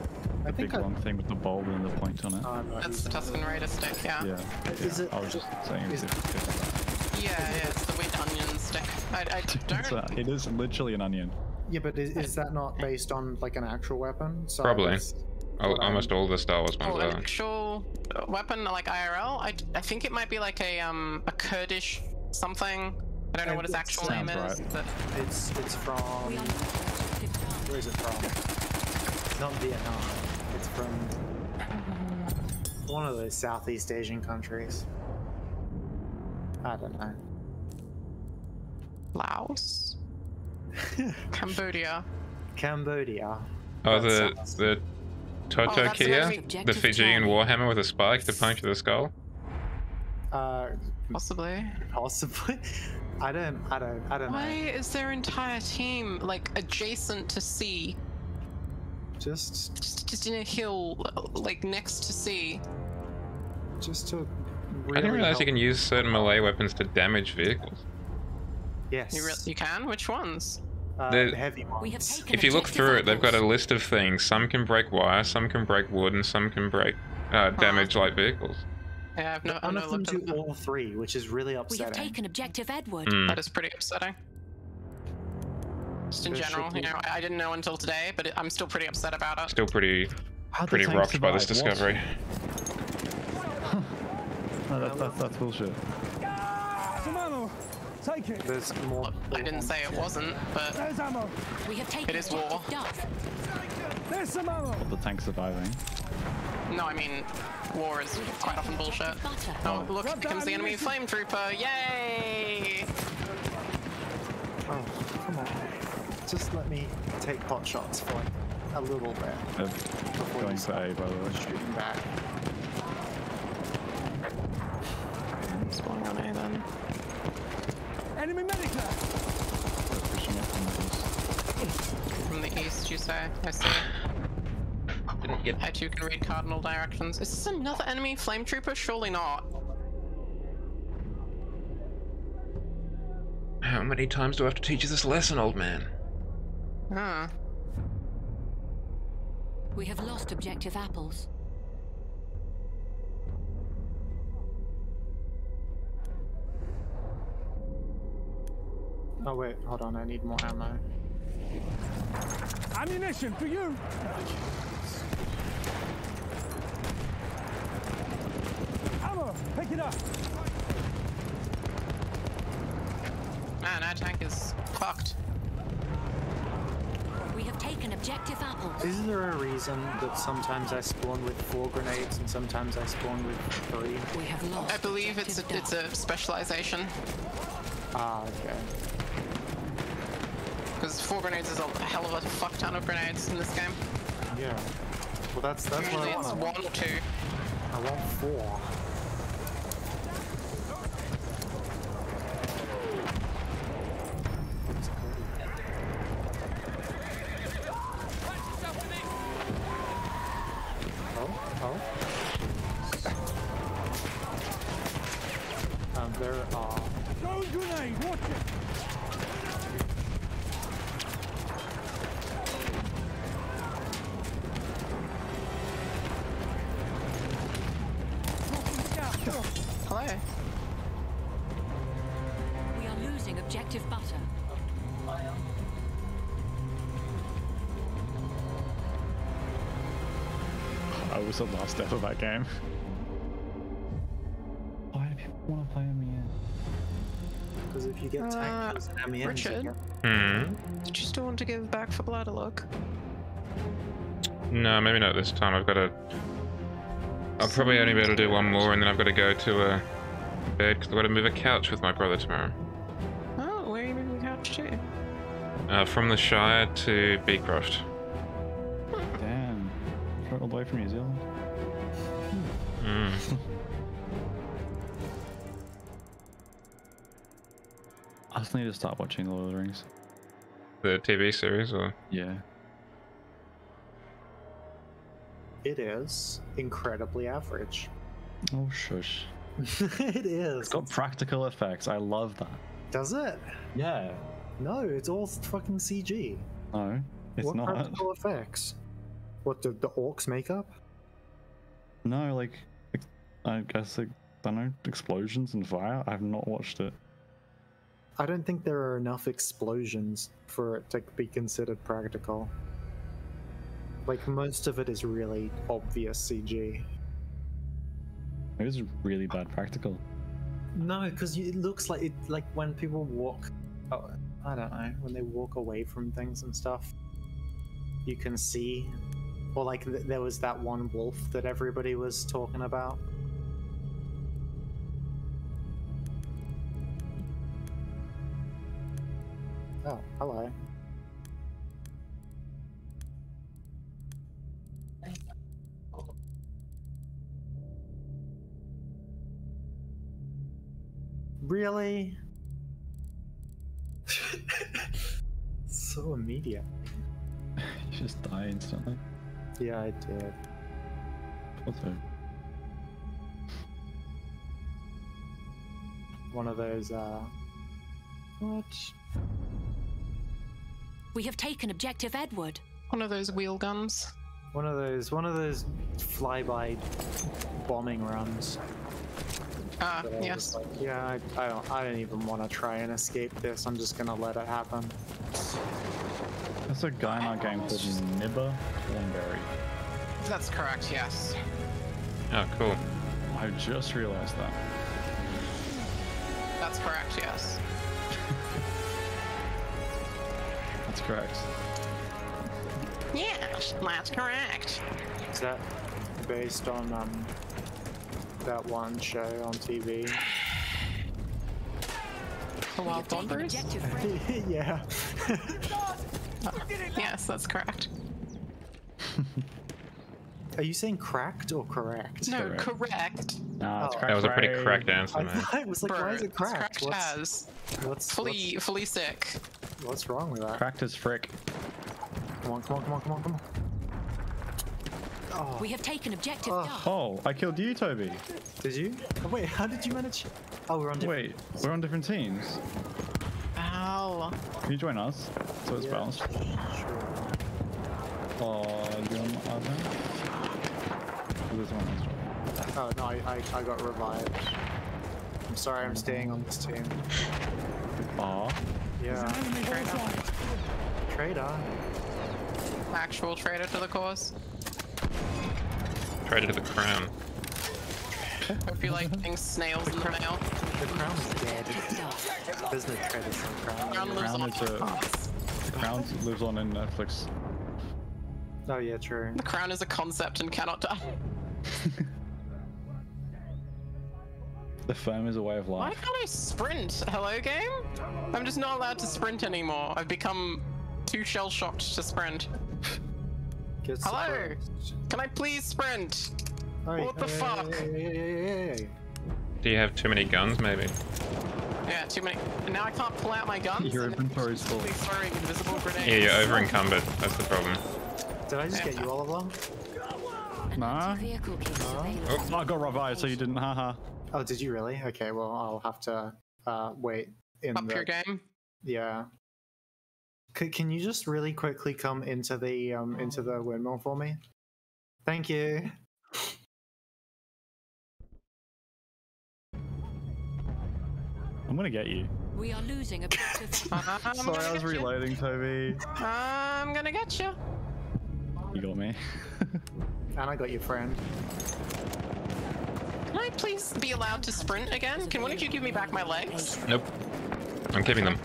I think big long thing with the bulb and the point on it. no, That's the Tuscan Raider stick, yeah. Yeah. Is it? I was just saying is it's different. Yeah, it's the wheat onion stick. I don't... It is literally an onion. Yeah, but is that not based on like an actual weapon? So Probably. it's- Almost all the Star Wars ones Oh, an are. actual weapon like IRL? I think it might be like a Kurdish something. I don't know what its actual name sounds is, right. but It's from. We are objective Charlie. Where is it from? Not Vietnam. It's from one of those Southeast Asian countries. I don't know. Laos? Cambodia. Cambodia. Oh, That the sounds- Toto that's Kia? very- The Fijian Warhammer with a spike to puncture the skull? Possibly. Possibly. I don't Why know. is their entire team like adjacent to sea? Just Just in a hill, like next to sea. to. Really I didn't realize you help- can use certain melee weapons to damage vehicles. Yes. You can? Which ones? The heavy ones. We have taken If you look objective through it, they've got a apples. list of things. Some can break wire, some can break wood, and some can break damage light vehicles. Yeah, I've None never of them looked do at them. all three, which is really We have upsetting. taken objective Edward. Mm. That is pretty upsetting. Just in There general, should you be- know, I didn't know until today, but I'm still pretty upset about it. Still pretty How'd the pretty tank rocked by this survive? What? discovery. No, that's bullshit. Some ammo. Take it. There's more. I didn't say it wasn't, but There's ammo. We have taken It is war. objective Duff. There's some ammo. The tank surviving. no, I mean, war is quite often bullshit. Butter. Oh, look, Well here comes the done, enemy flame trooper! Yay! Oh, come on. Just let me take pot shots for like a little bit before Going you for start A, by the way. shooting back. What's going on here then? Enemy medic there. They're pushing it from the east. From the east, you say? I see. Didn't get I too can read cardinal directions. Is this another enemy flame trooper? Surely not. How many times do I have to teach you this lesson, old man? Huh. We have lost objective apples. Oh wait, hold on, I need more ammo. Ammunition for you. Ammo. Pick it up. Man, our tank is fucked. We have taken objective apples. Is there a reason that sometimes I spawn with 4 grenades and sometimes I spawn with 3? We have lost. I believe it's objective a specialization. Ah, okay. Because 4 grenades is a hell of a fuck ton of grenades in this game. Yeah. Well, that's what Usually I it's want. 1 or 2. I want 4. was the last death of that game. Why do people want to play MEN? Because if you get tagged as an MEN, Richard? Did you still want to give Back for Blood a look? No, maybe not this time. I've got to. I'll probably only be able to do one more, and then I've got to go to bed because I've got to move a couch with my brother tomorrow. Oh, where are you moving the couch to? From the Shire to Beecroft. Damn. All the way from New Zealand. I just need to start watching Lord of the Rings. The TV series, or? Yeah. it is incredibly average. Oh, shush. It is. It's got practical effects. I love that. Does it? Yeah. No, it's all fucking CG. No, it's what not. practical effects? What, the orcs makeup? No, like, I guess, like, I don't know, explosions and fire. I have not watched it. I don't think there are enough explosions for it to be considered practical. Like, most of it is really obvious CG. It was really bad practical. No, because it looks like it. Like when people walk, I don't know, when they walk away from things and stuff, you can see, or like there was that one wolf that everybody was talking about. Oh, hello. Really? So immediate. You just die instantly. Yeah, I did. Also, One of those, what? We have taken objective Edward. One of those wheel guns. One of those flyby bombing runs. Ah, that I was yes. like, yeah, I don't even want to try and escape this. I'm just gonna let it happen. there's a guy in our game called Nibba Thornberry. That's correct, yes. Oh, cool. I just realized that. That's correct, yes. That's correct. Yes, that's correct. Is that based on that one show on TV? The We Wild have taken Wanderers? objective Fred. Yeah. Yes, that's correct. Are you saying cracked or correct? No, correct. correct. Nah, it's Oh. cracked. That was a pretty right. correct answer, I man. thought it was like, Bro, why is it it's cracked? as What's fully sick. what's wrong with that? Cracked as frick. Come on, come on, come on, come on, come on. Oh, We have taken objective Oh. Duff. Oh, I killed you, Toby. did you? Oh, wait, how did you manage? Oh, we're on different. Wait, we're on different teams. Ow. Can you join us? So it's Yeah. balanced. Sure. Oh, you on our team? Oh, there's one else. Oh no, I got revived. I'm sorry, I'm staying on this team. Aw. Yeah. Trader. Actual traitor to the cause. Traded to the crown. Hope you like getting snails in the mail. The crown's dead. There's no traders on crown. Crown lives Crown on is a- The Crown lives on in Netflix. Oh yeah, true. The crown is a concept and cannot die. The firm is a way of Why life. can't I sprint? Hello, game? I'm just not allowed to sprint anymore. I've become too shell-shocked to sprint. Get Hello? surprised. Can I please sprint? Hey, What the hey, fuck? Hey. Do you have too many guns, maybe? Yeah, too many. And now I can't pull out my guns. Your and inventory's full. it's throwing invisible grenades. Yeah, you're over encumbered. That's the problem. Did I just get you, Oliver? An Nah. anti-vehicle kit is available. Oh, I got revived, so you didn't, haha. Oh, did you really? Okay, well, I'll have to wait in Up the... your game. Yeah. Can you just really quickly come into the windmill for me? Thank you. I'm gonna get you. We are losing objective. I'm Sorry, I was gonna get you. reloading, Toby. I'm gonna get you. You got me. And I got your friend. Can I please be allowed to sprint again? Can one of you give me back my legs? Nope. I'm keeping them.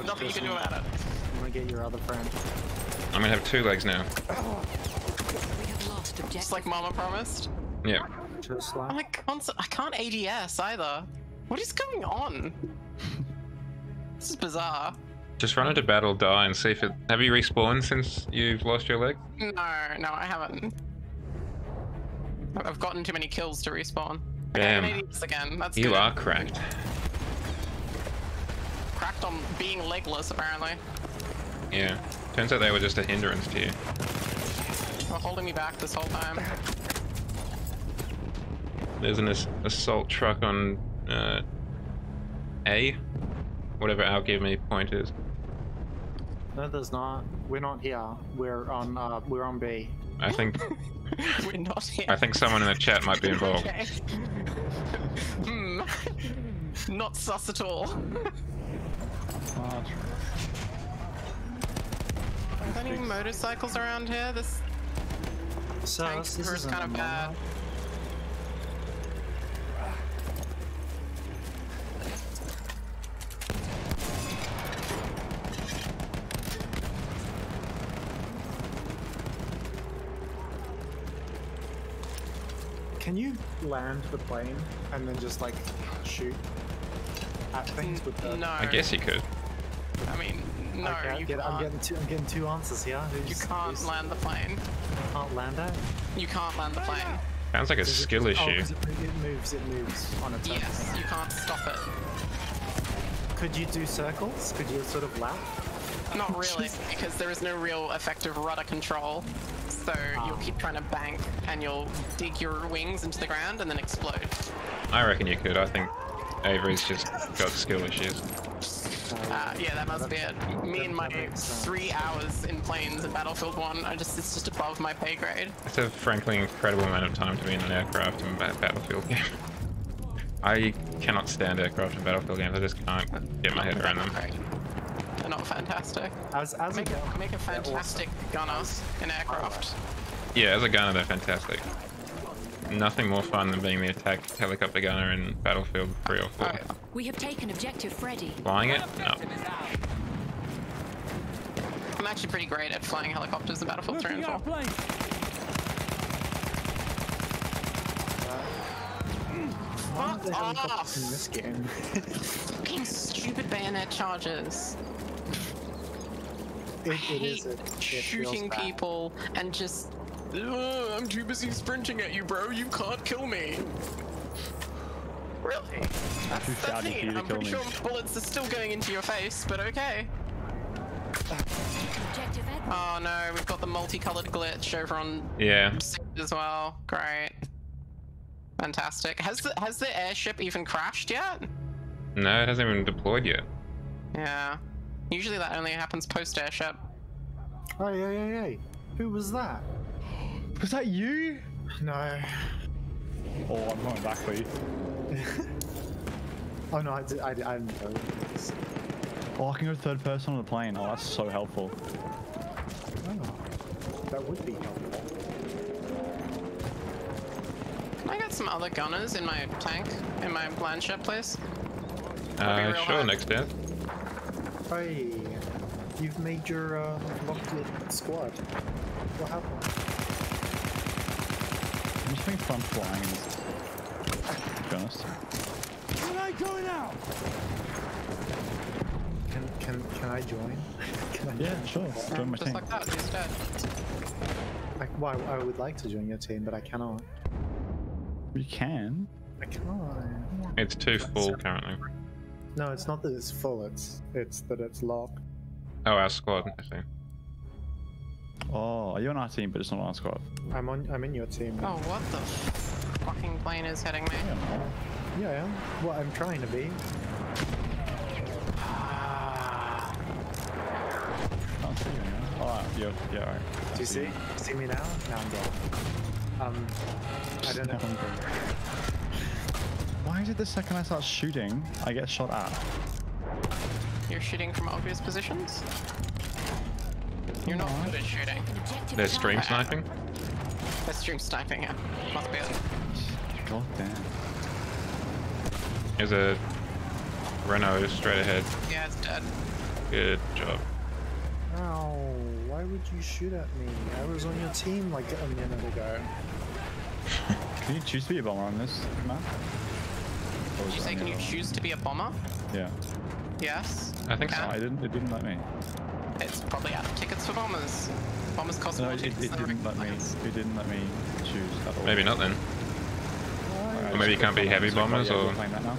Nothing you can do about it. I'm gonna get your other friend. I'm gonna have 2 legs now. We have lost objective. Just like Mama promised. Yeah. Just I like. can't ADS either. What is going on? This is bizarre. Just run into battle, die, and see if it... Have you respawned since you've lost your leg? No, I haven't. I've gotten too many kills to respawn. Damn. Okay, ADS again. That's You good. are cracked. Cracked on being legless, apparently. Yeah. Turns out they were just a hindrance to you. They're holding me back this whole time. There's an assault truck on A, whatever our give me point is. No, there's not. We're not here. We're on B. I think We're not here. I think someone in the chat might be involved. Okay. Not sus at all. Ah, Are there any motorcycles around here? This So tank this is isn't kind of a bad. mono. Can you land the plane and then just like shoot at things with the? No. I guess you could. I mean, no, Okay, you I'm can't. getting 2 answers here. You can't land the plane. Can't land it. You can't land the plane. Sounds like a Does it skill just- oh, issue. 'cause it moves on its own. Yes, you can't stop it. Could you do circles? Could you sort of lap? Not really, because there is no real effective rudder control. So you'll keep trying to bank, and you'll dig your wings into the ground and then explode. I reckon you could. I think Avery's just got skill issues. Yeah, that must be it. Me and my 3 hours in planes in Battlefield 1, it's just above my pay grade. It's a frankly incredible amount of time to be in an aircraft in a Battlefield game. I cannot stand aircraft in Battlefield games. I just can't get my head around them. Great. They're not fantastic. As Make a fantastic gunner in aircraft. Yeah, as a gunner, they're fantastic. Nothing more fun than being the attack helicopter gunner in Battlefield 3 or 4. We have taken objective Freddy. Flying it? No. I'm actually pretty great at flying helicopters in Battlefield 3 and 4. Why are there Fuck helicopters off! in this game? Fucking stupid bayonet charges. I It hate is. It feels shooting bad. people and just. "Ugh, I'm too busy sprinting at you, bro. You can't kill me. Really? That's shouty for you neat. to I'm kill pretty me. sure bullets are still going into your face, but okay. Objective Edward. Oh no, we've got the multicolored glitch over on Yeah. 6 as well. Great. Fantastic. Has the airship even crashed yet? No, it hasn't even deployed yet. Yeah. Usually that only happens post airship. Hey. Who was that? Was that you? No. Oh, I'm going back for you. Oh no, I didn't know this. Oh, I can go third person on the plane. Oh, that's so helpful. Oh, that would be helpful. Can I get some other gunners in my tank? In my land ship, please? That'd be real Sure, hard. next death. Hey, you've made your locked squad. What happened? I'm just having fun flying in this. To be honest. Can I join? Can I Yeah, sure. Join my Just team. like that, he's dead. Why? I would like to join your team, but I cannot. You can. I cannot. It's too full currently. No, it's not that it's full. It's that it's locked. Oh, our squad, I see. Oh, are you on our team, but it's not on our squad? I'm in your team. Oh, what the fucking plane is hitting me? Yeah, I am. Well, I'm trying to be. Can't see you now. Oh, yeah, alright. Do you see? See me now? Now I'm dead. I don't know. Why is it the second I start shooting, I get shot at? You're shooting from obvious positions? You're not good at shooting. Objective They're stream Charlie. sniping. That's stream sniping, yeah. Must be it. God damn. There's a Renault straight ahead. Yeah, it's dead. Good job. Ow, why would you shoot at me? I was on your team like a minute ago. Can you choose to be a bomber on this map? Or Did is you it say, only can you a- choose to be a bomber? Yeah. Yes. I think No, so. it didn't let me. It's probably out of tickets for bombers. Bombers cost No, more it tickets than didn't let me. regular It didn't let me choose at all. Maybe not then. Alright, Or maybe you can't be heavy bombers, yeah, or we're playing that now.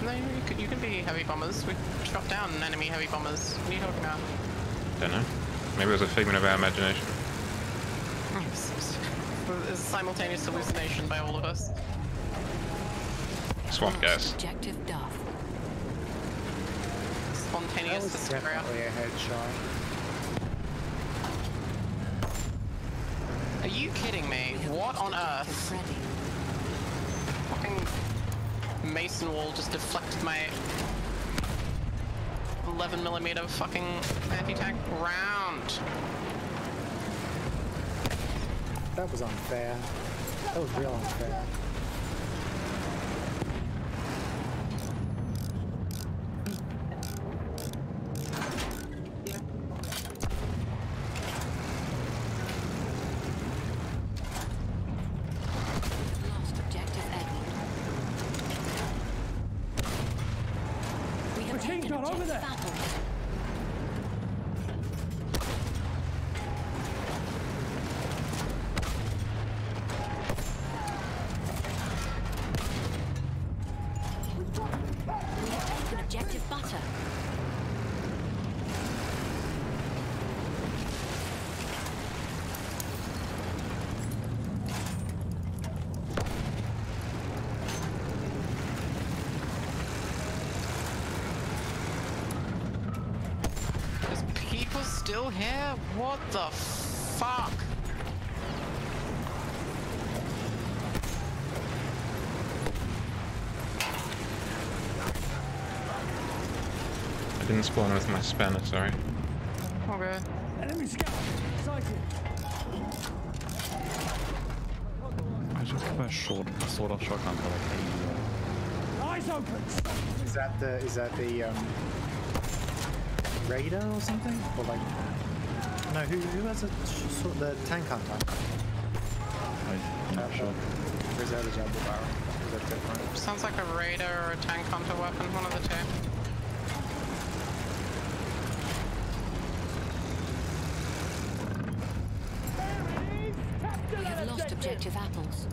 No, you can be heavy bombers. We shot down enemy heavy bombers. What are you talking about? don't know. Maybe it was a figment of our imagination. It's a simultaneous hallucination by all of us. Swamp gas. Objective Duff. That Spontaneous was hysteria. definitely a headshot. Are you kidding me? What on earth? Freddy. Fucking mason wall just deflected my 11mm fucking anti-tank round. That was unfair. That was real unfair. Lost objective Edward. We have Machine taken gun over objective there. Apples. We have taken objective Butter. There's people still here? What the fuck? I didn't spawn with my spanner, sorry. Okay. Enemy scout. Sighted. I just got a sort of shotgun for like 80 Eyes open. Is that the raider or something? Or like no, who has sort of the tank hunter? I'm not sure. Or is that a double barrel? Is that different? Sounds like a raider or a tank hunter weapon, one of the two. We have lost objective Apples.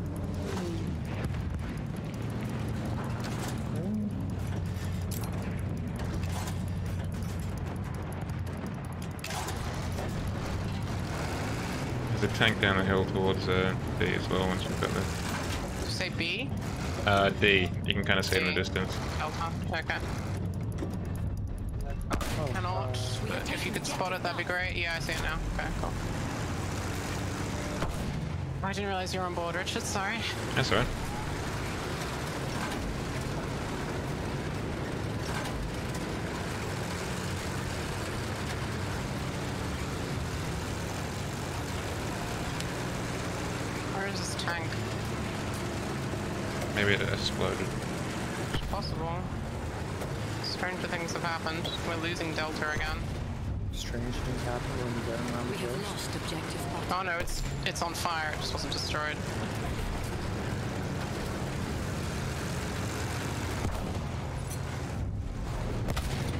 There's a tank down the hill towards D as well once you've got Did you say B? the... D, you can kind of see it in the D. distance. Delta. Okay. Cannot, but if you could spot it, that'd be great. Yeah, I see it now. Okay, cool. I didn't realize you were on board, Richard. Sorry. That's alright. Where is this tank? Maybe it exploded. It's possible. Stranger things have happened. We're losing Delta again. Strange things happen when you go around We the have bush. lost objective Butter. Oh no, it's on fire. It just wasn't destroyed.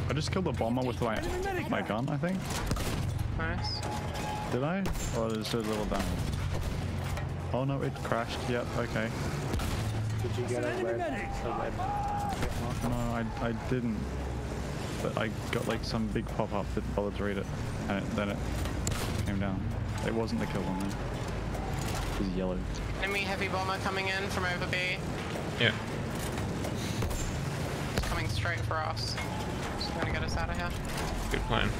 I just killed a bomber with my gun, I think. Nice. Did I? Or is it a little down? Oh no, it crashed. Yep, okay. Did you get a red hit marker? No, I didn't. But I got like some big pop-up, didn't bother to read it. And then it came down. It wasn't the kill one though. It was yellow. Enemy heavy bomber coming in from over B. Yeah. It's coming straight for us. It's gonna get us out of here. Good plan.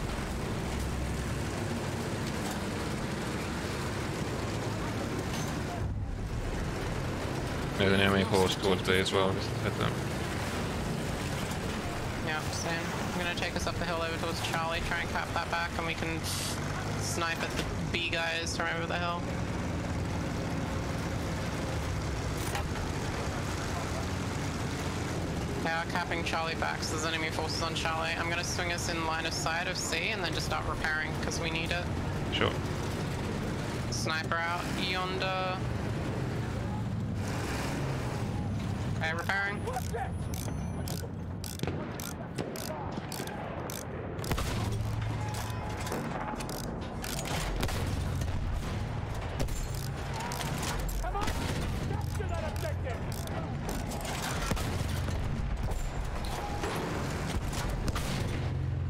There's an enemy horse towards B as well, just head them. Yeah, same. I'm gonna take us up the hill over towards Charlie, try and cap that back, and we can snipe at the B guys from over the hill. They are capping Charlie back, so there's enemy forces on Charlie. I'm gonna swing us in line of sight of C and then just start repairing because we need it. Sure. Sniper out yonder. Okay, repairing.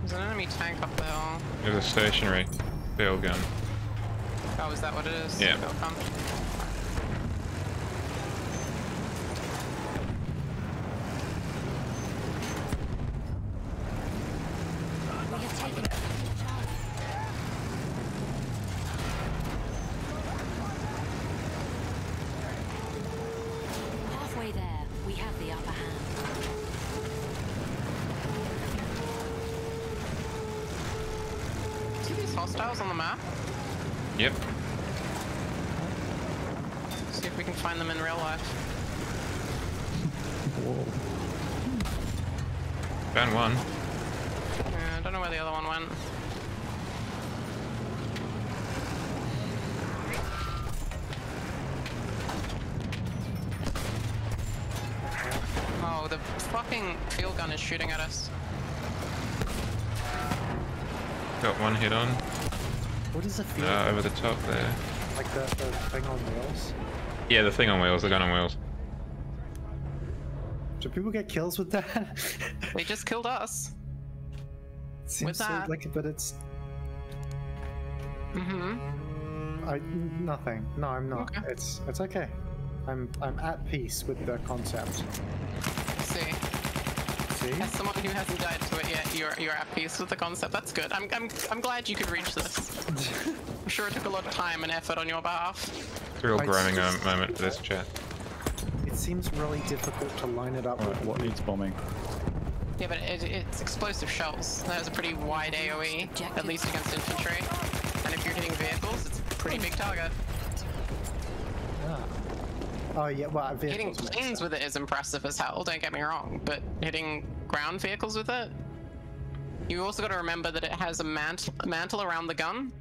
There's an enemy tank up the hill. There's a stationary field gun. Oh, is that what it is? Yeah. Field gun. We have taken Charlie. Halfway there, we have the upper hand. See these hostiles on the map? Yep. See if we can find them in real life. Whoa. Found one. I don't know where the other one went. Oh, the fucking field gun is shooting at us. Got one hit on. What is a field? Over the top there. Like the thing on wheels? Yeah, the thing on wheels, the gun on wheels. Do people get kills with that? They just killed us. Seems with so that. like, but it's Mm-hmm. nothing. No, I'm not. Okay. It's okay. I'm at peace with the concept. See. See? As someone who hasn't died to it yet, you're at peace with the concept. That's good. I'm glad you could reach this. I'm sure it took a lot of time and effort on your behalf. It's a real Right, growing so- moment for this chat. It seems really difficult to line it up. Alright, what needs bombing? Yeah, but it's explosive shells. That has a pretty wide AoE, at least against infantry. And if you're hitting vehicles, it's a pretty big target. Yeah. Oh yeah, well, Hitting vehicles makes planes sense. with it is impressive as hell, don't get me wrong, but hitting ground vehicles with it? You also got to remember that it has a mantle around the gun,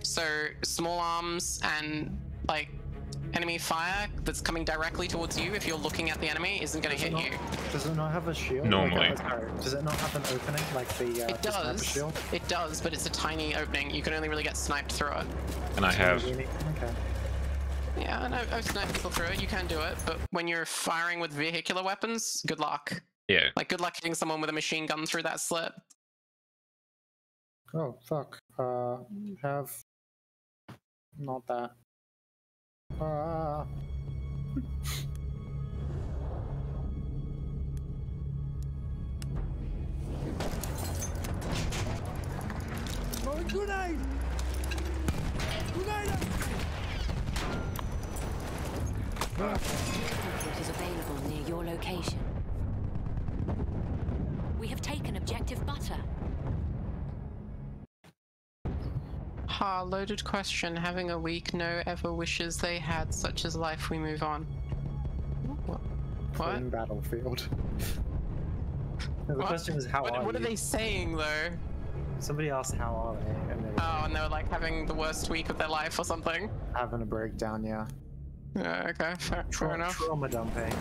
so small arms and like enemy fire that's coming directly towards you if you're looking at the enemy isn't going to hit you. Does it not have a shield? Normally. Like, sorry, does it not have an opening like the It the sniper does. shield? It does, but it's a tiny opening. You can only really get sniped through it. And I have. Okay. Yeah, and I've sniped people through it. You can do it, but when you're firing with vehicular weapons, good luck. Yeah. Like, good luck hitting someone with a machine gun through that slit. Oh fuck. Have not that. Oh, grenade! Grenade! Transport is available near your location. We have taken objective butter. Ha, loaded question. Having a week, no ever wishes they had, such as life we move on. What? Clean battlefield. No, the What? question is how What are are you? they saying though? Somebody asked how are they, and they were Oh, and they were like having the worst week of their life or something. having a breakdown. Yeah. Yeah, okay, fair enough. Trauma dumping.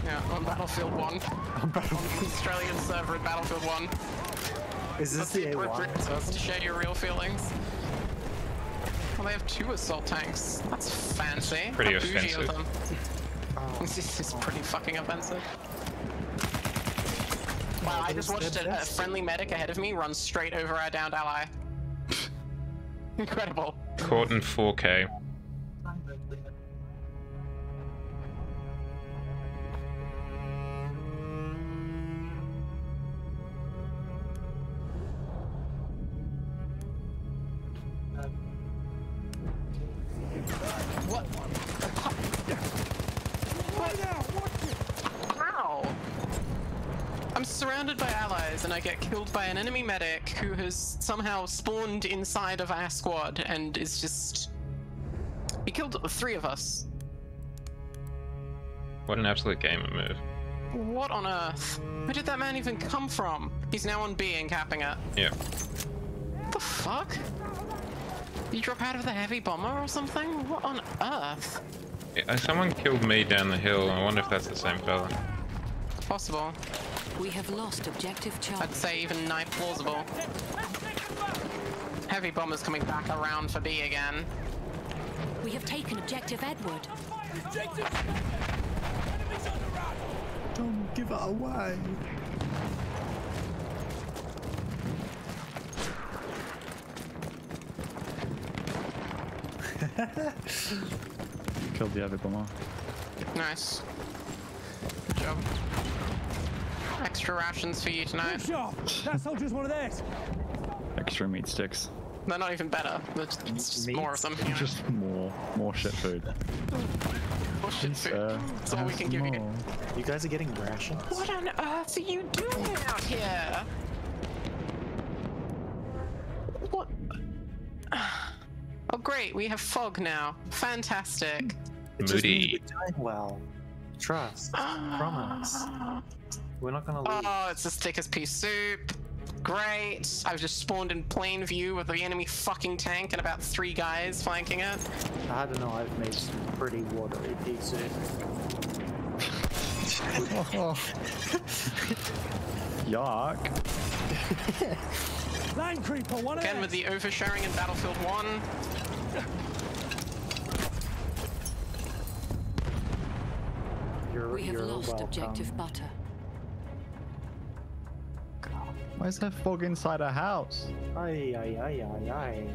Yeah, on Battlefield 1. On Battlefield. Australian server in Battlefield 1. Is this That's the the appropriate A1? place to share your real feelings. Well, they have 2 assault tanks. That's fancy. Pretty How bougie of offensive. them. Oh, This is pretty fucking offensive. Wow, I just watched a friendly medic ahead of me run straight over our downed ally. Incredible. Caught in 4K. What? How? I'm surrounded surrounded by allies and I get killed by an enemy medic who has somehow spawned inside of our squad and is just... He killed 3 of us. What an absolute gamer move. What on earth? Where did that man even come from? He's now on B and capping it. Yeah. What the fuck? You drop out of the heavy bomber or something? What on earth? Yeah, someone killed me down the hill. I wonder if that's the same fella. Possible. We have lost objective Charlie. I'd say even knife plausible. Heavy bomber's coming back around for B again. We have taken objective Edward. Don't give it away. Killed the other bomber. Nice. Good job. Extra rations for you tonight. That soldier's one of theirs. Extra meat sticks. They're not even better. It's just more of them. You know? Just more shit food. More shit food. That's all we can give you. You guys are getting rations? What on earth are you doing out here? What? Oh great, we have fog now. Fantastic. It just means Moody. we're doing well. Trust. Promise. We're not gonna leave. Oh, it's as thick as pea soup. Great. I've just spawned in plain view with the enemy fucking tank and about 3 guys flanking it. I don't know, I've made some pretty watery pea soup. Yuck. Line creeper, one of Again with theirs. the oversharing in Battlefield 1. We have You're lost welcome. objective Butter. Why is there fog inside a house? Aye, aye, aye, aye,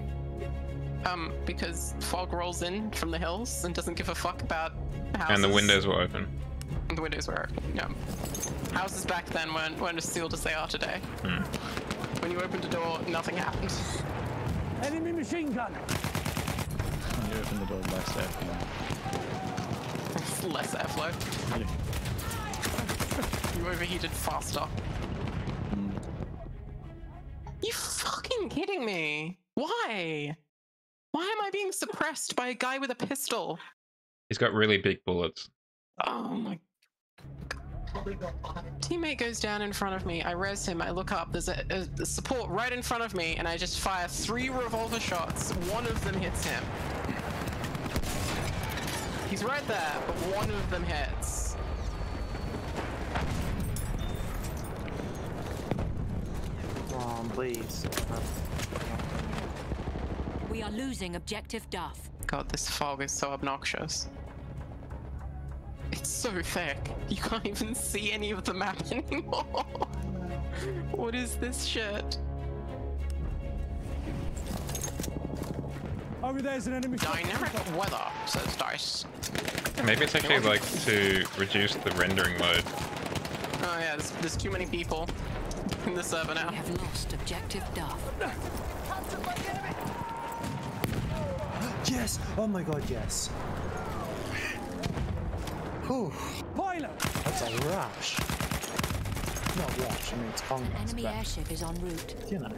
aye. Because fog rolls in from the hills and doesn't give a fuck about houses. And the windows were open. And the windows were open, yeah. Houses back then weren't as sealed as they are today. Hmm. When you opened a door, nothing happened. Enemy machine gun. When you open the door, less airflow. Less airflow. You overheated faster. You fucking kidding me? Why? Why am I being suppressed by a guy with a pistol? He's got really big bullets. Oh my god. Teammate goes down in front of me. I res him. I look up. There's a support right in front of me, and I just fire 3 revolver shots. 1 of them hits him. He's right there, but 1 of them hits. Come on, please. We are losing objective Duff. God, this fog is so obnoxious. It's so thick. You can't even see any of the map anymore. What is this shit? Over there's an enemy. Dynamic weather, says Dice. Maybe it's actually like to reduce the rendering load. Oh yeah, there's too many people in the server now. We have lost objective Duff. Yes! Oh my god, yes. Whew. Pilot. That's a rush. Not rush, I mean it's An conquest, enemy but, airship is en route. you know.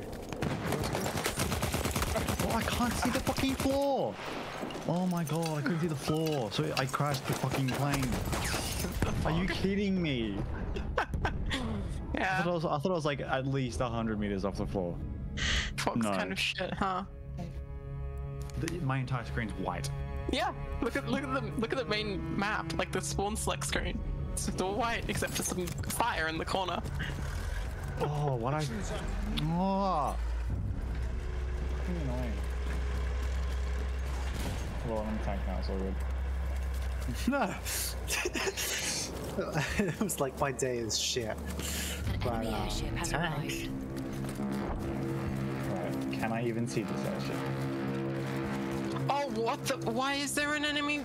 Oh, I can't see the fucking floor. Oh my god, I couldn't see the floor, so I crashed the fucking plane. Are you kidding me? I Yeah, thought I was like at least 100 meters off the floor. fog's no. kind of shit, huh? My entire screen's white. Yeah, look at the main map, like the spawn select screen. It's all white except for some fire in the corner. Oh, what I... Oh. Annoying. Well, I'm tank now, it's all good. No! It was like my day is shit. An But, enemy airship has tank. arrived. Right, can I even see this airship? Oh, what the? Why is there an enemy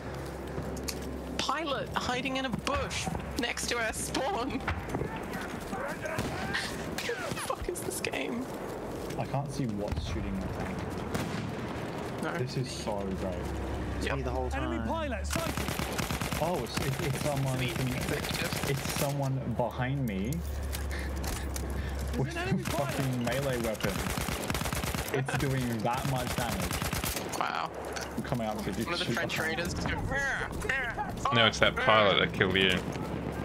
pilot hiding in a bush next to our spawn? What the fuck is this game? I can't see what's shooting my tank. No. This is so great. It's me the whole Enemy time. pilot sighted. Oh, it's someone. It's someone behind me with a fucking melee weapon. It's doing that much damage. Wow. I'm coming out to you. One of the French raiders. No, it's that pilot that killed you.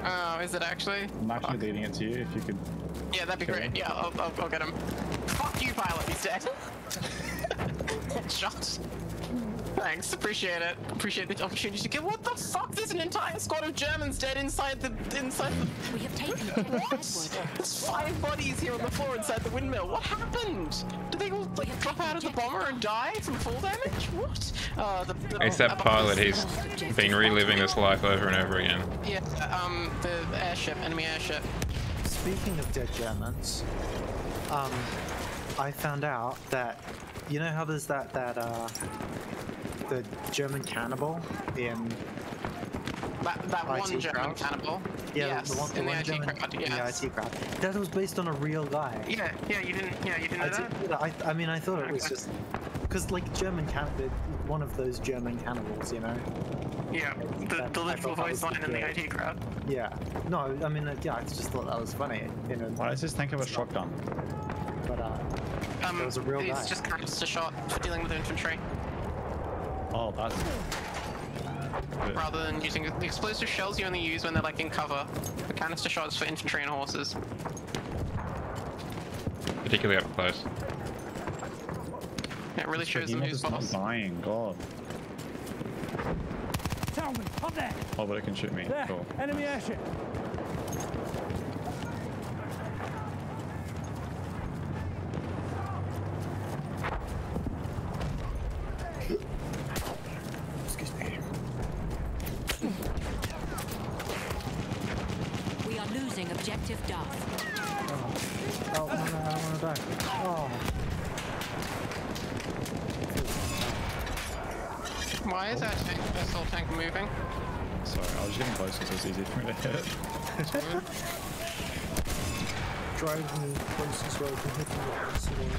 Oh, is it actually? I'm actually leading it to you if you could. Yeah, that'd be kill great. him. Yeah, I'll get him. Fuck you, pilot. He's dead. Headshot. Thanks, appreciate it. Appreciate the opportunity to kill. What the fuck? There's an entire squad of Germans dead inside the. We have taken objective Edward. There's 5 bodies here on the floor inside the windmill. What happened? Did they all like drop out of the bomber and die from fall damage? What? It's that pilot. He's been reliving this life over and over again. Yeah, the airship, enemy airship. Speaking of dead Germans, I found out that you know how there's that the German cannibal in That one IT German crowd? cannibal. Yeah, Yes, the one in the IT German crowd, in yes. the IT crowd. That was based on a real guy. Yeah, you didn't know that? I mean, I thought it was Okay. just because like German cannibal, one of those German cannibals, you know. Yeah, the I literal thought that voice was line in the good. IT crowd. Yeah. No, I mean, yeah, I just thought that was funny. You know, Why does this think of a shotgun? but it was a real it's guy. just canister shot for dealing with infantry, Oh, that's. Good. rather than using the explosive shells you only use when they're like in cover. The canister shot is for infantry and horses. Particularly up close. It really shows The them behemoth who's is not boss. dying, God. Talman, up there! Oh, but it can shoot me. There! Cool. Enemy airship! Excuse me. We are losing objective Duff. Oh, no, I don't want to die. Oh. Why is that tank, assault tank moving? Sorry, I was getting closer so it's easy for me to hit. Drive me closer so I can hit you.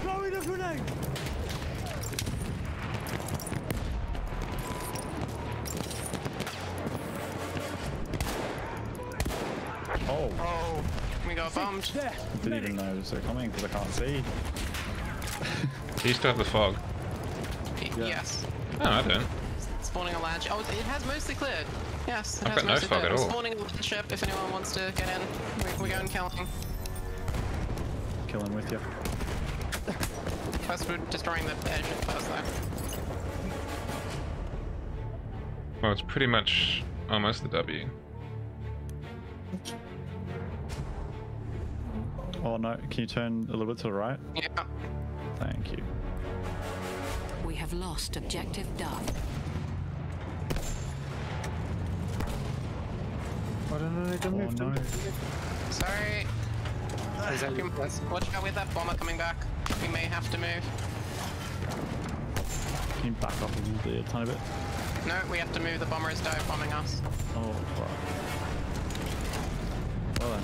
Throwing a grenade! Oh, Oh, we got bombed. There! didn't even know they're coming because I can't see. Do you still have the fog? Yes. No, I don't. Spawning a land. Oh, it has mostly cleared. Yes, it I've has got no mostly fog cleared. at I'm all. spawning a land ship if anyone wants to get in. We go and kill him. Killing with you. First, we're destroying the airship first, though. Well, it's pretty much almost the W. Oh no, can you turn a little bit to the right? Yeah. Thank you. We have lost objective Duff. I don't know, don't move, Oh no. Sorry. Is that your place? Watch out with that bomber coming back. We may have to move. Can you back up a little bit, a tiny bit? No, we have to move. The bomber is dive bombing us. Oh, fuck. Well then.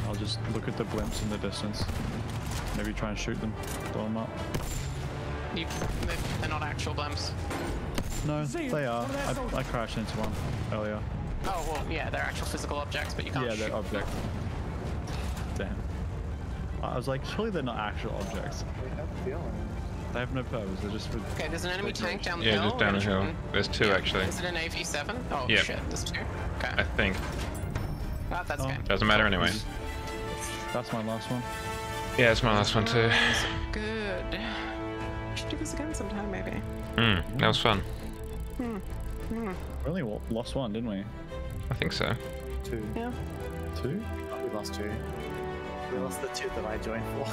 I'll just look at the blimps in the distance. Maybe try and shoot them. Blow them up. They're not actual blimps. No, See, they are. one of their soldiers. I crashed into one earlier. Oh, well, yeah, they're actual physical objects, but you can't Yeah, shoot they're them. objects. Damn. I was like, surely they're not actual objects. I have a feeling. They have no purpose. They're just for. Okay, there's an enemy tank down the Yeah, hill. just down the We're gonna hill. shoot one. There's two actually. Is it an AV7? Oh, Yep. shit, there's 2. I Okay. think. That's Oh. okay. Doesn't matter anyway. That's my last one. Yeah, it's my last one too. Good. Should do this again sometime, maybe. That was fun. We only lost one, didn't we? I think so. 2. Yeah. 2? Oh, we lost 2. We lost the 2 that I joined for.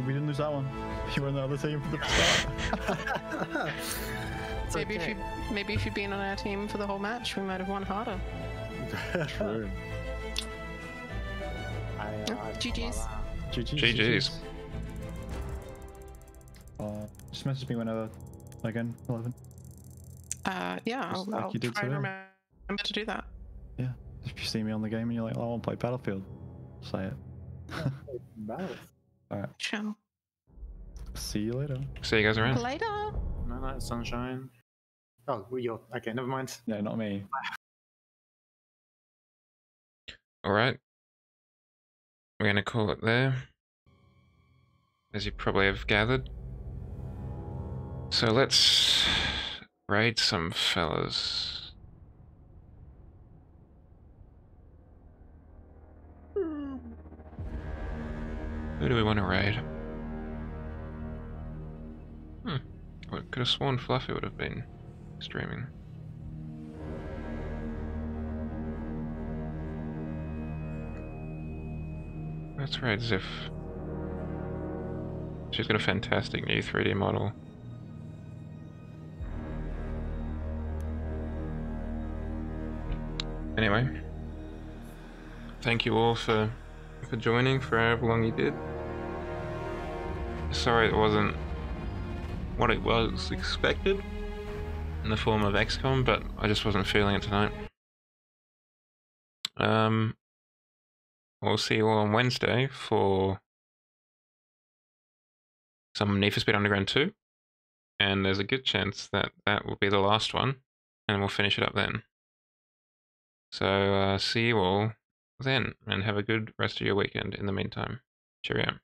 We didn't lose that one. You were on the other team for the start. It's Maybe okay. maybe if you'd been on our team for the whole match, we might have won harder. True. GG's. GG's. Just message me whenever. Again, 11. Yeah, Just I'll, like I'll you did try and today. remember to do that. Yeah. If you see me on the game and you're like, oh, I want to play Battlefield, say it. Both. Alright, Sure. see you later. See you guys around. Later. No, no, sunshine. Oh, well, you're okay. Never mind. No, not me. All right. We're gonna call it there, as you probably have gathered. So let's raid some fellas. Who do we want to raid? I could have sworn Fluffy would have been streaming. Let's raid Ziff. She's got a fantastic new 3D model. Anyway, thank you all for joining for however long you did. Sorry it wasn't what it was expected in the form of XCOM, but I just wasn't feeling it tonight. We'll see you all on Wednesday for some Need for Speed Underground 2, and there's a good chance that that will be the last one, and we'll finish it up then. So see you all then, and have a good rest of your weekend in the meantime. Cheerio.